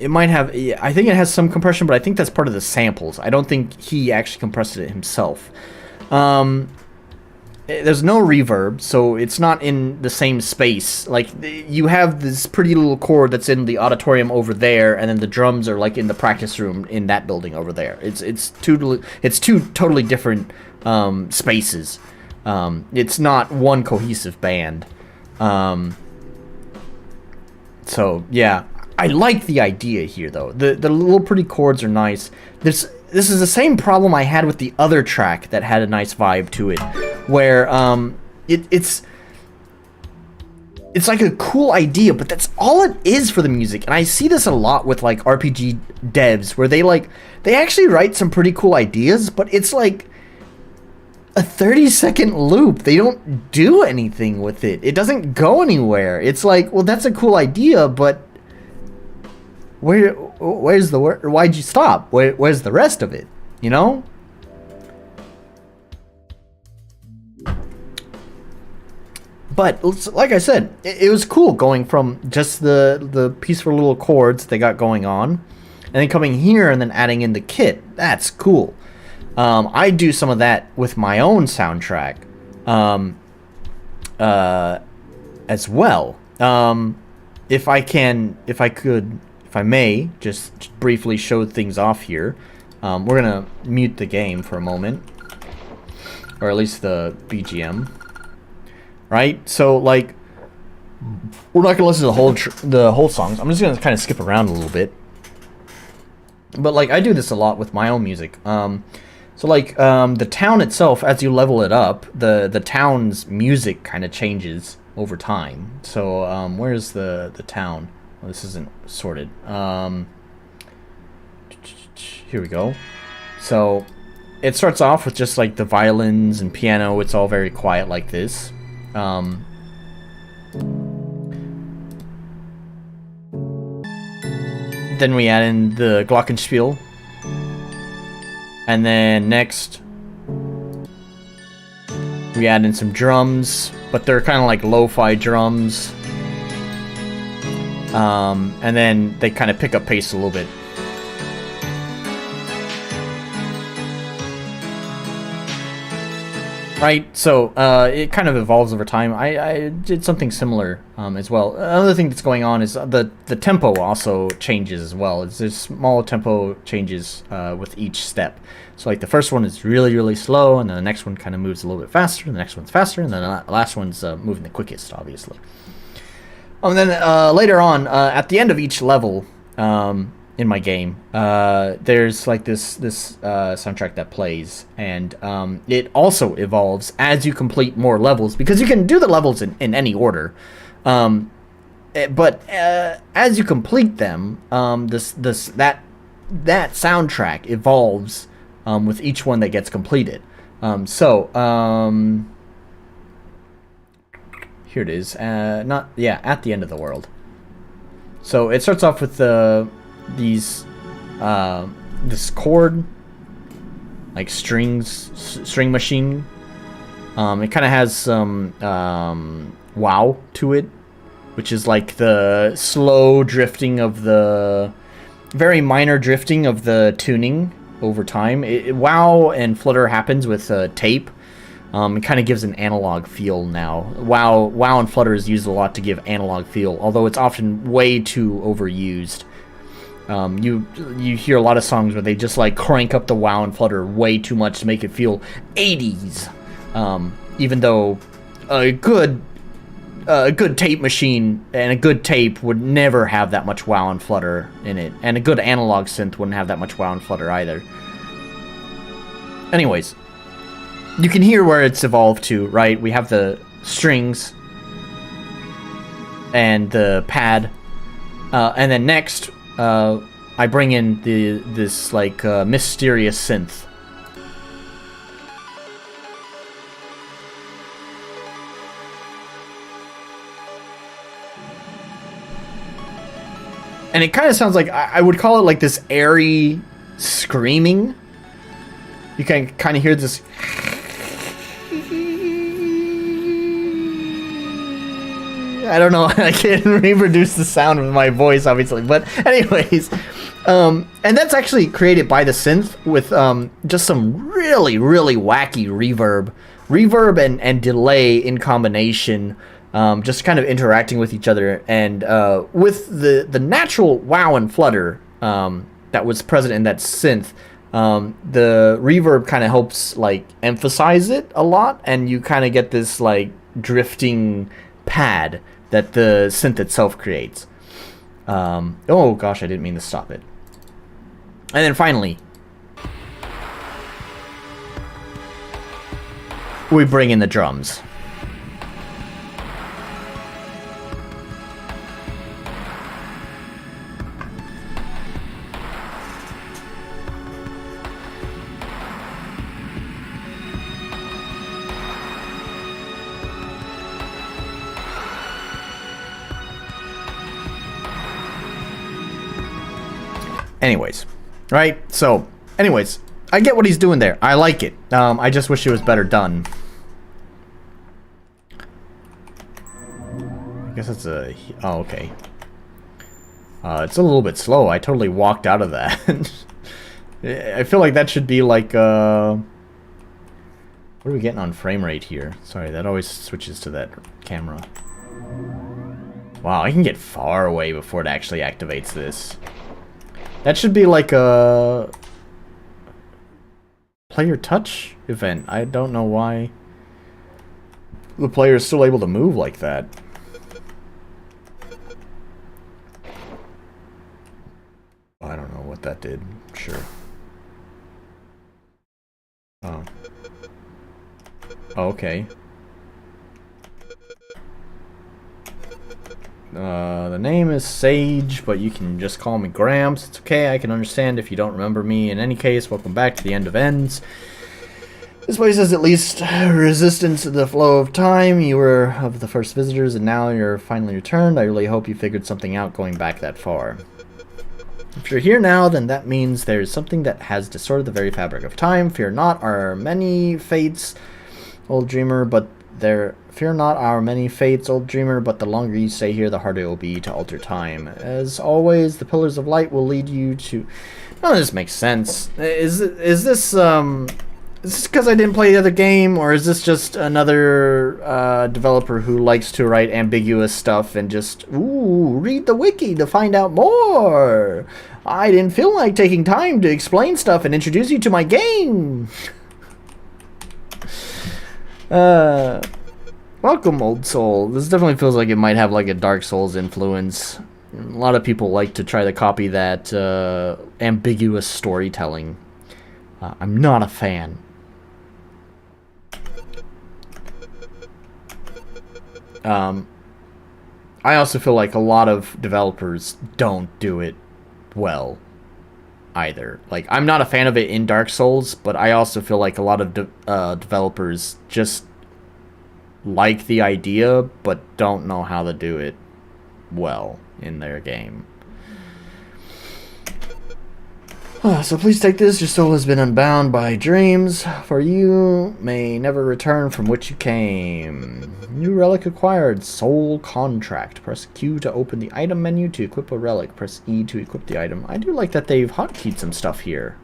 It might have, I think it has some compression, but I think that's part of the samples. I don't think he actually compressed it himself. there's no reverb, so it's not in the same space. Like, you have this pretty little chord that's in the auditorium over there, and then the drums are like in the practice room in that building over there. It's two totally different spaces. It's not one cohesive band. So yeah, I like the idea here though. The little pretty chords are nice. This is the same problem I had with the other track that had a nice vibe to it, where it's like a cool idea, but that's all it is for the music. And I see this a lot with like RPG devs, where they actually write some pretty cool ideas, but it's like a 30-second loop. They don't do anything with it. It doesn't go anywhere. It's like, well, that's a cool idea, but where's the word? Why'd you stop? Where's the rest of it? You know? But like I said, it was cool going from just the peaceful little chords they got going on, and then coming here and then adding in the kit. That's cool. I do some of that with my own soundtrack as well. If I may, just briefly show things off here. We're gonna mute the game for a moment, or at least the BGM. Right? So like, we're not gonna listen to the whole songs. I'm just gonna kind of skip around a little bit. But like, I do this a lot with my own music. So like, the town itself, as you level it up, the town's music kind of changes over time. So where's the town? Well, this isn't sorted. Here we go. So it starts off with just like the violins and piano. It's all very quiet like this. Then we add in the glockenspiel. And then next, we add in some drums, but they're kind of like lo-fi drums. And then they kind of pick up pace a little bit. Right, so it kind of evolves over time. I did something similar as well. Another thing that's going on is the tempo also changes as well. There's small tempo changes with each step. So like the first one is really, really slow, and then the next one kind of moves a little bit faster, and the next one's faster, and then the last one's moving the quickest, obviously. And then later on, at the end of each level in my game, there's like this soundtrack that plays, and it also evolves as you complete more levels, because you can do the levels in any order, but as you complete them, that soundtrack evolves with each one that gets completed. Here it is. At the end of the world. So it starts off with this chord, like string machine. It kind of has some wow to it, which is like the slow drifting of the very minor drifting of the tuning over time. Wow and flutter happens with tape. It kind of gives an analog feel now. Wow and flutter is used a lot to give analog feel, although it's often way too overused. You hear a lot of songs where they just like crank up the wow and flutter way too much to make it feel 80s. Even though a good tape machine and a good tape would never have that much wow and flutter in it, and a good analog synth wouldn't have that much wow and flutter either. Anyways, you can hear where it's evolved to, right? We have the strings and the pad, and then next I bring in this like mysterious synth. And it kind of sounds like, I would call it like this airy screaming. You can kind of hear this. I don't know. I can't reproduce the sound with my voice, obviously. But anyways, and that's actually created by the synth with just some really, really wacky reverb reverb and delay in combination, just kind of interacting with each other, and with the natural wow and flutter that was present in that synth. The reverb kind of helps like emphasize it a lot, and you kind of get this like drifting pad that the synth itself creates. Oh gosh, I didn't mean to stop it. And then finally, we bring in the drums. Anyways, right? So, anyways, I get what he's doing there. I like it. I just wish it was better done. I guess it's a... Oh, okay. It's a little bit slow. I totally walked out of that. I feel like that should be like... What are we getting on frame rate here? Sorry, that always switches to that camera. Wow, I can get far away before it actually activates this. That should be like a player touch event. I don't know why the player is still able to move like that. I don't know what that did. Sure. Oh. Oh, okay. The name is Sage, but you can just call me Gramps. It's okay, I can understand if you don't remember me. In any case, welcome back to the End of Ends. This place has at least resistance to the flow of time. You were of the first visitors, and now you're finally returned. I really hope you figured something out going back that far. If you're here now, then that means there's something that has distorted the very fabric of time. Fear not our many fates, old dreamer, but fear not our many fates, old dreamer, but the longer you stay here, the harder it will be to alter time. As always, the pillars of light will lead you to... None of this makes sense. Is this because I didn't play the other game, or is this just another developer who likes to write ambiguous stuff and just, ooh, read the wiki to find out more? I didn't feel like taking time to explain stuff and introduce you to my game. Welcome, old soul. This definitely feels like it might have like a Dark Souls influence. A lot of people like to try to copy that ambiguous storytelling. I'm not a fan. I also feel like a lot of developers don't do it well either. Like, I'm not a fan of it in Dark Souls, but I also feel like a lot of developers just like the idea, but don't know how to do it well in their game. So please take this. Your soul has been unbound by dreams, for you may never return from which you came. New relic acquired. Soul contract. Press Q to open the item menu to equip a relic. Press E to equip the item. I do like that they've hotkeyed some stuff here.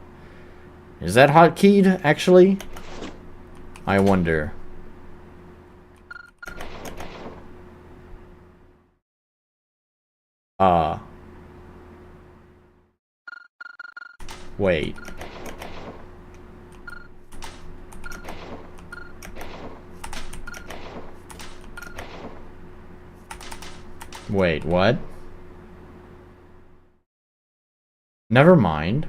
Is that hotkeyed, actually? I wonder. Wait. Wait, what? Never mind.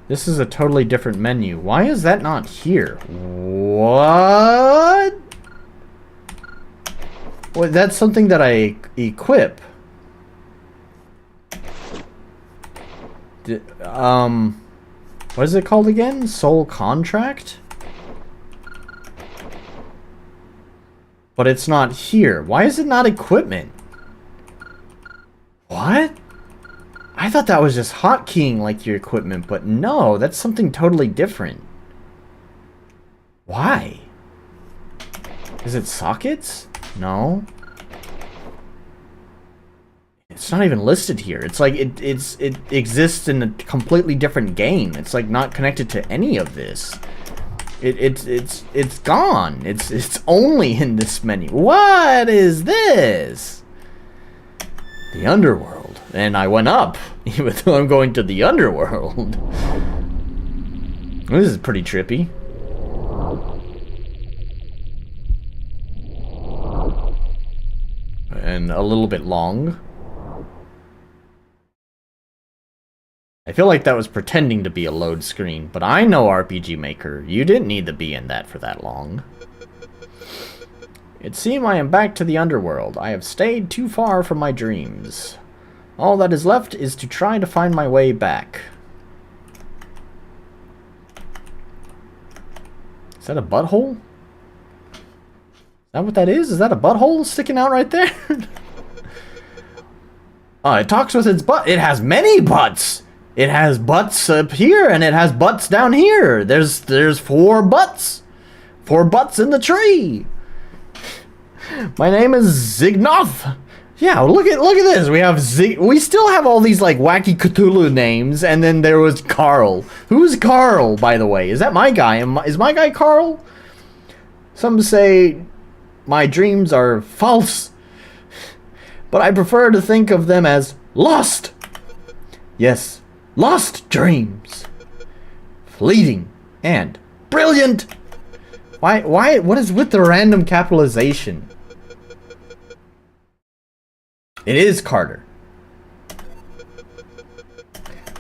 This is a totally different menu. Why is that not here? What? Well, that's something that I equip. What is it called again? Soul contract? But it's not here. Why is it not equipment? What? I thought that was just hotkeying like your equipment, but no, that's something totally different. Why? Is it sockets? No. It's not even listed here. It's like it exists in a completely different game. It's like not connected to any of this. It's gone. It's only in this menu. What is this? The underworld. And I went up, even though I'm going to the underworld. This is pretty trippy. And a little bit long. I feel like that was pretending to be a load screen, but I know RPG Maker. You didn't need to be in that for that long. It seems I am back to the underworld. I have stayed too far from my dreams. All that is left is to try to find my way back. Is that a butthole? Is that what that is? Is that a butthole sticking out right there? It talks with its butt. It has many butts. It has butts up here, and it has butts down here. There's 4 butts. 4 butts in the tree. My name is Zignoth. Yeah, look at this. We have we still have all these like wacky Cthulhu names, and then there was Carl. Who's Carl, by the way? Is that my guy? Is my guy Carl? Some say my dreams are false, but I prefer to think of them as lost. Yes. Lost dreams. Fleeting and brilliant. Why, what is with the random capitalization? It is Carter.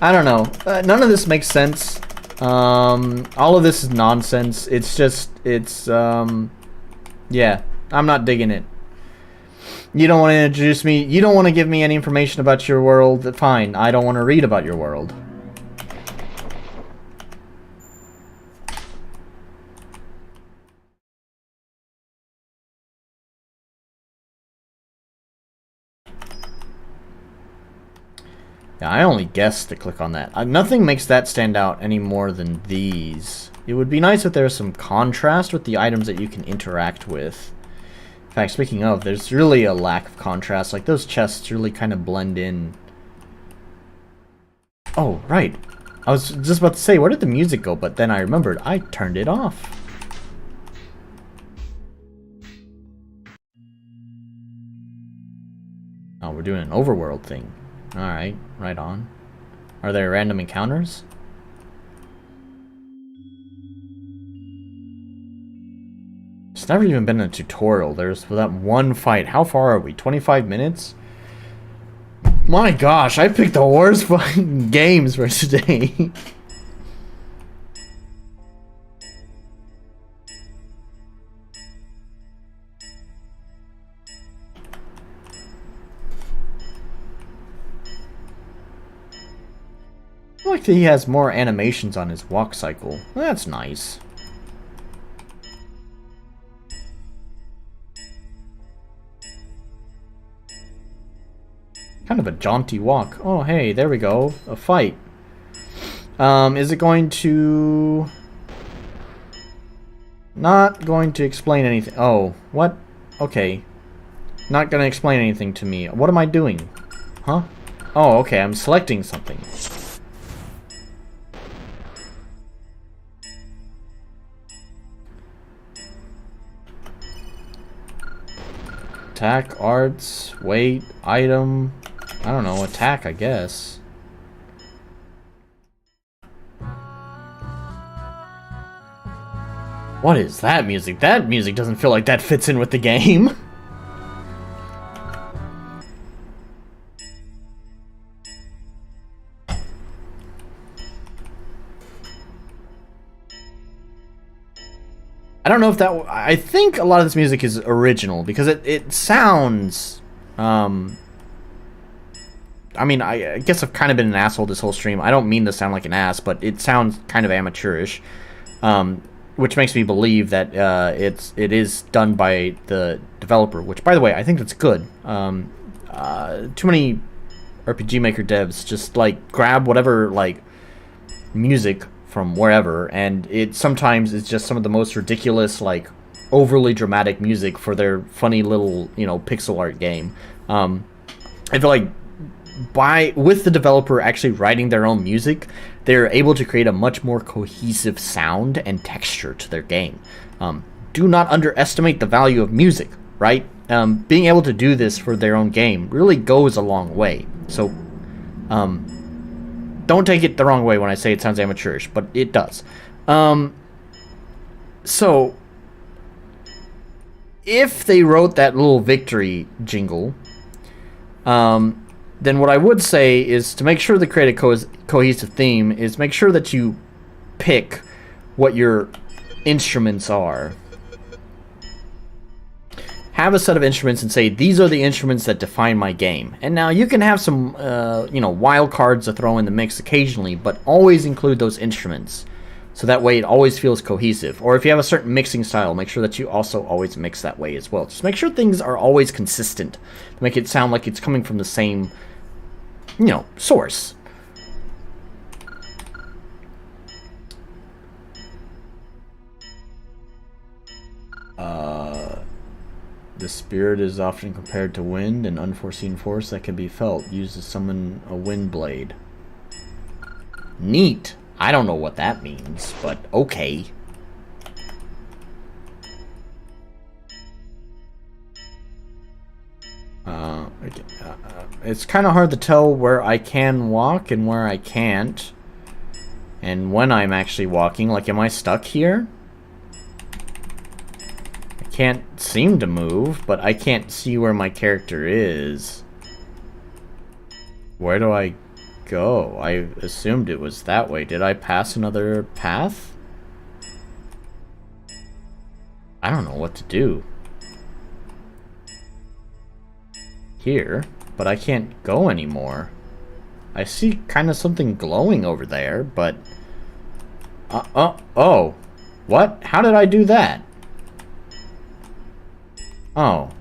I don't know. None of this makes sense. All of this is nonsense. It's just, yeah, I'm not digging it. You don't want to introduce me. You don't want to give me any information about your world. Fine. I don't want to read about your world. Yeah, I only guessed to click on that. Nothing makes that stand out any more than these. It would be nice if there was some contrast with the items that you can interact with. In fact, speaking of, there's really a lack of contrast. Like, those chests really kind of blend in. Oh, right. I was just about to say, where did the music go? But then I remembered, I turned it off. Oh, we're doing an overworld thing. Alright, right on. Are there random encounters? It's never even been a tutorial. There's that one fight. How far are we? 25 minutes? My gosh, I picked the worst fucking games for today. I like that he has more animations on his walk cycle. That's nice. Kind of a jaunty walk. Oh, hey, there we go. A fight. Is it going to... Not going to explain anything. Oh, what? Okay. Not gonna explain anything to me. What am I doing? Huh? Oh, okay, I'm selecting something. Attack, arts, weight, item... I don't know, attack, I guess. What is that music? That music doesn't feel like that fits in with the game. I don't know if that... I think a lot of this music is original, because it sounds... I mean, I guess I've kind of been an asshole this whole stream. I don't mean to sound like an ass, but it sounds kind of amateurish. Which makes me believe that it is done by the developer, which, by the way, I think that's good. Too many RPG Maker devs just, like, grab whatever, like, music from wherever, and it sometimes is just some of the most ridiculous, like, overly dramatic music for their funny little, you know, pixel art game. I feel like with the developer actually writing their own music, they're able to create a much more cohesive sound and texture to their game. Do not underestimate the value of music, right? Being able to do this for their own game really goes a long way. So, don't take it the wrong way when I say it sounds amateurish, but it does. So, if they wrote that little victory jingle, then what I would say is to make sure to create a cohesive theme is make sure that you pick what your instruments are. Have a set of instruments and say, these are the instruments that define my game. And now you can have some, wild cards to throw in the mix occasionally, but always include those instruments. So that way it always feels cohesive. Or if you have a certain mixing style, make sure that you also always mix that way as well. Just make sure things are always consistent to make it sound like it's coming from the same, source. The spirit is often compared to wind, an unforeseen force that can be felt. Used to summon a wind blade. Neat. I don't know what that means, but okay. It's kind of hard to tell where I can walk and where I can't. And when I'm actually walking. Like, am I stuck here? I can't seem to move, but I can't see where my character is. Where do I go? I assumed it was that way. Did I pass another path? I don't know what to do here, but I can't go anymore. I see kind of something glowing over there, but oh, what? How did I do that? Oh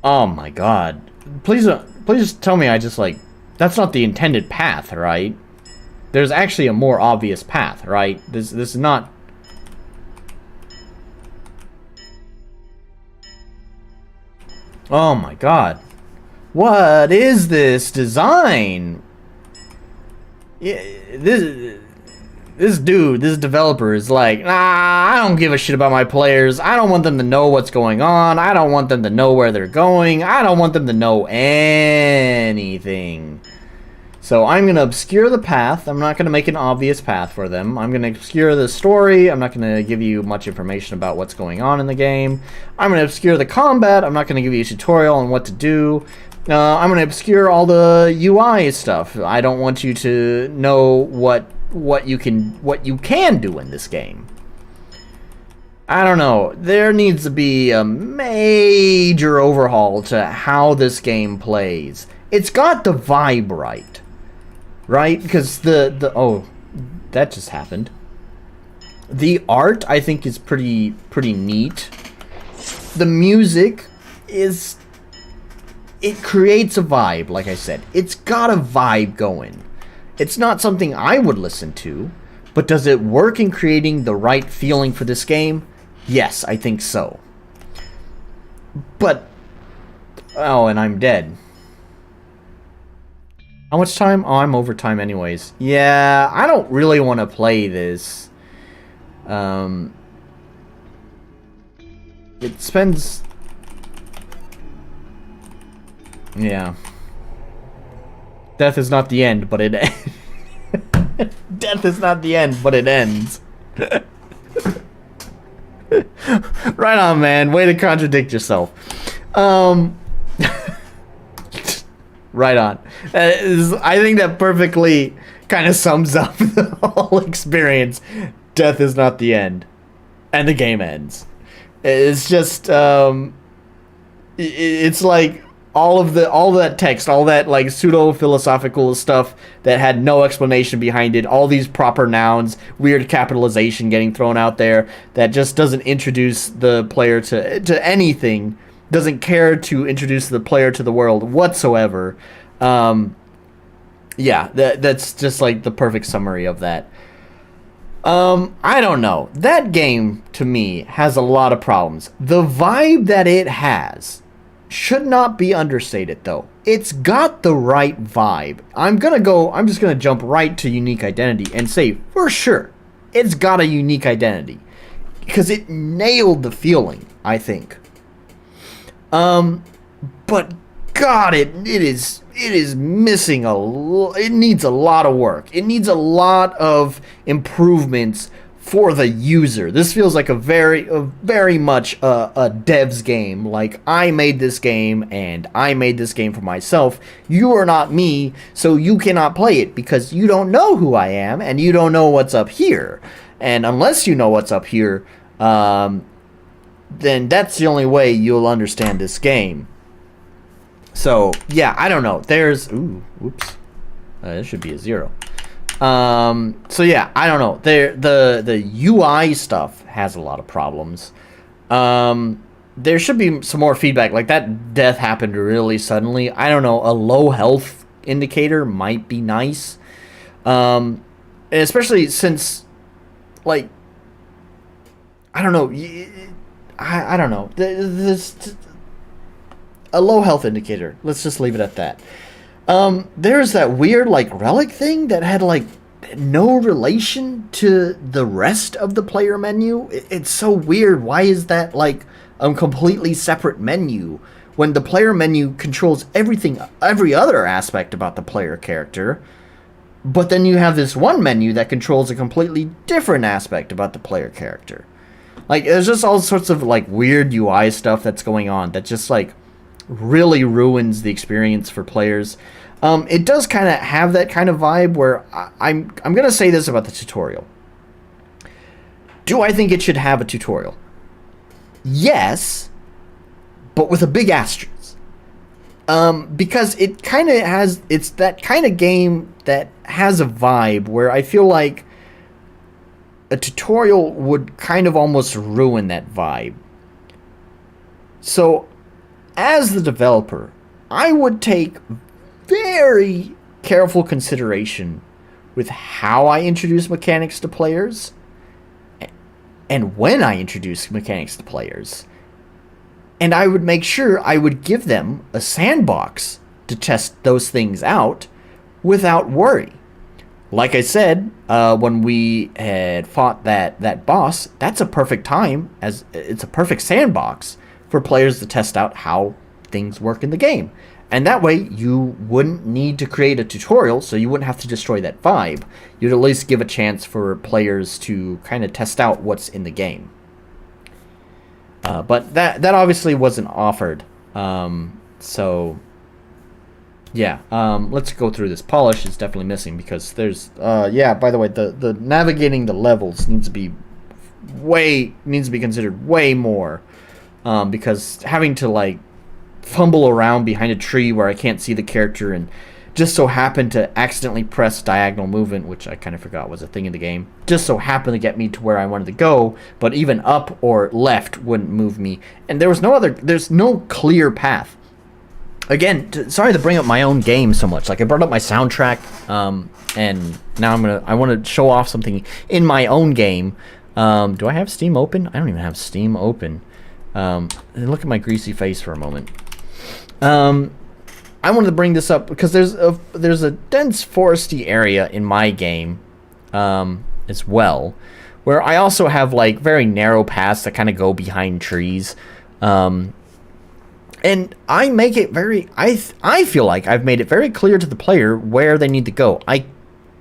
my god. Please tell me I just, that's not the intended path, right? There's actually a more obvious path, right? This is not... Oh my god. What is this design? Yeah, this developer is like, nah, I don't give a shit about my players. I don't want them to know what's going on. I don't want them to know where they're going. I don't want them to know anything. So I'm going to obscure the path. I'm not going to make an obvious path for them. I'm going to obscure the story. I'm not going to give you much information about what's going on in the game. I'm going to obscure the combat. I'm not going to give you a tutorial on what to do. I'm going to obscure all the UI stuff. I don't want you to know what you can do in this game. I don't know. There needs to be a major overhaul to how this game plays. It's got the vibe right? Because oh, that just happened. The art I think is pretty neat. The music it creates a vibe, like I said. It's got a vibe going. It's not something I would listen to, but does it work in creating the right feeling for this game? Yes, I think so. But, oh, and I'm dead. How much time? Oh, I'm over time anyways. Yeah, I don't really want to play this. It spends... Yeah. Death is not the end, but it Death is not the end, but it ends. Right on, man. Way to contradict yourself. Right on. I think that perfectly kind of sums up the whole experience. Death is not the end. And the game ends. It's just, it's like all that text, all that like pseudo-philosophical stuff that had no explanation behind it, all these proper nouns, weird capitalization getting thrown out there that just doesn't introduce the player to anything, doesn't care to introduce the player to the world whatsoever. Yeah, that's just like the perfect summary of that. I don't know. That game, to me, has a lot of problems. The vibe that it has should not be understated, though. it's got the right vibe. I'm just gonna jump right to unique identity and say for sure it's got a unique identity because it nailed the feeling, I think. But God, it is missing it needs a lot of work. It needs a lot of improvements for the user. This feels like a very much a dev's game. Like, I made this game and I made this game for myself. You are not me, so you cannot play it because you don't know who I am and you don't know what's up here. And unless you know what's up here, then that's the only way you'll understand this game. So yeah, I don't know. Oops. This should be a 0. So yeah, I don't know. The UI stuff has a lot of problems. There should be some more feedback. Like, that death happened really suddenly. I don't know. A low health indicator might be nice. Especially since, like, I don't know. I don't know. A low health indicator. Let's just leave it at that. There's that weird, like, relic thing that had, like, no relation to the rest of the player menu. It's so weird. Why is that, like, a completely separate menu when the player menu controls every other aspect about the player character? But then you have this one menu that controls a completely different aspect about the player character. Like, there's just all sorts of, like, weird UI stuff that's going on that just, like, really ruins the experience for players. It does kind of have that kind of vibe where I'm going to say this about the tutorial. Do I think it should have a tutorial? Yes, but with a big asterisk. Because it kind of has, it's that kind of game that has a vibe where I feel like a tutorial would kind of almost ruin that vibe. So, as the developer, I would take very careful consideration with how I introduce mechanics to players and when I introduce mechanics to players. And I would make sure I would give them a sandbox to test those things out without worry. Like I said, when we had fought that boss, that's a perfect time, as it's a perfect sandbox for players to test out how things work in the game. And that way, you wouldn't need to create a tutorial, so you wouldn't have to destroy that vibe. You'd at least give a chance for players to kind of test out what's in the game. But that obviously wasn't offered. So, yeah, let's go through this. Polish is definitely missing because there's, yeah, by the way, the navigating the levels needs to be considered way more. Because having to, like, fumble around behind a tree where I can't see the character and just so happen to accidentally press diagonal movement, which I kind of forgot was a thing in the game, just so happened to get me to where I wanted to go, but even up or left wouldn't move me. And there's no clear path. Again, sorry to bring up my own game so much. Like, I brought up my soundtrack, and now I want to show off something in my own game. Do I have Steam open? I don't even have Steam open. Look at my greasy face for a moment. I wanted to bring this up because there's a dense foresty area in my game, as well, where I also have, like, very narrow paths that kind of go behind trees, and I make it I feel like I've made it very clear to the player where they need to go. I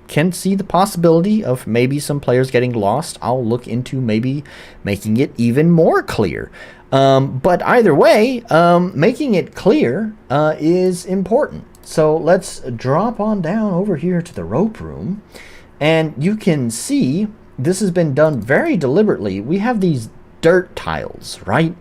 can see the possibility of maybe some players getting lost. I'll look into maybe making it even more clear. But either way, making it clear is important. So let's drop on down over here to the rope room. And you can see this has been done very deliberately. We have these dirt tiles, right?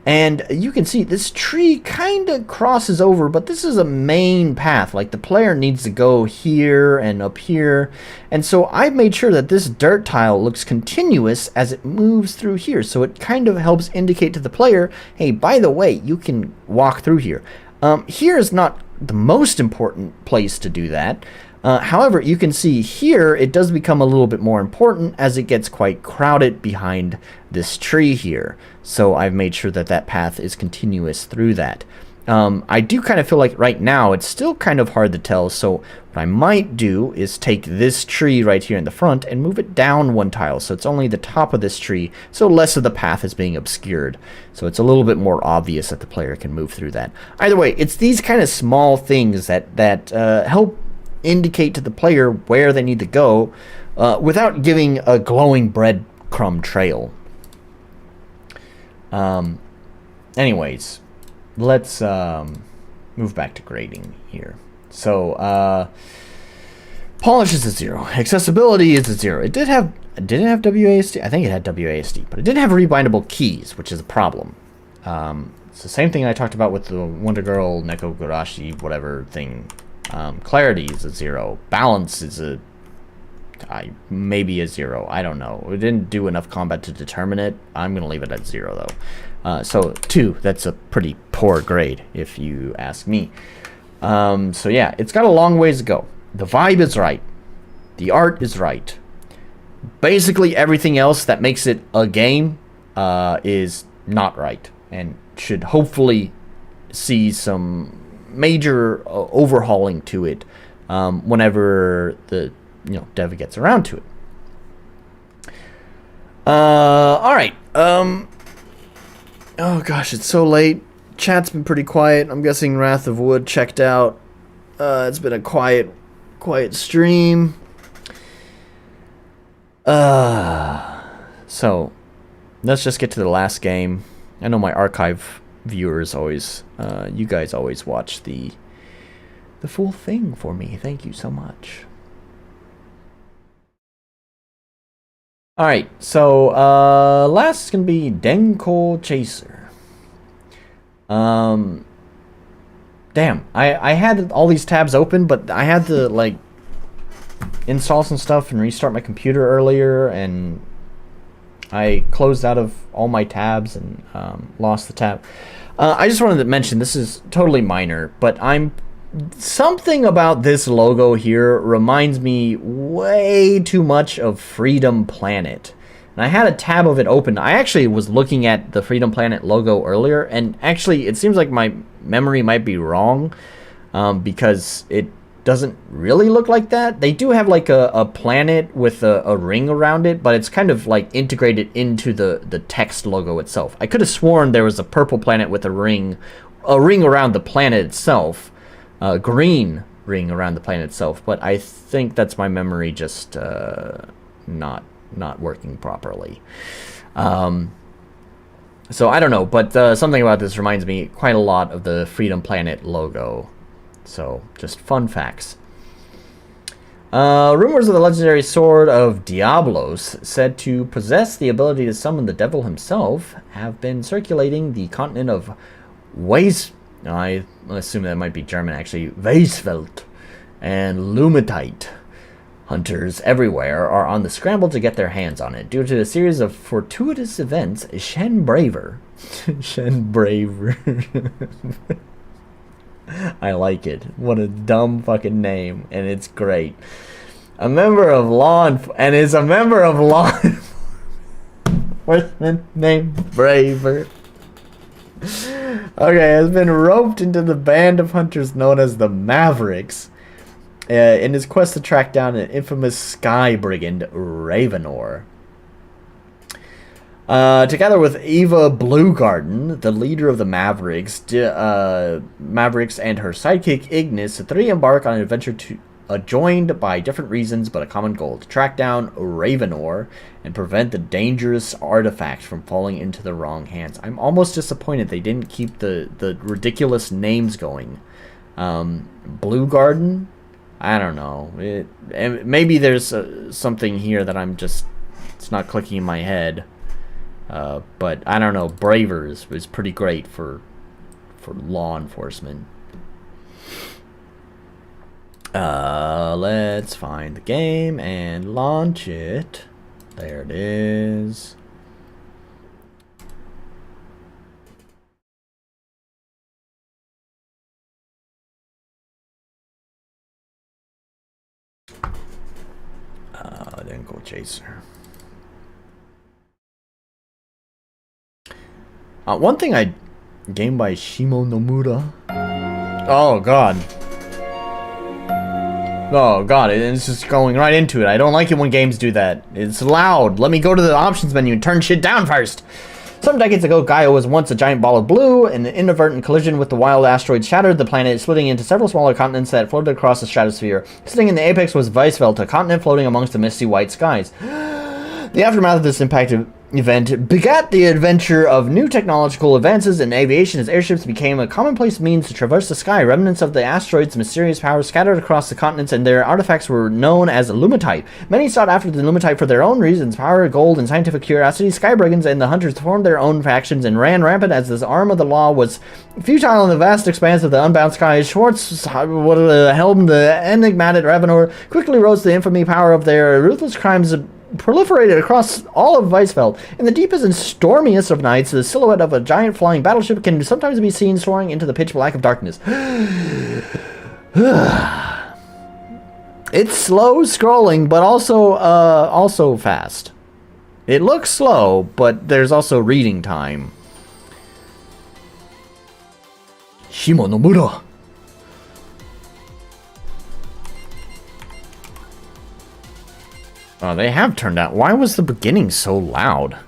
And you can see this tree kind of crosses over, but this is a main path. Like, the player needs to go here and up here. And so I've made sure that this dirt tile looks continuous as it moves through here. So it kind of helps indicate to the player, hey, by the way, you can walk through here. Here is not the most important place to do that. However, you can see here it does become a little bit more important as it gets quite crowded behind this tree here. So I've made sure that that path is continuous through that. I do kind of feel like right now it's still kind of hard to tell, so what I might do is take this tree right here in the front and move it down one tile, so it's only the top of this tree, so less of the path is being obscured, so it's a little bit more obvious that the player can move through that. Either way, it's these kind of small things that help indicate to the player where they need to go without giving a glowing breadcrumb trail. Anyways, let's move back to grading here. So polish is a 0. Accessibility is a 0. Did it have WASD? I think it had WASD, but it didn't have rebindable keys, which is a problem. It's the same thing I talked about with the Wonder Girl Nekoashi whatever thing. Clarity is a 0. Balance is maybe a 0. I don't know. We didn't do enough combat to determine it. I'm gonna leave it at 0 though. So 2. That's a pretty poor grade if you ask me. So yeah, it's got a long ways to go. The vibe is right. The art is right. Basically everything else that makes it a game is not right and should hopefully see some major overhauling to it whenever the dev gets around to it. All right. Oh gosh, it's so late. Chat's been pretty quiet. I'm guessing Wrath of Wood checked out. It's been a quiet stream. So let's just get to the last game. I know my archive viewers always, you guys always watch the full thing for me. Thank you so much. All right, so last is gonna be Denko Chaser. Damn, I had all these tabs open, but I had to like install some stuff and restart my computer earlier, and I closed out of all my tabs and lost the tab. I just wanted to mention, this is totally minor, but something about this logo here reminds me way too much of Freedom Planet. And I had a tab of it open. I actually was looking at the Freedom Planet logo earlier, and actually it seems like my memory might be wrong because it doesn't really look like that. They do have like a planet with a ring around it, but it's kind of like integrated into the text logo itself. I could have sworn there was a purple planet with a ring around the planet itself. Green ring around the planet itself, but I think that's my memory just not working properly. So I don't know, but something about this reminds me quite a lot of the Freedom Planet logo. So just fun facts. Rumors of the legendary sword of Diablos, said to possess the ability to summon the devil himself, have been circulating the continent of I assume that might be German actually, Weisfeld, and Lumitite. Hunters everywhere are on the scramble to get their hands on it. Due to a series of fortuitous events, Shen Braver. I like it. What a dumb fucking name, and it's great. A member of law enforcement named Braver. Okay, has been roped into the band of hunters known as the Mavericks in his quest to track down an infamous sky brigand, Ravenor. Together with Eva Bluegarden, the leader of the Mavericks, and her sidekick Ignis, the three embark on an adventure joined by different reasons but a common goal: to track down Ravenor and prevent the dangerous artifact from falling into the wrong hands. I'm almost disappointed they didn't keep the ridiculous names going. Bluegarden? I don't know. Maybe there's something here that it's not clicking in my head. But I don't know. Braver is pretty great for law enforcement. Let's find the game and launch it. There it is. Denko Chaser. One thing I Game by Shimo Nomura. Oh god. Oh god, it's just going right into it. I don't like it when games do that. It's loud. Let me go to the options menu and turn shit down first. Some decades ago, Gaia was once a giant ball of blue, and an inadvertent collision with the wild asteroid shattered the planet, splitting into several smaller continents that floated across the stratosphere. Sitting in the apex was Weisfeld, a continent floating amongst the misty white skies. The aftermath of this impacted event begat the adventure of new technological advances in aviation as airships became a commonplace means to traverse the sky. Remnants of the asteroid's mysterious powers scattered across the continents, and their artifacts were known as Lumitite. Many sought after the Lumitite for their own reasons: power, gold, and scientific curiosity. Sky Brigands and the Hunters formed their own factions and ran rampant as this arm of the law was futile in the vast expanse of the unbound skies. Schwartz helmed the enigmatic Ravenor, quickly rose to the infamy power of their ruthless crimes proliferated across all of Weisfeld. In the deepest and stormiest of nights, the silhouette of a giant flying battleship can sometimes be seen soaring into the pitch black of darkness. It's slow scrolling, but also fast. It looks slow, but there's also reading time. Shimo Nomura. Oh, they have turned out. Why was the beginning so loud?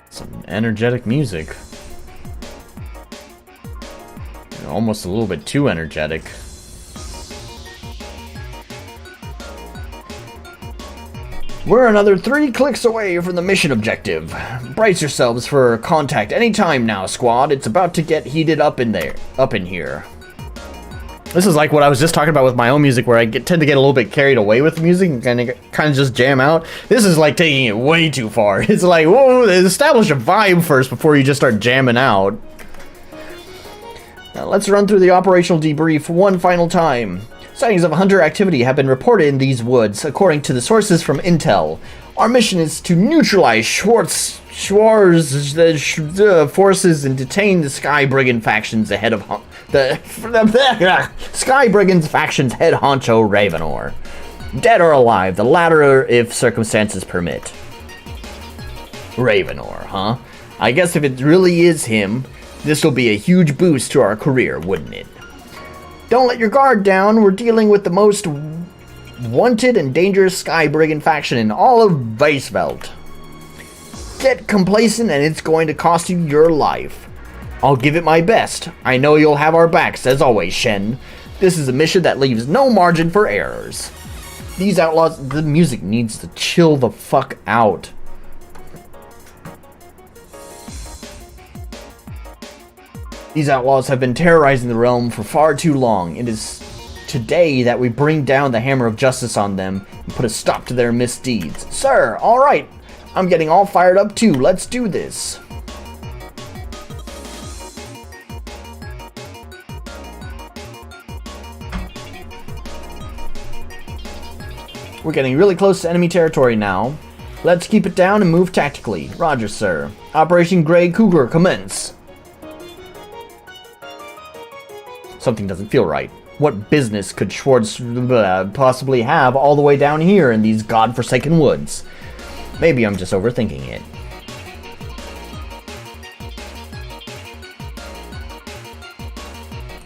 Some energetic music. Almost a little bit too energetic. We're another 3 clicks away from the mission objective. Brace yourselves for contact anytime now, squad. It's about to get heated up in here. This is like what I was just talking about with my own music, where I tend to get a little bit carried away with the music and kind of just jam out. This is like taking it way too far. It's like, whoa, establish a vibe first before you just start jamming out. Now let's run through the operational debrief one final time. Sightings of hunter activity have been reported in these woods, according to the sources from Intel. Our mission is to neutralize Schwarz's forces and detain the Sky Brigand factions ahead of the Sky Brigand's faction's head honcho Ravenor. Dead or alive, the latter if circumstances permit. Ravenor, huh? I guess if it really is him, this will be a huge boost to our career, wouldn't it? Don't let your guard down. We're dealing with the most wanted and dangerous Sky Brigand faction in all of Weisfeld. Get complacent and it's going to cost you your life. I'll give it my best. I know you'll have our backs, as always, Shen. This is a mission that leaves no margin for errors. These outlaws... The music needs to chill the fuck out. These outlaws have been terrorizing the realm for far too long. It is today that we bring down the hammer of justice on them and put a stop to their misdeeds. Sir, alright. I'm getting all fired up too. Let's do this. We're getting really close to enemy territory now. Let's keep it down and move tactically. Roger, sir. Operation Grey Cougar, commence. Something doesn't feel right. What business could Schwartz possibly have all the way down here in these godforsaken woods? Maybe I'm just overthinking it.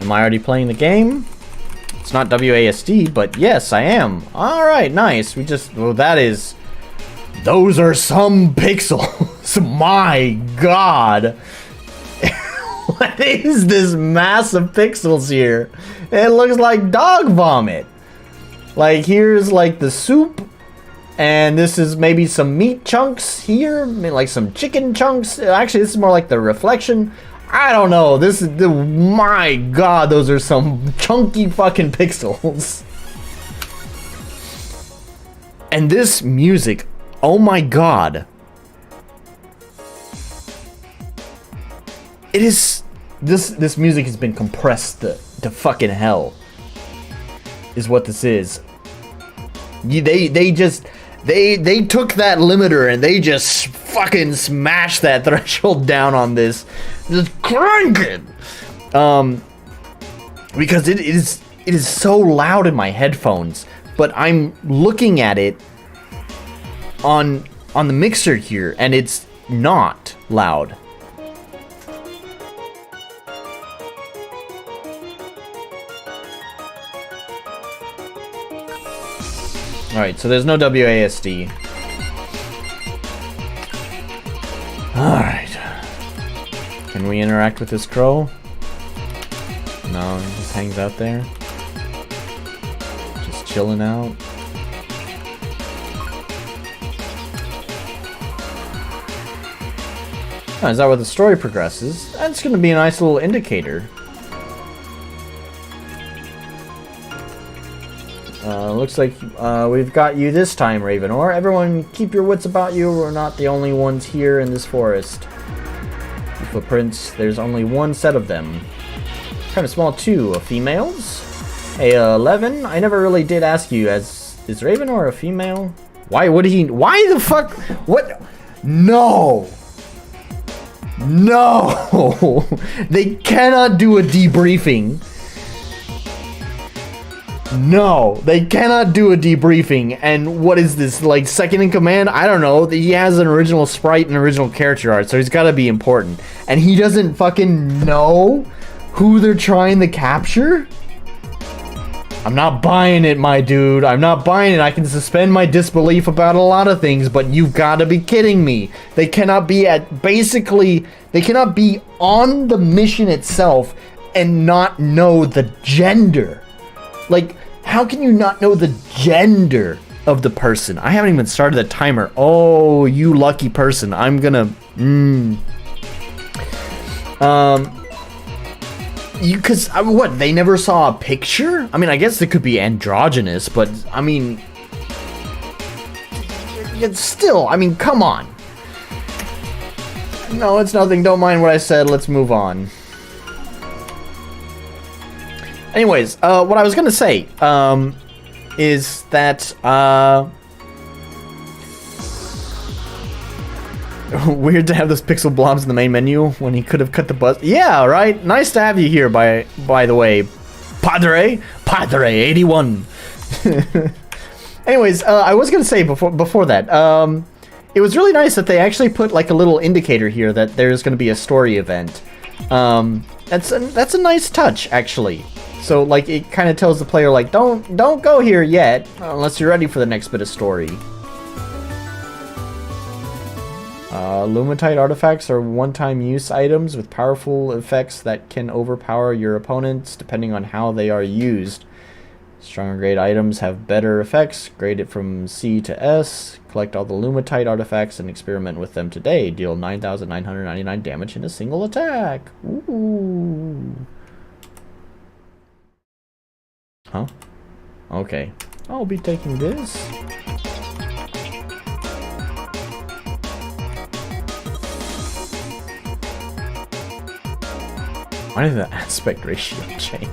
Am I already playing the game? It's not WASD, but yes, I am. Alright, nice. Well, that is... Those are some pixels. My god. What is this mass of pixels here? It looks like dog vomit. Like, here's like the soup, and this is maybe some meat chunks here, like some chicken chunks. Actually, this is more like the reflection. I don't know. This is my god, those are some chunky fucking pixels. And this music, oh my god. It is... This music has been compressed to fucking hell. Is what this is. They just... They took that limiter and they just fucking smashed that threshold down on this. Just crank it. Because it is so loud in my headphones, but I'm looking at it on the mixer here and it's not loud. Alright, so there's no WASD. Alright. Can we interact with this crow? No, he just hangs out there. Just chilling out. Oh, is that where the story progresses? That's gonna be a nice little indicator. Looks like we've got you this time, Ravenor. Everyone keep your wits about you. We're not the only ones here in this forest. The footprints, there's only one set of them. Kind of small too. Females? A 11? I never really did ask you, is Ravenor a female? Why would he? Why the fuck? What? No! No! They cannot do a debriefing. No, they cannot do a debriefing. And what is this, like second in command? I don't know. He has an original sprite and original character art, so he's got to be important. And he doesn't fucking know who they're trying to capture? I'm not buying it, my dude. I'm not buying it. I can suspend my disbelief about a lot of things, but you've got to be kidding me. They cannot be they cannot be on the mission itself and not know the gender. Like, how can you not know the gender of the person? I haven't even started the timer. Oh, you lucky person. I'm gonna... Because, what, they never saw a picture? I mean, I guess it could be androgynous, but, I mean... It's still, I mean, come on. No, it's nothing. Don't mind what I said. Let's move on. Anyways, what I was gonna say, is that, weird to have those pixel blobs in the main menu when he could have cut the bus. Yeah, right? Nice to have you here, by the way. Padre 81. Anyways, I was gonna say before that, it was really nice that they actually put like a little indicator here that there's gonna be a story event. That's a nice touch, actually. So, like, it kind of tells the player, like, don't go here yet, unless you're ready for the next bit of story. Lumitite artifacts are one-time use items with powerful effects that can overpower your opponents depending on how they are used. Stronger grade items have better effects. Grade it from C to S. Collect all the Lumitite artifacts and experiment with them today. Deal 9,999 damage in a single attack. Ooh. Huh? Okay. I'll be taking this. Why did the aspect ratio change?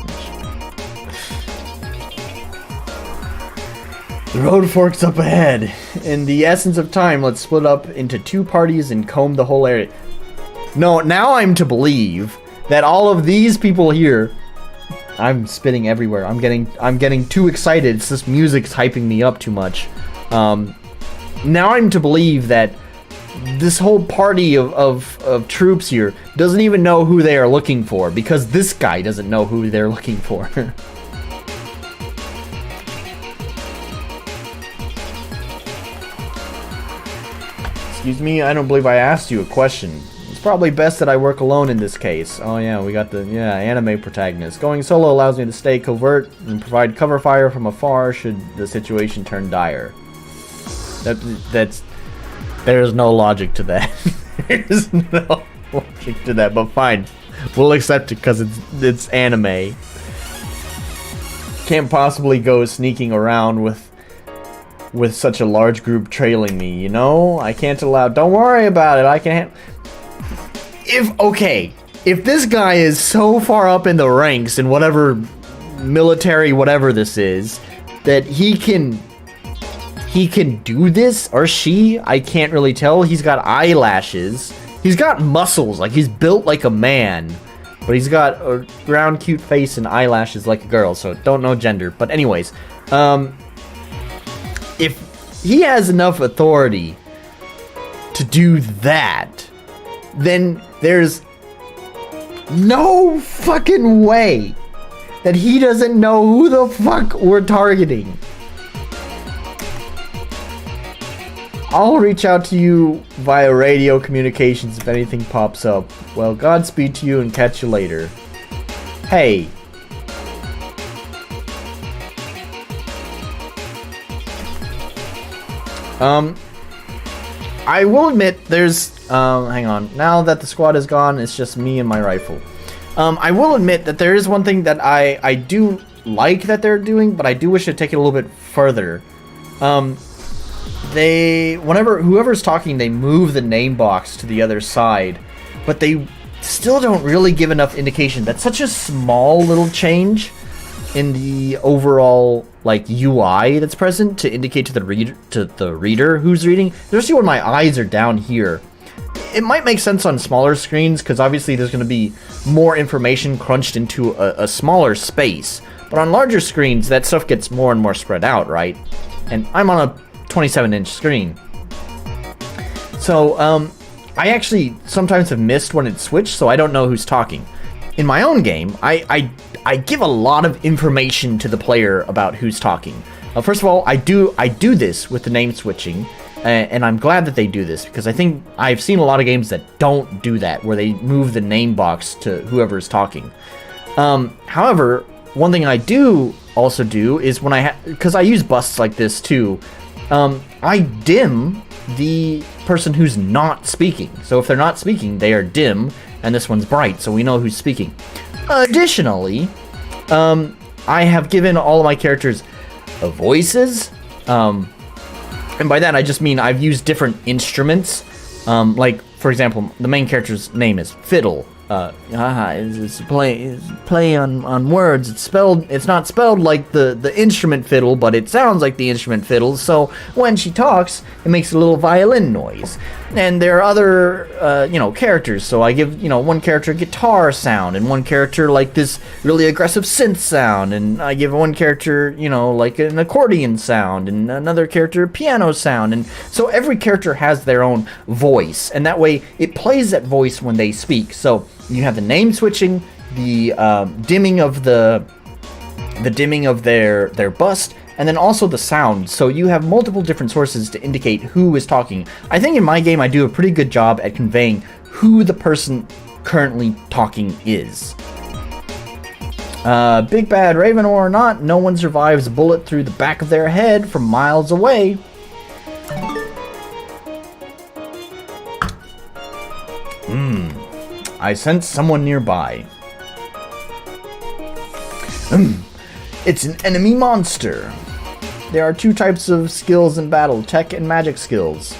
The road forks up ahead. In the essence of time, let's split up into two parties and comb the whole area. No, now I'm to believe that all of these people here... I'm spitting everywhere. I'm getting too excited. It's this music's hyping me up too much. Now I'm to believe that this whole party of troops here doesn't even know who they are looking for, because this guy doesn't know who they're looking for. Excuse me, I don't believe I asked you a question. It's probably best that I work alone in this case. Oh yeah, we got the anime protagonist. Going solo allows me to stay covert and provide cover fire from afar should the situation turn dire. There's no logic to that. There's no logic to that, but fine. We'll accept it because it's anime. Can't possibly go sneaking around with such a large group trailing me, you know? I can't allow... Don't worry about it, I can't... If this guy is so far up in the ranks in whatever military whatever this is, that he can he can do this, or she, I can't really tell. He's got eyelashes. He's got muscles, like he's built like a man. But he's got a round, cute face and eyelashes like a girl, so don't know gender. But anyways, if he has enough authority to do that, then there's no fucking way that he doesn't know who the fuck we're targeting. I'll reach out to you via radio communications if anything pops up. Well, Godspeed to you and catch you later. Hey. I will admit there's, hang on. Now that the squad is gone, it's just me and my rifle. I will admit that there is one thing that I do like that they're doing, but I do wish to take it a little bit further. Whoever's talking, they move the name box to the other side, but they still don't really give enough indication. That's such a small little change in the overall like UI that's present to indicate to the reader who's reading. Especially when my eyes are down here. It might make sense on smaller screens because obviously there's going to be more information crunched into a smaller space. But on larger screens, that stuff gets more and more spread out, right? And I'm on a 27-inch screen. So, I actually sometimes have missed when it switched, so I don't know who's talking. In my own game, I give a lot of information to the player about who's talking. First of all, I do this with the name switching, and I'm glad that they do this, because I think I've seen a lot of games that don't do that, where they move the name box to whoever's talking. However, one thing I do also do is when because I use busts like this too, I dim the person who's not speaking. So if they're not speaking, they are dim, and this one's bright, so we know who's speaking. Additionally, I have given all of my characters voices, and by that I just mean I've used different instruments. Like, for example, the main character's name is Fidel. It's play on words. It's not spelled like the instrument fiddle, but it sounds like the instrument fiddle. So when she talks, it makes a little violin noise. And there are other, characters. So I give, one character a guitar sound, and one character like this really aggressive synth sound, and I give one character, like an accordion sound, and another character a piano sound. And so every character has their own voice, and that way it plays that voice when they speak. So you have the name switching, the dimming of the dimming of their bust, and then also the sound. So you have multiple different sources to indicate who is talking. I think in my game I do a pretty good job at conveying who the person currently talking is. Big bad Raven or not, no one survives a bullet through the back of their head from miles away. I sense someone nearby. It's an enemy monster. There are two types of skills in battle, tech and magic skills.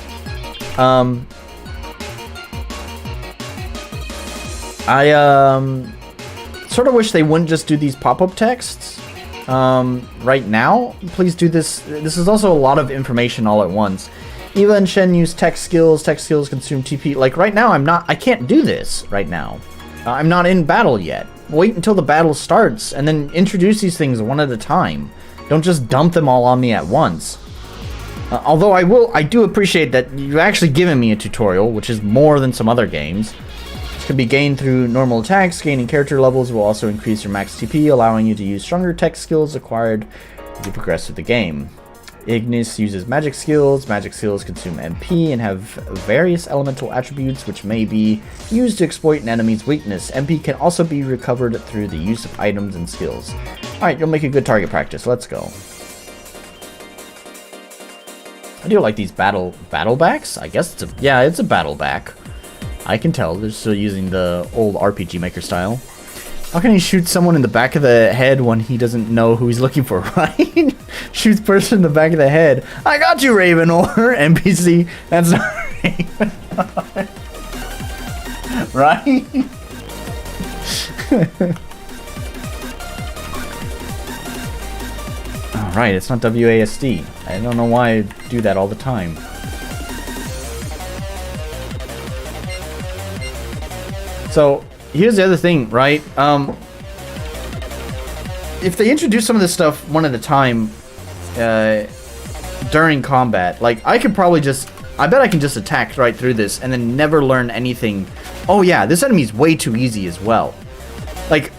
I sort of wish they wouldn't just do these pop-up texts right now. Please do this. This is also a lot of information all at once. Eva and Shen use tech skills. Tech skills consume TP. Like right now, I can't do this right now. I'm not in battle yet. Wait until the battle starts and then introduce these things one at a time. Don't just dump them all on me at once. Although I do appreciate that you've actually given me a tutorial, which is more than some other games. This can be gained through normal attacks. Gaining character levels will also increase your max TP, allowing you to use stronger tech skills acquired as you progress through the game. Ignis uses magic skills. Magic skills consume MP and have various elemental attributes which may be used to exploit an enemy's weakness. MP can also be recovered through the use of items and skills. Alright, you'll make a good target practice. Let's go. I do like these battle backs. I guess it's a battle back. I can tell they're still using the old RPG Maker style. How can he shoot someone in the back of the head when he doesn't know who he's looking for, right? Shoots person in the back of the head. I got you, Raven, or NPC. That's not Raven. Right? right, it's not WASD. I don't know why I do that all the time. So, here's the other thing, right? If they introduce some of this stuff one at a time during combat, like, I could probably just... I bet I can just attack right through this and then never learn anything. Oh yeah, this enemy's way too easy as well. Like,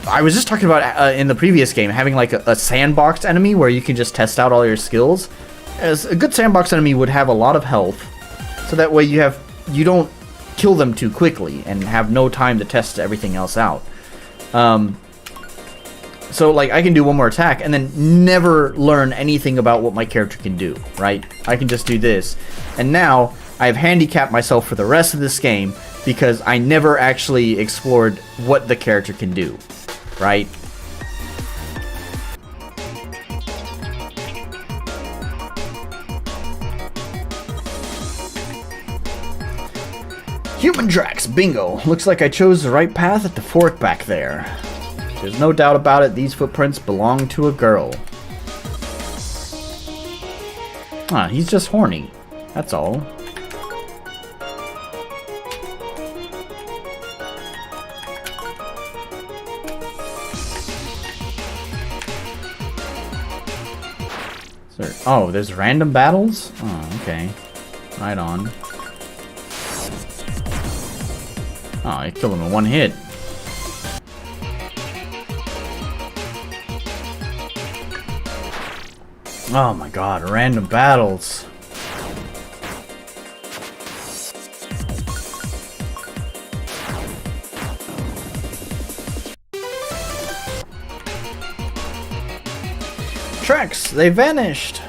I was just talking about in the previous game, having like a sandbox enemy where you can just test out all your skills. As a good sandbox enemy would have a lot of health, so that way you don't kill them too quickly and have no time to test everything else out. So, like, I can do one more attack and then never learn anything about what my character can do, right? I can just do this. And now, I have handicapped myself for the rest of this game because I never actually explored what the character can do, right? Human tracks, bingo. Looks like I chose the right path at the fork back there. There's no doubt about it, these footprints belong to a girl. Ah, he's just horny. That's all. Oh, there's random battles? Oh, okay. Right on. Oh, I killed him in one hit. Oh my god, random battles. Tracks, they vanished.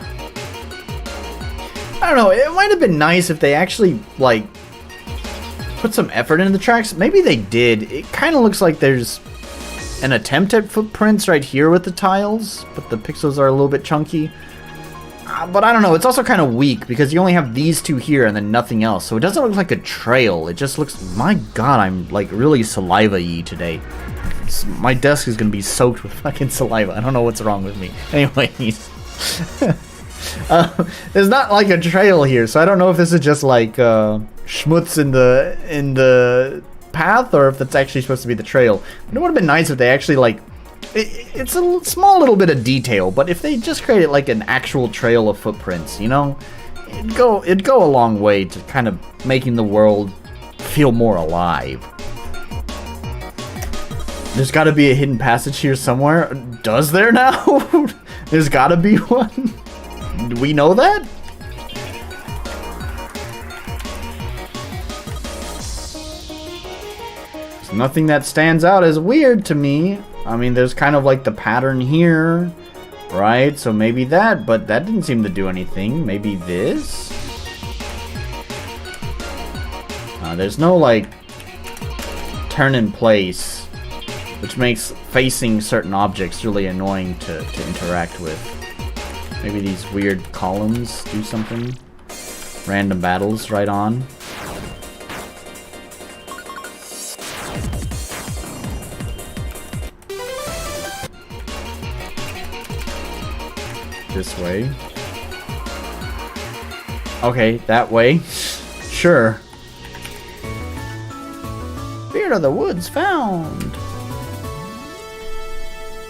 I don't know, it might have been nice if they actually, like, put some effort into the tracks. Maybe they did. It kind of looks like there's an attempt at footprints right here with the tiles, but the pixels are a little bit chunky. But I don't know, it's also kind of weak because you only have these two here and then nothing else. So it doesn't look like a trail. It just looks... My god, I'm like really saliva-y today. My desk is going to be soaked with fucking saliva. I don't know what's wrong with me. Anyways. There's not like a trail here, so I don't know if this is just like schmutz in the path or if that's actually supposed to be the trail. But it would have been nice if they actually like... It's a small little bit of detail, but if they just created like an actual trail of footprints, you know, it'd go a long way to kind of making the world feel more alive. There's got to be a hidden passage here somewhere. Does there now? There's got to be one. Do we know that? There's nothing that stands out as weird to me. I mean, there's kind of like the pattern here, right? So maybe that, but that didn't seem to do anything. Maybe this? There's no, like, turn in place, which makes facing certain objects really annoying to interact with. Maybe these weird columns do something. Random battles right on. This way. Okay, that way. Sure. Spirit of the Woods found.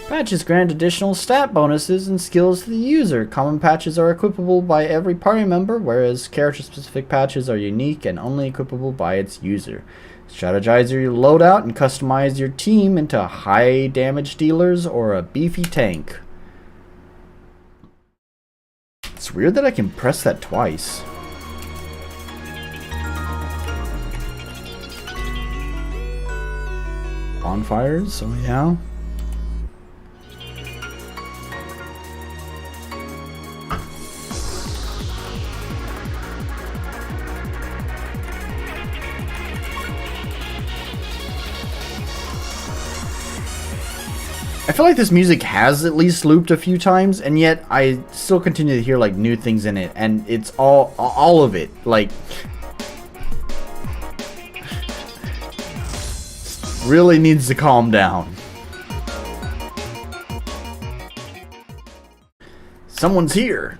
Patches grant additional stat bonuses and skills to the user. Common patches are equipable by every party member, whereas character-specific patches are unique and only equipable by its user. Strategize your loadout and customize your team into high damage dealers or a beefy tank. It's weird that I can press that twice. Bonfires, oh yeah. I feel like this music has at least looped a few times, and yet I still continue to hear like new things in it, and it's all of it. Like, really needs to calm down. Someone's here.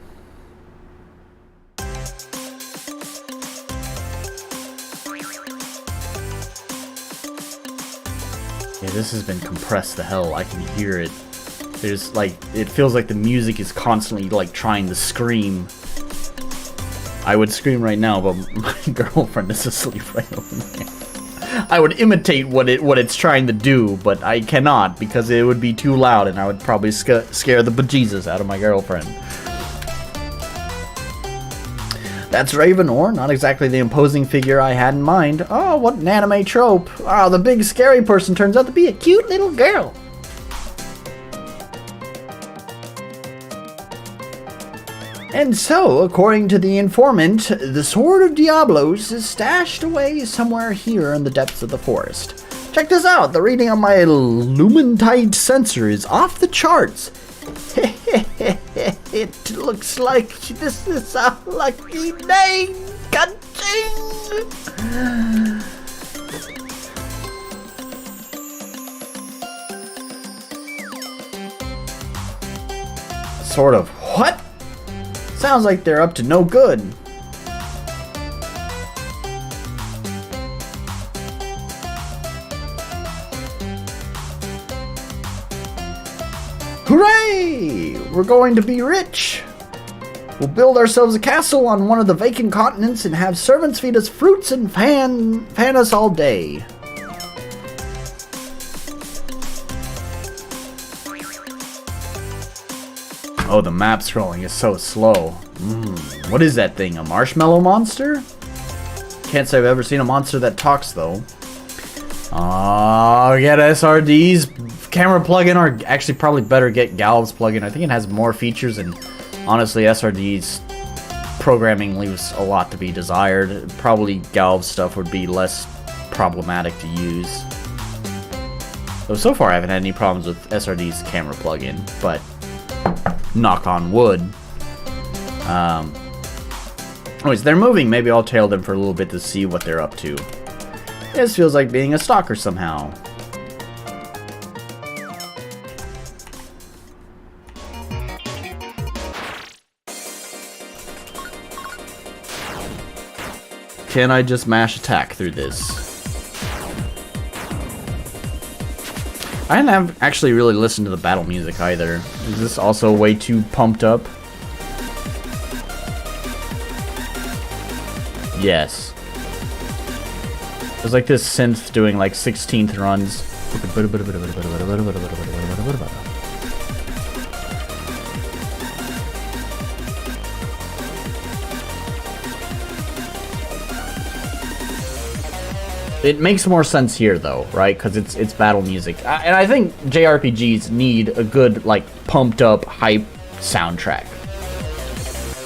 Yeah, this has been compressed to hell. I can hear it. There's like, it feels like the music is constantly like trying to scream. I would scream right now, but my girlfriend is asleep right over there. I would imitate what it's trying to do, but I cannot because it would be too loud and I would probably scare the bejesus out of my girlfriend. That's Ravenor, not exactly the imposing figure I had in mind. Oh, what an anime trope. Oh, the big scary person turns out to be a cute little girl. And so, according to the informant, the Sword of Diablos is stashed away somewhere here in the depths of the forest. Check this out, the reading on my Lumentide sensor is off the charts. It looks like this is a lucky day. Ka-ching! Sort of what? Sounds like they're up to no good. Hooray! We're going to be rich! We'll build ourselves a castle on one of the vacant continents and have servants feed us fruits and fan us all day. Oh, the map scrolling is so slow. What is that thing? A marshmallow monster? Can't say I've ever seen a monster that talks, though. Oh, get SRD's camera plugin, or actually probably better get Galv's plugin. I think it has more features, and honestly, SRD's programming leaves a lot to be desired. Probably Galv's stuff would be less problematic to use. So far I haven't had any problems with SRD's camera plugin, but knock on wood. Anyways, they're moving. Maybe I'll tail them for a little bit to see what they're up to. This feels like being a stalker somehow. Can I just mash attack through this? I didn't actually really listen to the battle music either. Is this also way too pumped up? Yes. There's like this synth doing like 16th runs. It makes more sense here though, right? Because it's battle music. And I think JRPGs need a good, like, pumped up, hype soundtrack.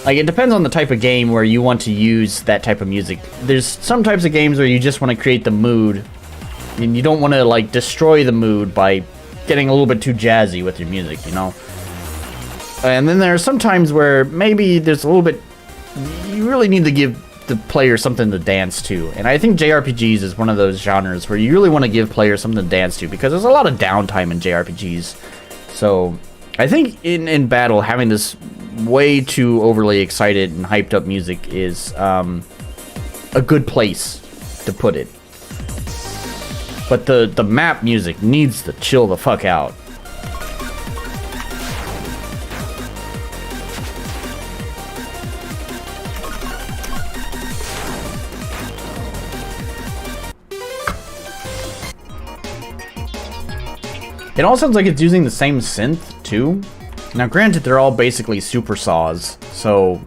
Like, it depends on the type of game where you want to use that type of music. There's some types of games where you just want to create the mood, and you don't want to, like, destroy the mood by getting a little bit too jazzy with your music, you know? And then there are some times where maybe there's a little bit... You really need to give the player something to dance to. And I think JRPGs is one of those genres where you really want to give players something to dance to, because there's a lot of downtime in JRPGs. So I think in battle, having this way too overly excited and hyped up music is a good place to put it. But the map music needs to chill the fuck out. It all sounds like it's using the same synth, too. Now, granted, they're all basically super saws, so...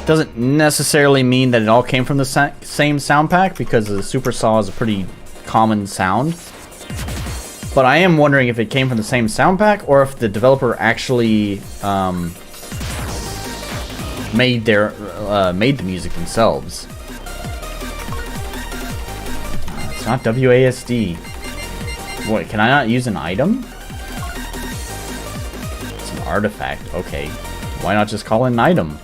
doesn't necessarily mean that it all came from the same sound pack, because the super saw is a pretty common sound. But I am wondering if it came from the same sound pack, or if the developer actually made the music themselves. It's not WASD. What, can I not use an item? It's an artifact. Okay. Why not just call it an item?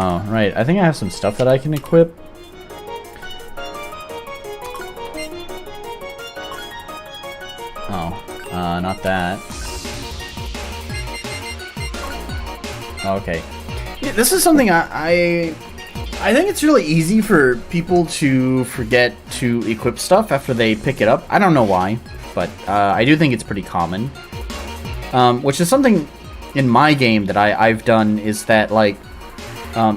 Oh, right. I think I have some stuff that I can equip. Oh, not that. Okay. Yeah, this is something I think it's really easy for people to forget to equip stuff after they pick it up. I don't know why, but I do think it's pretty common. Which is something in my game that I've done is that, like,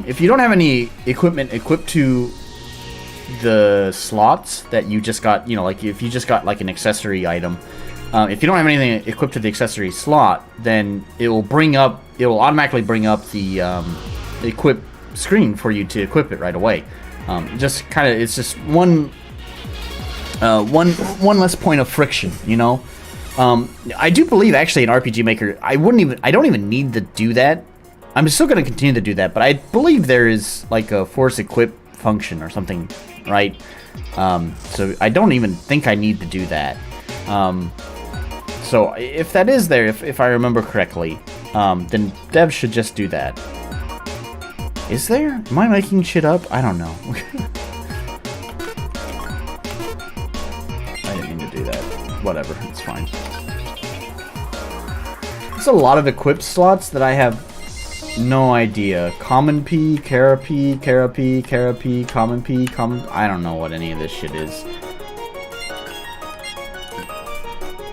if you don't have any equipment equipped to the slots that you just got, you know, like if you just got like an accessory item, if you don't have anything equipped to the accessory slot, then it will automatically bring up the equip screen for you to equip it right away. Just kind of, it's just one less point of friction, you know. I do believe actually in RPG Maker, I don't even need to do that. I'm still going to continue to do that, but I believe there is like a force equip function or something, right? So I don't even think I need to do that. So if that is there, if I remember correctly, then devs should just do that. Is there? Am I making shit up? I don't know. I didn't mean to do that. Whatever, it's fine. There's a lot of equipped slots that I have no idea. Common P, Kara P, Kara P, Kara P, Common P, Common... I don't know what any of this shit is.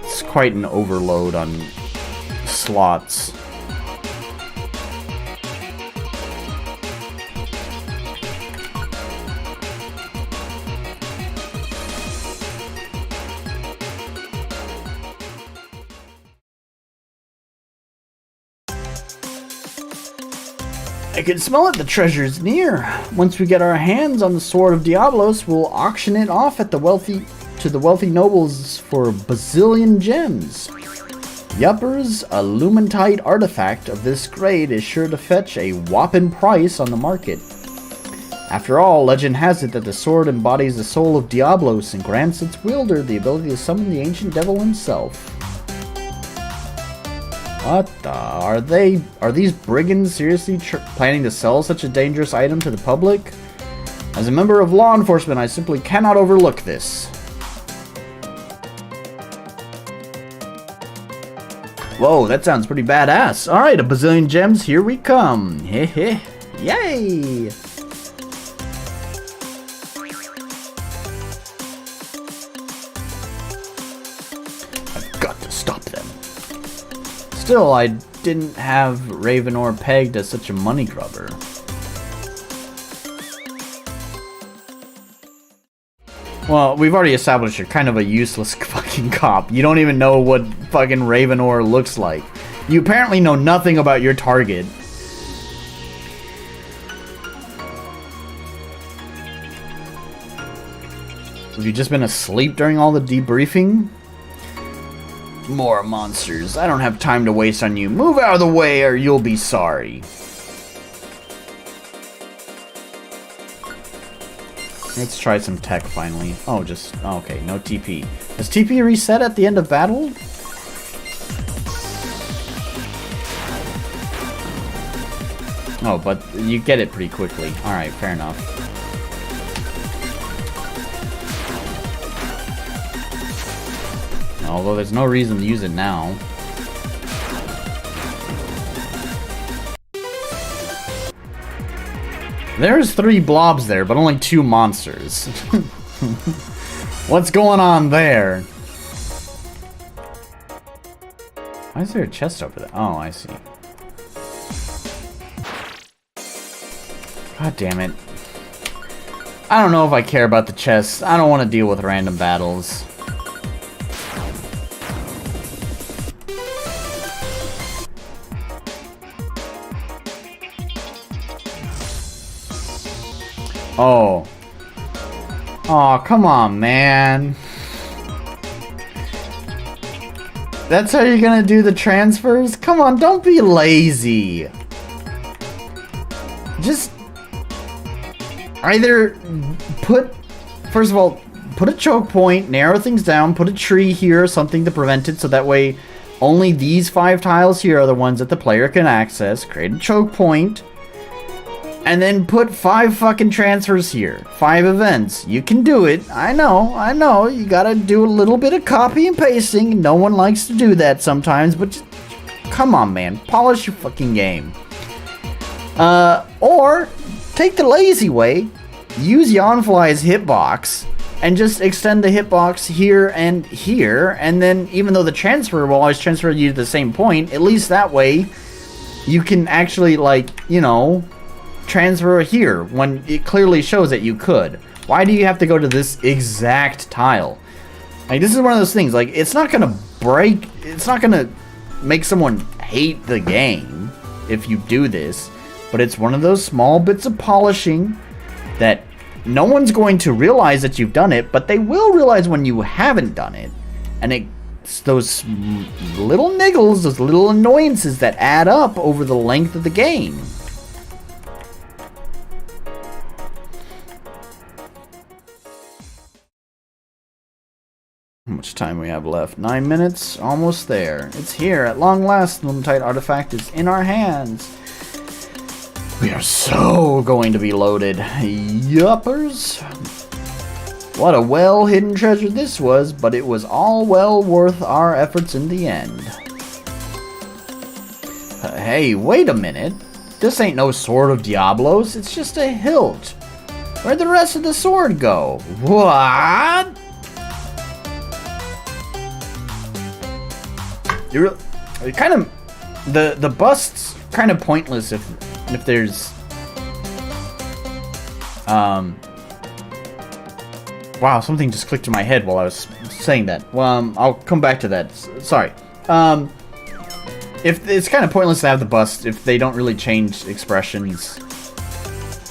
It's quite an overload on slots. I can smell it, the treasure's near. Once we get our hands on the Sword of Diablos, we'll auction it off at the wealthy nobles for a bazillion gems. Yuppers, a lumentite artifact of this grade is sure to fetch a whopping price on the market. After all, legend has it that the sword embodies the soul of Diablos and grants its wielder the ability to summon the ancient devil himself. What the? Are these brigands seriously planning to sell such a dangerous item to the public? As a member of law enforcement, I simply cannot overlook this. Whoa, that sounds pretty badass. Alright, a bazillion gems, here we come. Heh heh. Yay! I've got to stop them. Still, I didn't have Ravenor pegged as such a money grubber. Well, we've already established you're kind of a useless fucking cop. You don't even know what fucking Ravenor looks like. You apparently know nothing about your target. Have you just been asleep during all the debriefing? More monsters. I don't have time to waste on you. Move out of the way or you'll be sorry. Let's try some tech finally. Oh, just... Oh, okay, no TP. Does TP reset at the end of battle? Oh, but you get it pretty quickly. Alright, fair enough. Although there's no reason to use it now. There's 3 blobs there, but only 2 monsters. What's going on there? Why is there a chest over there? Oh, I see. God damn it. I don't know if I care about the chests. I don't want to deal with random battles. Oh. Oh, come on, man. That's how you're gonna do the transfers? Come on, don't be lazy. Just either put, first of all, put a choke point, narrow things down, put a tree here or something to prevent it so that way only these 5 tiles here are the ones that the player can access. Create a choke point. And then put 5 fucking transfers here. 5 events. You can do it. I know. You gotta do a little bit of copy and pasting. No one likes to do that sometimes, but just, come on, man. Polish your fucking game. Or take the lazy way. Use Yawnfly's hitbox and just extend the hitbox here, and then even though the transfer will always transfer you to the same point, at least that way you can actually, like, you know, transfer here when it clearly shows that you could. Why do you have to go to this exact tile? Like, this is one of those things, like, it's not gonna make someone hate the game if you do this, but it's one of those small bits of polishing that no one's going to realize that you've done it, but they will realize when you haven't done it. And it's those little niggles, those little annoyances that add up over the length of the game. How much time we have left? 9 minutes? Almost there. It's here. At long last, the Lumitite artifact is in our hands. We are so going to be loaded. Yuppers. What a well-hidden treasure this was, but it was all well worth our efforts in the end. Hey, wait a minute. This ain't no sword of Diablos, it's just a hilt. Where'd the rest of the sword go? What? You're kind of the bust's kind of pointless if there's wow, something just clicked in my head while I was saying that. Well, I'll come back to that. Sorry. If it's kind of pointless to have the bust if they don't really change expressions.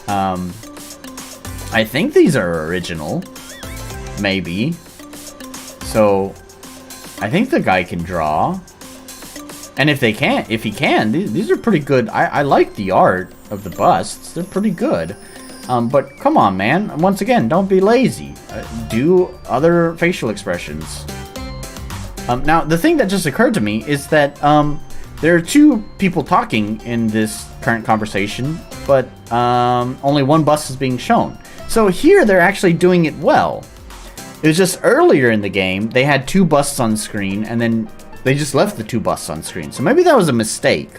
I think these are original, maybe. So I think the guy can draw. And if he can, these are pretty good. I like the art of the busts. They're pretty good. But come on, man. Once again, don't be lazy. Do other facial expressions. Now, the thing that just occurred to me is that there are 2 people talking in this current conversation, but only one bust is being shown. So here they're actually doing it well. It was just earlier in the game, they had 2 busts on screen, and then they just left the 2 busts on screen. So maybe that was a mistake.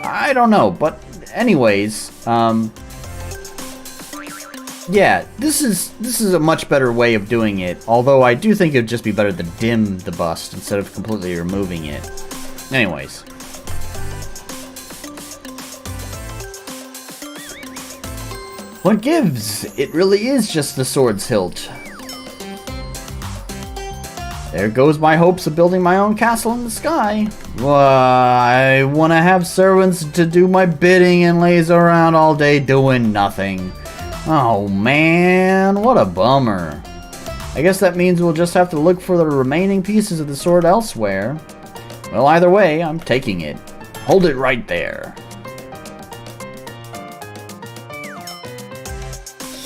I don't know, but anyways, yeah, this is a much better way of doing it, although I do think it would just be better to dim the bust instead of completely removing it. Anyways. What gives? It really is just the sword's hilt. There goes my hopes of building my own castle in the sky. Well, I want to have servants to do my bidding and laze around all day doing nothing. Oh man, what a bummer. I guess that means we'll just have to look for the remaining pieces of the sword elsewhere. Well, either way, I'm taking it. Hold it right there.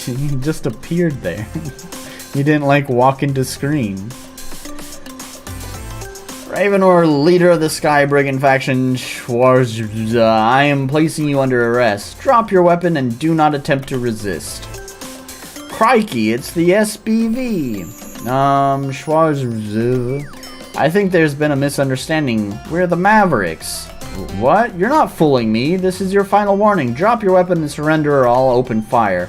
He just appeared there. He didn't like walk into screen. Ravenor, leader of the Sky Brigand faction, Schwarz, I am placing you under arrest. Drop your weapon and do not attempt to resist. Crikey, it's the SBV. Schwarz, I think there's been a misunderstanding. We're the Mavericks. What? You're not fooling me. This is your final warning. Drop your weapon and surrender or I'll open fire.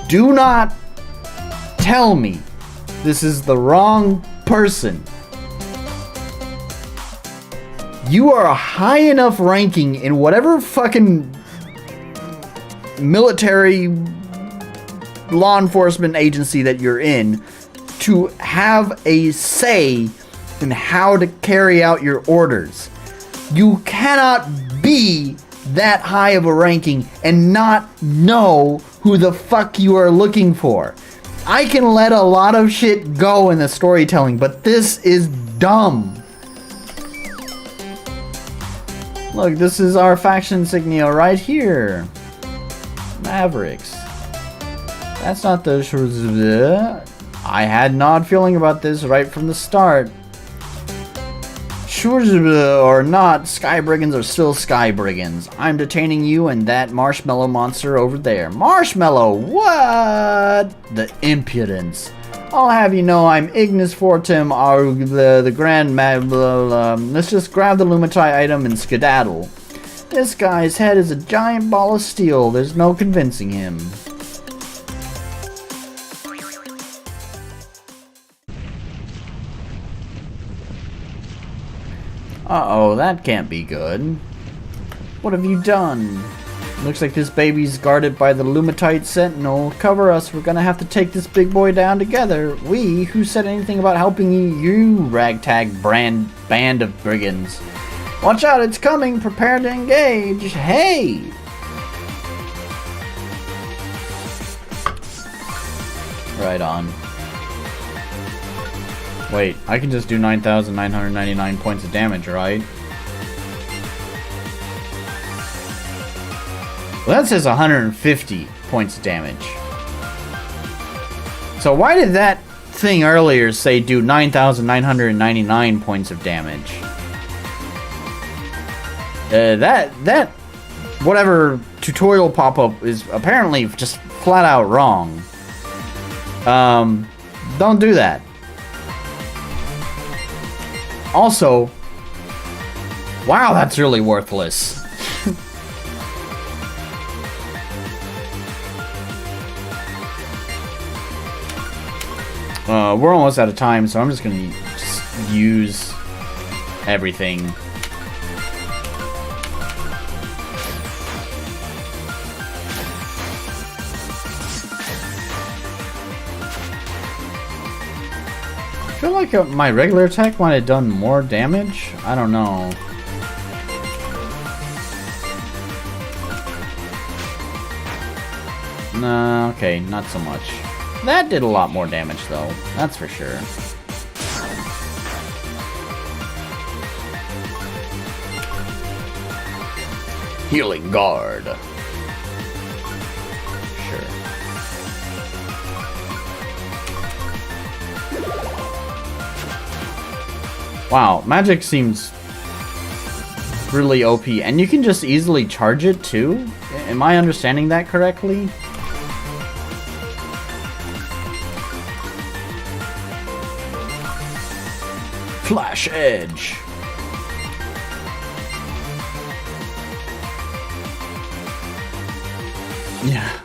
Do not tell me this is the wrong person. You are a high enough ranking in whatever fucking military law enforcement agency that you're in to have a say in how to carry out your orders. You cannot be that high of a ranking and not know who the fuck you are looking for. I can let a lot of shit go in the storytelling, but this is dumb. Look, this is our faction insignia right here. Mavericks. That's not the... I had an odd feeling about this right from the start. Or not, Sky Brigands are still Sky Brigands. I'm detaining you and that marshmallow monster over there. Marshmallow, what? The impudence. I'll have you know I'm Ignis Fortem, the Grand let's just grab the Lumitai item and skedaddle. This guy's head is a giant ball of steel. There's no convincing him. Uh-oh, that can't be good. What have you done? Looks like this baby's guarded by the Lumitite Sentinel. Cover us, we're gonna have to take this big boy down together. We? Who said anything about helping you ragtag band of brigands? Watch out, it's coming, prepare to engage. Hey! Right on. Wait, I can just do 9,999 points of damage, right? Well, that says 150 points of damage. So why did that thing earlier say do 9,999 points of damage? That whatever tutorial pop-up is apparently just flat out wrong. Don't do that. Also, wow, that's really worthless. We're almost out of time, so I'm just gonna use everything. I feel like my regular attack might have done more damage. I don't know. No, okay, not so much. That did a lot more damage, though. That's for sure. Healing Guard. Sure. Wow, magic seems really OP, and you can just easily charge it too? Am I understanding that correctly? Flash Edge. Yeah,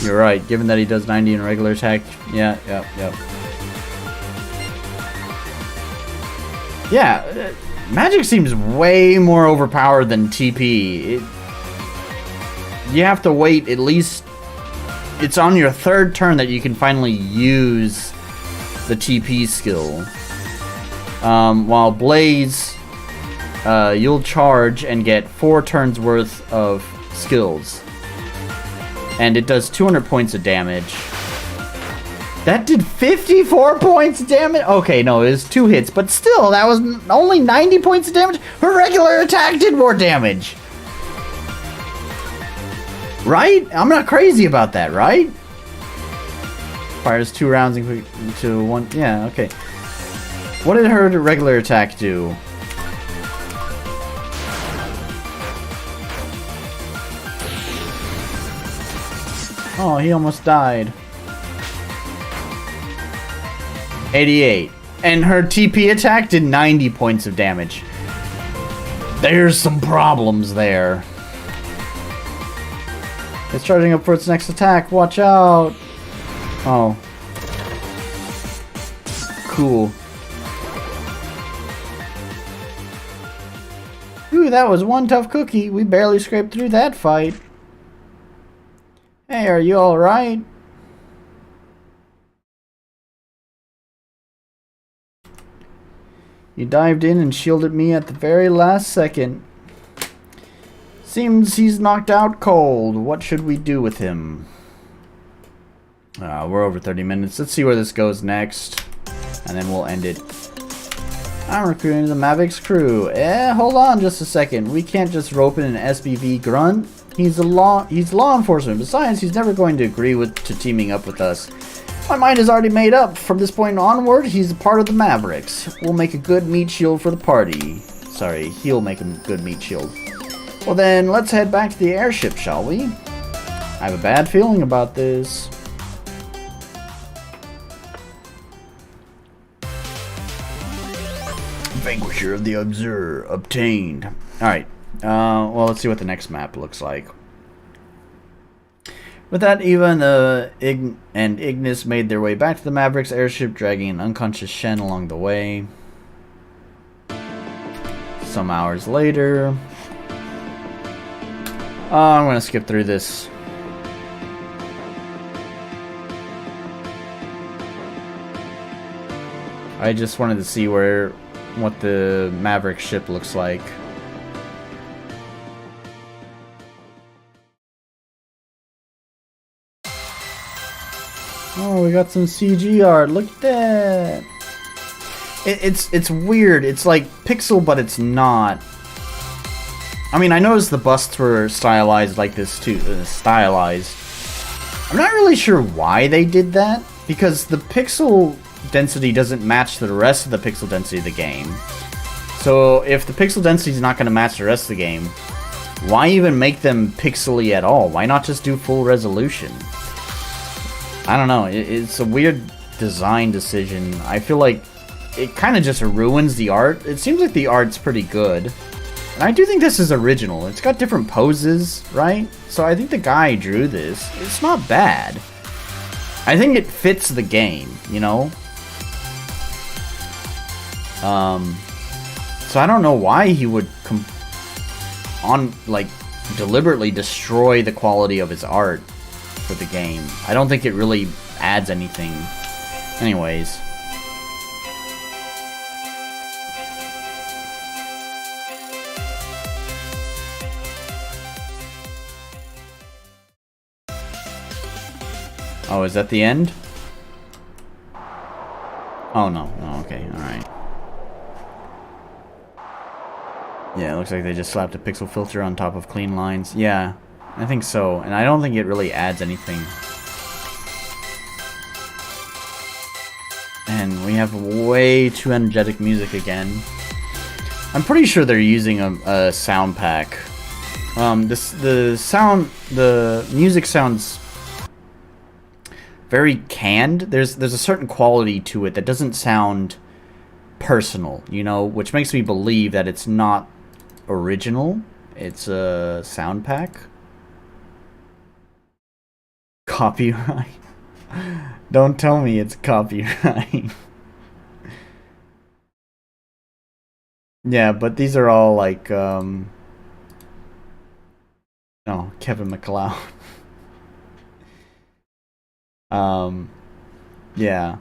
you're right. Given that he does 90 in regular attack, yep. Yeah, magic seems way more overpowered than TP. You have to wait at least... It's on your third turn that you can finally use the TP skill. While Blaze, you'll charge and get 4 turns worth of skills. And it does 200 points of damage. That did 54 points of damage? Okay, no, it was 2 hits, but still, that was only 90 points of damage? Her regular attack did more damage! Right? I'm not crazy about that, right? Fires 2 rounds into 1... Yeah, okay. What did her regular attack do? Oh, he almost died. 88. And her TP attack did 90 points of damage. There's some problems there. It's charging up for its next attack. Watch out. Oh. Cool. Ooh, that was one tough cookie. We barely scraped through that fight. Hey, are you alright? You dived in and shielded me at the very last second. Seems he's knocked out cold. What should we do with him? We're over 30 minutes. Let's see where this goes next. And then we'll end it. I'm recruiting the Mavik's crew. Hold on just a second. We can't just rope in an SBV grunt. He's law enforcement. Besides, he's never going to agree to teaming up with us. My mind is already made up. From this point onward, he's a part of the Mavericks. We'll make a good meat shield for the party. Sorry, he'll make a good meat shield. Well then, let's head back to the airship, shall we? I have a bad feeling about this. Vanquisher of the Observer obtained. Alright, well, let's see what the next map looks like. With that, Eva and Ignis made their way back to the Maverick's airship, dragging an unconscious Shen along the way. Some hours later... I'm gonna skip through this. I just wanted to see what the Maverick ship looks like. Oh, we got some CG art. Look at that. It's weird. It's like pixel, but it's not. I mean, I noticed the busts were stylized like this too. Stylized. I'm not really sure why they did that, because the pixel density doesn't match the rest of the pixel density of the game. So if the pixel density is not going to match the rest of the game, why even make them pixely at all? Why not just do full resolution? I don't know. It's a weird design decision. I feel like it kind of just ruins the art. It seems like the art's pretty good. And I do think this is original. It's got different poses, right? So I think the guy drew this. It's not bad. I think it fits the game, you know? So I don't know why he would deliberately destroy the quality of his art for the game. I don't think it really adds anything. Anyways. Oh, is that the end? Oh, no. Oh, okay. Alright. Yeah, it looks like they just slapped a pixel filter on top of clean lines. Yeah, I think so. And I don't think it really adds anything. And we have way too energetic music again. I'm pretty sure they're using a sound pack. The music sounds very canned. There's a certain quality to it that doesn't sound personal, you know, which makes me believe that it's not original. It's a sound pack. Copyright. Don't tell me it's copyright. Yeah, but these are all like oh, Kevin MacLeod. Yeah.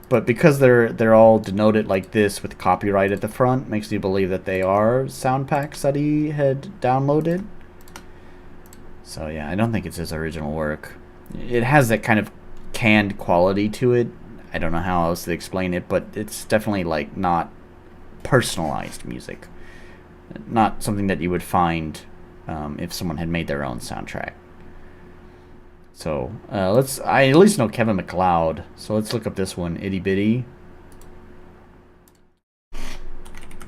But because they're all denoted like this with copyright at the front, makes me believe that they are sound packs that he had downloaded. So yeah, I don't think it's his original work. It has that kind of canned quality to it. I don't know how else to explain it, but it's definitely like not personalized music. Not something that you would find if someone had made their own soundtrack. So, I at least know Kevin MacLeod, so let's look up this one, Itty Bitty.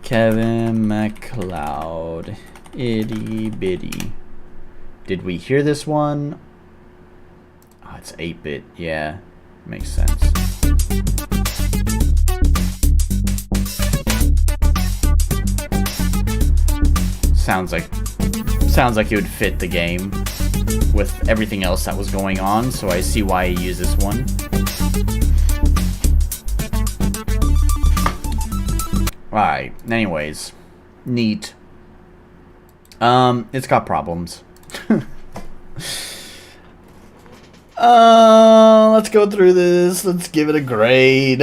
Kevin MacLeod, Itty Bitty. Did we hear this one? Oh, it's 8-bit, yeah, makes sense. Sounds like it would fit the game with everything else that was going on, so I see why he used this one. Alright, anyways. Neat. It's got problems. Let's go through this. Let's give it a grade.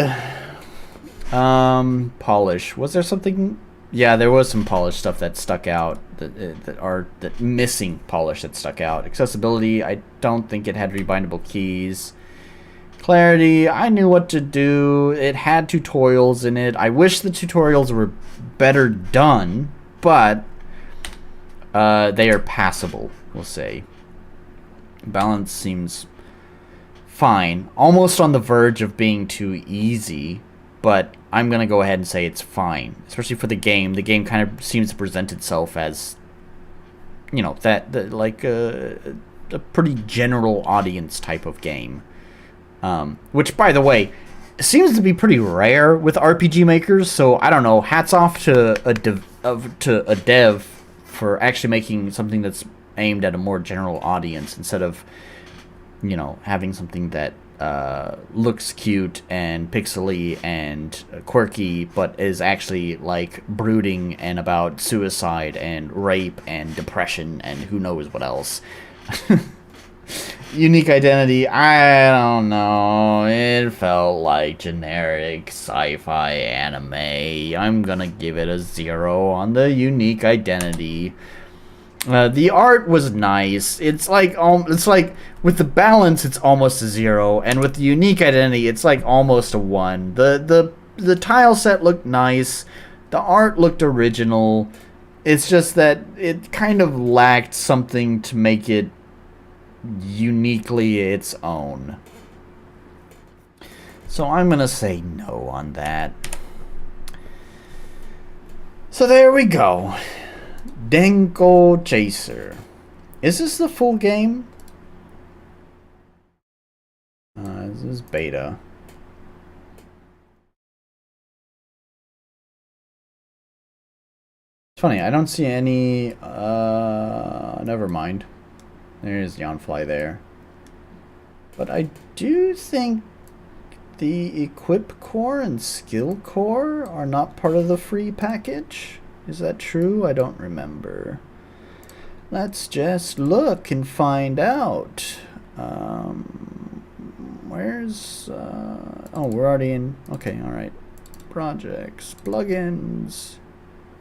Polish. Was there something... Yeah, there was some polish stuff that stuck out, that missing polish that stuck out. Accessibility, I don't think it had rebindable keys. Clarity, I knew what to do. It had tutorials in it. I wish the tutorials were better done, but they are passable, we'll say. Balance seems fine. Almost on the verge of being too easy, but I'm gonna go ahead and say it's fine, especially for the game. The game kind of seems to present itself as, you know, like a pretty general audience type of game. Which, by the way, seems to be pretty rare with RPG makers. So I don't know. Hats off to a dev for actually making something that's aimed at a more general audience instead of, you know, having something that looks cute and pixely and quirky, but is actually like brooding and about suicide and rape and depression and who knows what else. Unique identity, I don't know. It felt like generic sci-fi anime. I'm gonna give it a 0 on the unique identity. The art was nice. It's like with the balance, it's almost a 0, and with the unique identity, it's like almost a 1. The tile set looked nice. The art looked original. It's just that it kind of lacked something to make it uniquely its own. So I'm gonna say no on that. So there we go. Denko Chaser. Is this the full game? This is beta. It's funny, I don't see any, never mind. There's Yonfly there. But I do think the Equip Core and Skill Core are not part of the free package. Is that true? I don't remember. Let's just look and find out. Where's... oh, we're already in... Okay, alright. Projects. Plugins.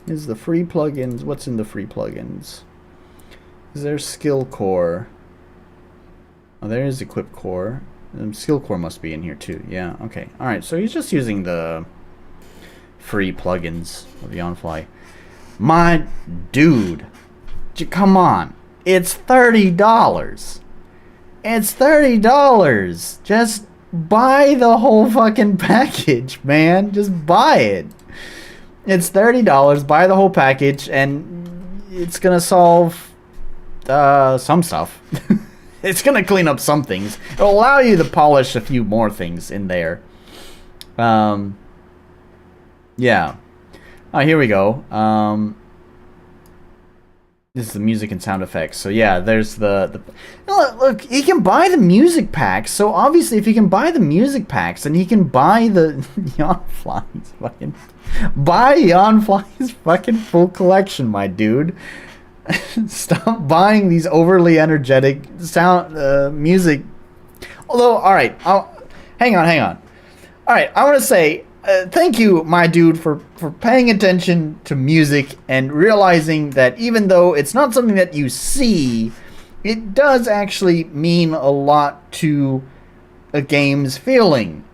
Is the free plugins... What's in the free plugins? Is there Skill Core? Oh, there is Equip Core. Skill Core must be in here too. Yeah, okay. Alright, so he's just using the free plugins of Yonfly. My dude, come on. It's $30. It's $30. Just buy the whole fucking package, man. Just buy it. It's $30. Buy the whole package, and it's gonna solve some stuff. It's gonna clean up some things. It'll allow you to polish a few more things in there. Yeah. Oh, here we go. This is the music and sound effects. So yeah, there's the look, he can buy the music packs. So obviously, if he can buy the music packs, then he can buy the Yonfly's fucking Yonfly's fucking full collection, my dude. Stop buying these overly energetic sound music. Although, all right, hang on. All right, I want to say. Thank you, my dude, for paying attention to music and realizing that even though it's not something that you see, it does actually mean a lot to a game's feeling.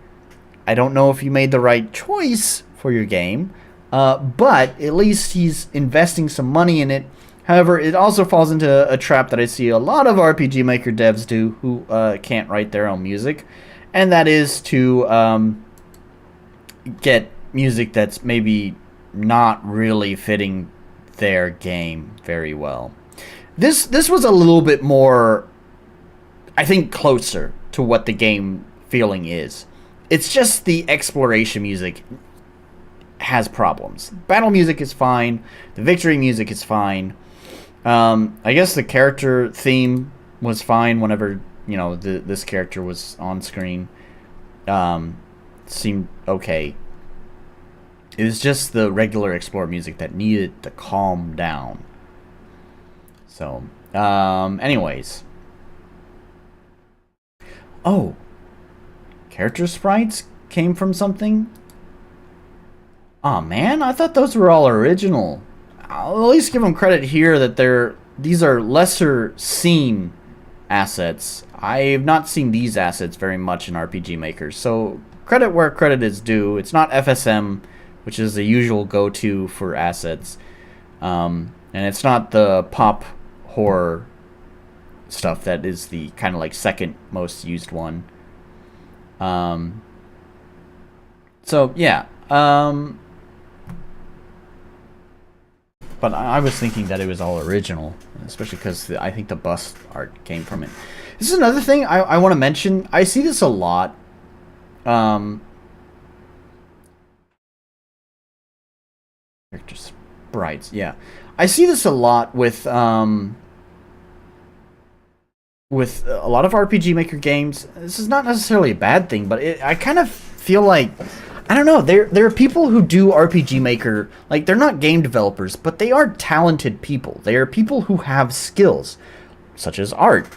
I don't know if you made the right choice for your game, but at least he's investing some money in it. However, it also falls into a trap that I see a lot of RPG Maker devs do who can't write their own music, and that is to... get music that's maybe not really fitting their game very well. This was a little bit more, I think, closer to what the game feeling is. It's just the exploration music has problems. Battle music is fine. The victory music is fine. I guess the character theme was fine whenever, you know, this character was on screen. Seemed okay. It was just the regular Explorer music that needed to calm down. So, anyways. Oh. Character sprites came from something? Aw, man, I thought those were all original. I'll at least give them credit here that these are lesser seen assets. I've not seen these assets very much in RPG Maker, so credit where credit is due. It's not FSM, which is the usual go-to for assets, and it's not the pop horror stuff that is the kind of like second most used one. So yeah, but I was thinking that it was all original, especially because I think the bust art came from it. This is another thing I want to mention. I see this a lot. Character sprites, yeah. I see this a lot with a lot of RPG Maker games. This is not necessarily a bad thing, but I kind of feel like, I don't know, there are people who do RPG Maker, like, they're not game developers, but they are talented people. They are people who have skills, such as art,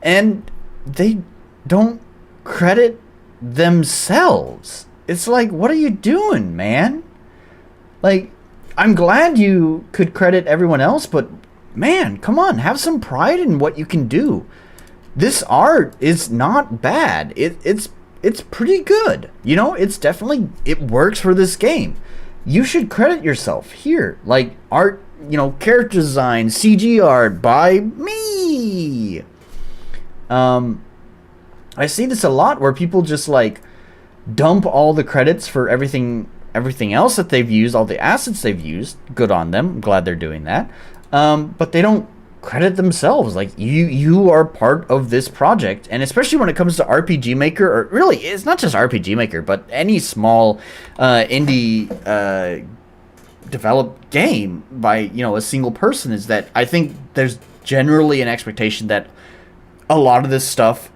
and they don't credit themselves. It's like, what are you doing, man? Like, I'm glad you could credit everyone else, but man, come on, have some pride in what you can do. This art is not bad. It's pretty good. You know, it's definitely, it works for this game. You should credit yourself here. Like, art, you know, character design, CG art by me. I see this a lot where people just like dump all the credits for everything else that they've used, all the assets they've used. Good on them. I'm glad they're doing that. But they don't credit themselves. Like, you are part of this project, and especially when it comes to RPG Maker, or really, it's not just RPG Maker, but any small indie developed game by, you know, a single person, is that I think there's generally an expectation that a lot of this stuff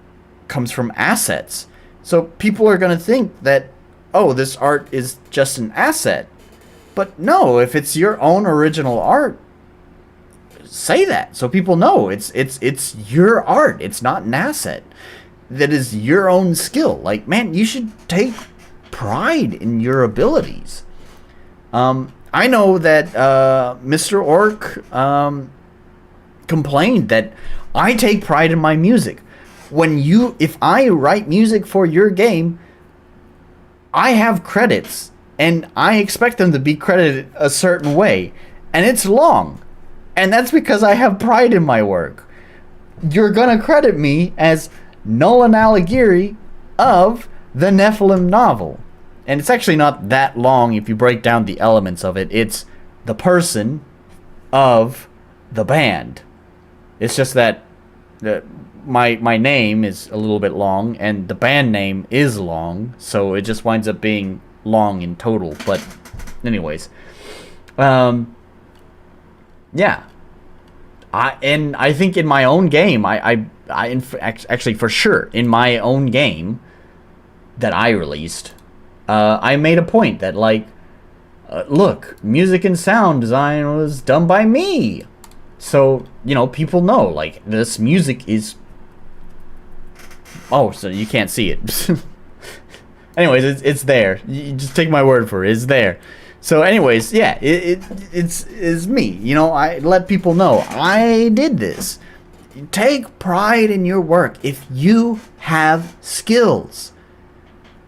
comes from assets. So people are going to think that, oh, this art is just an asset. But no, if it's your own original art, say that so people know it's your art. It's not an asset. That is your own skill. Like, man, you should take pride in your abilities. I know that Mr. Orc complained that I take pride in my music. If I write music for your game, I have credits, and I expect them to be credited a certain way, and it's long, and that's because I have pride in my work. You're gonna credit me as Nolan Alighieri of the Nephilim novel, and it's actually not that long if you break down the elements of it. It's the person of the band. It's just that my name is a little bit long, and the band name is long, so it just winds up being long in total. But anyways, yeah, I think in my own game, actually for sure in my own game that I released, I made a point that, like, look, music and sound design was done by me. So, you know, people know, like, this music is... Oh, so you can't see it. Anyways, it's there. You just take my word for it. It's there. So, anyways, yeah, it's me. You know, I let people know I did this. Take pride in your work. If you have skills,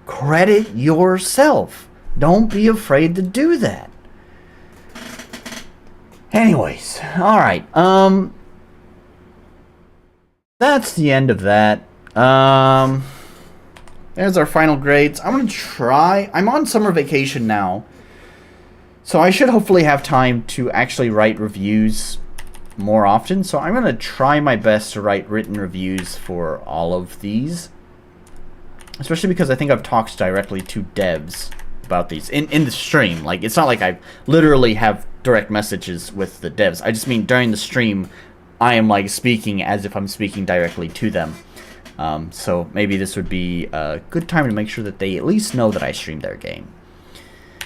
credit yourself. Don't be afraid to do that. Anyways, alright, that's the end of that. There's our final grades. I'm on summer vacation now, so I should hopefully have time to actually write reviews more often, so I'm gonna try my best to write written reviews for all of these, especially because I think I've talked directly to devs about these in the stream. Like, it's not like I literally have direct messages with the devs. I just mean during the stream I am like speaking as if I'm speaking directly to them. So maybe this would be a good time to make sure that they at least know that I streamed their game.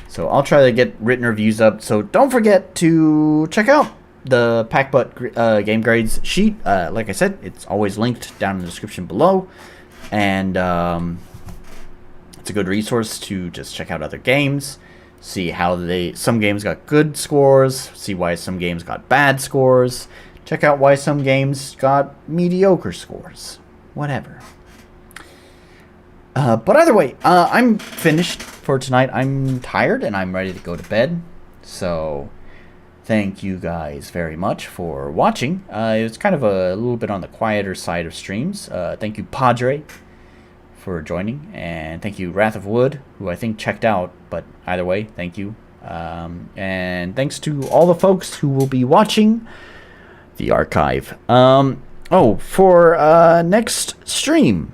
So I'll try to get written reviews up. So don't forget to check out the PACBUT game grades sheet. Like I said, it's always linked down in the description below, and it's a good resource to just check out other games, see how some games got good scores, see why some games got bad scores, check out why some games got mediocre scores, whatever. But either way, I'm finished for tonight. I'm tired and I'm ready to go to bed. So thank you guys very much for watching. It was kind of a little bit on the quieter side of streams. Thank you, Padre, for joining, and thank you Wrath of Wood, who I think checked out, but either way, thank you. And thanks to all the folks who will be watching the archive. For next stream,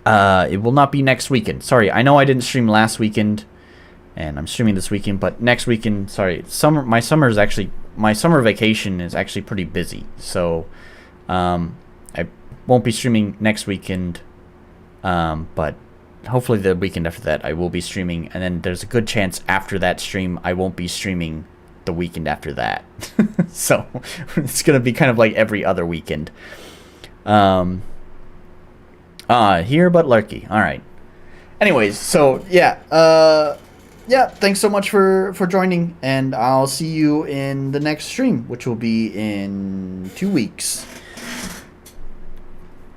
it will not be next weekend. Sorry, I know I didn't stream last weekend, and I'm streaming this weekend, but next weekend, sorry, my summer vacation is actually pretty busy, so I won't be streaming next weekend, but hopefully the weekend after that I will be streaming, and then there's a good chance after that stream I won't be streaming the weekend after that. So it's gonna be kind of like every other weekend. Here but lurky. All right. Anyways, so yeah, thanks so much for joining, and I'll see you in the next stream, which will be in 2 weeks.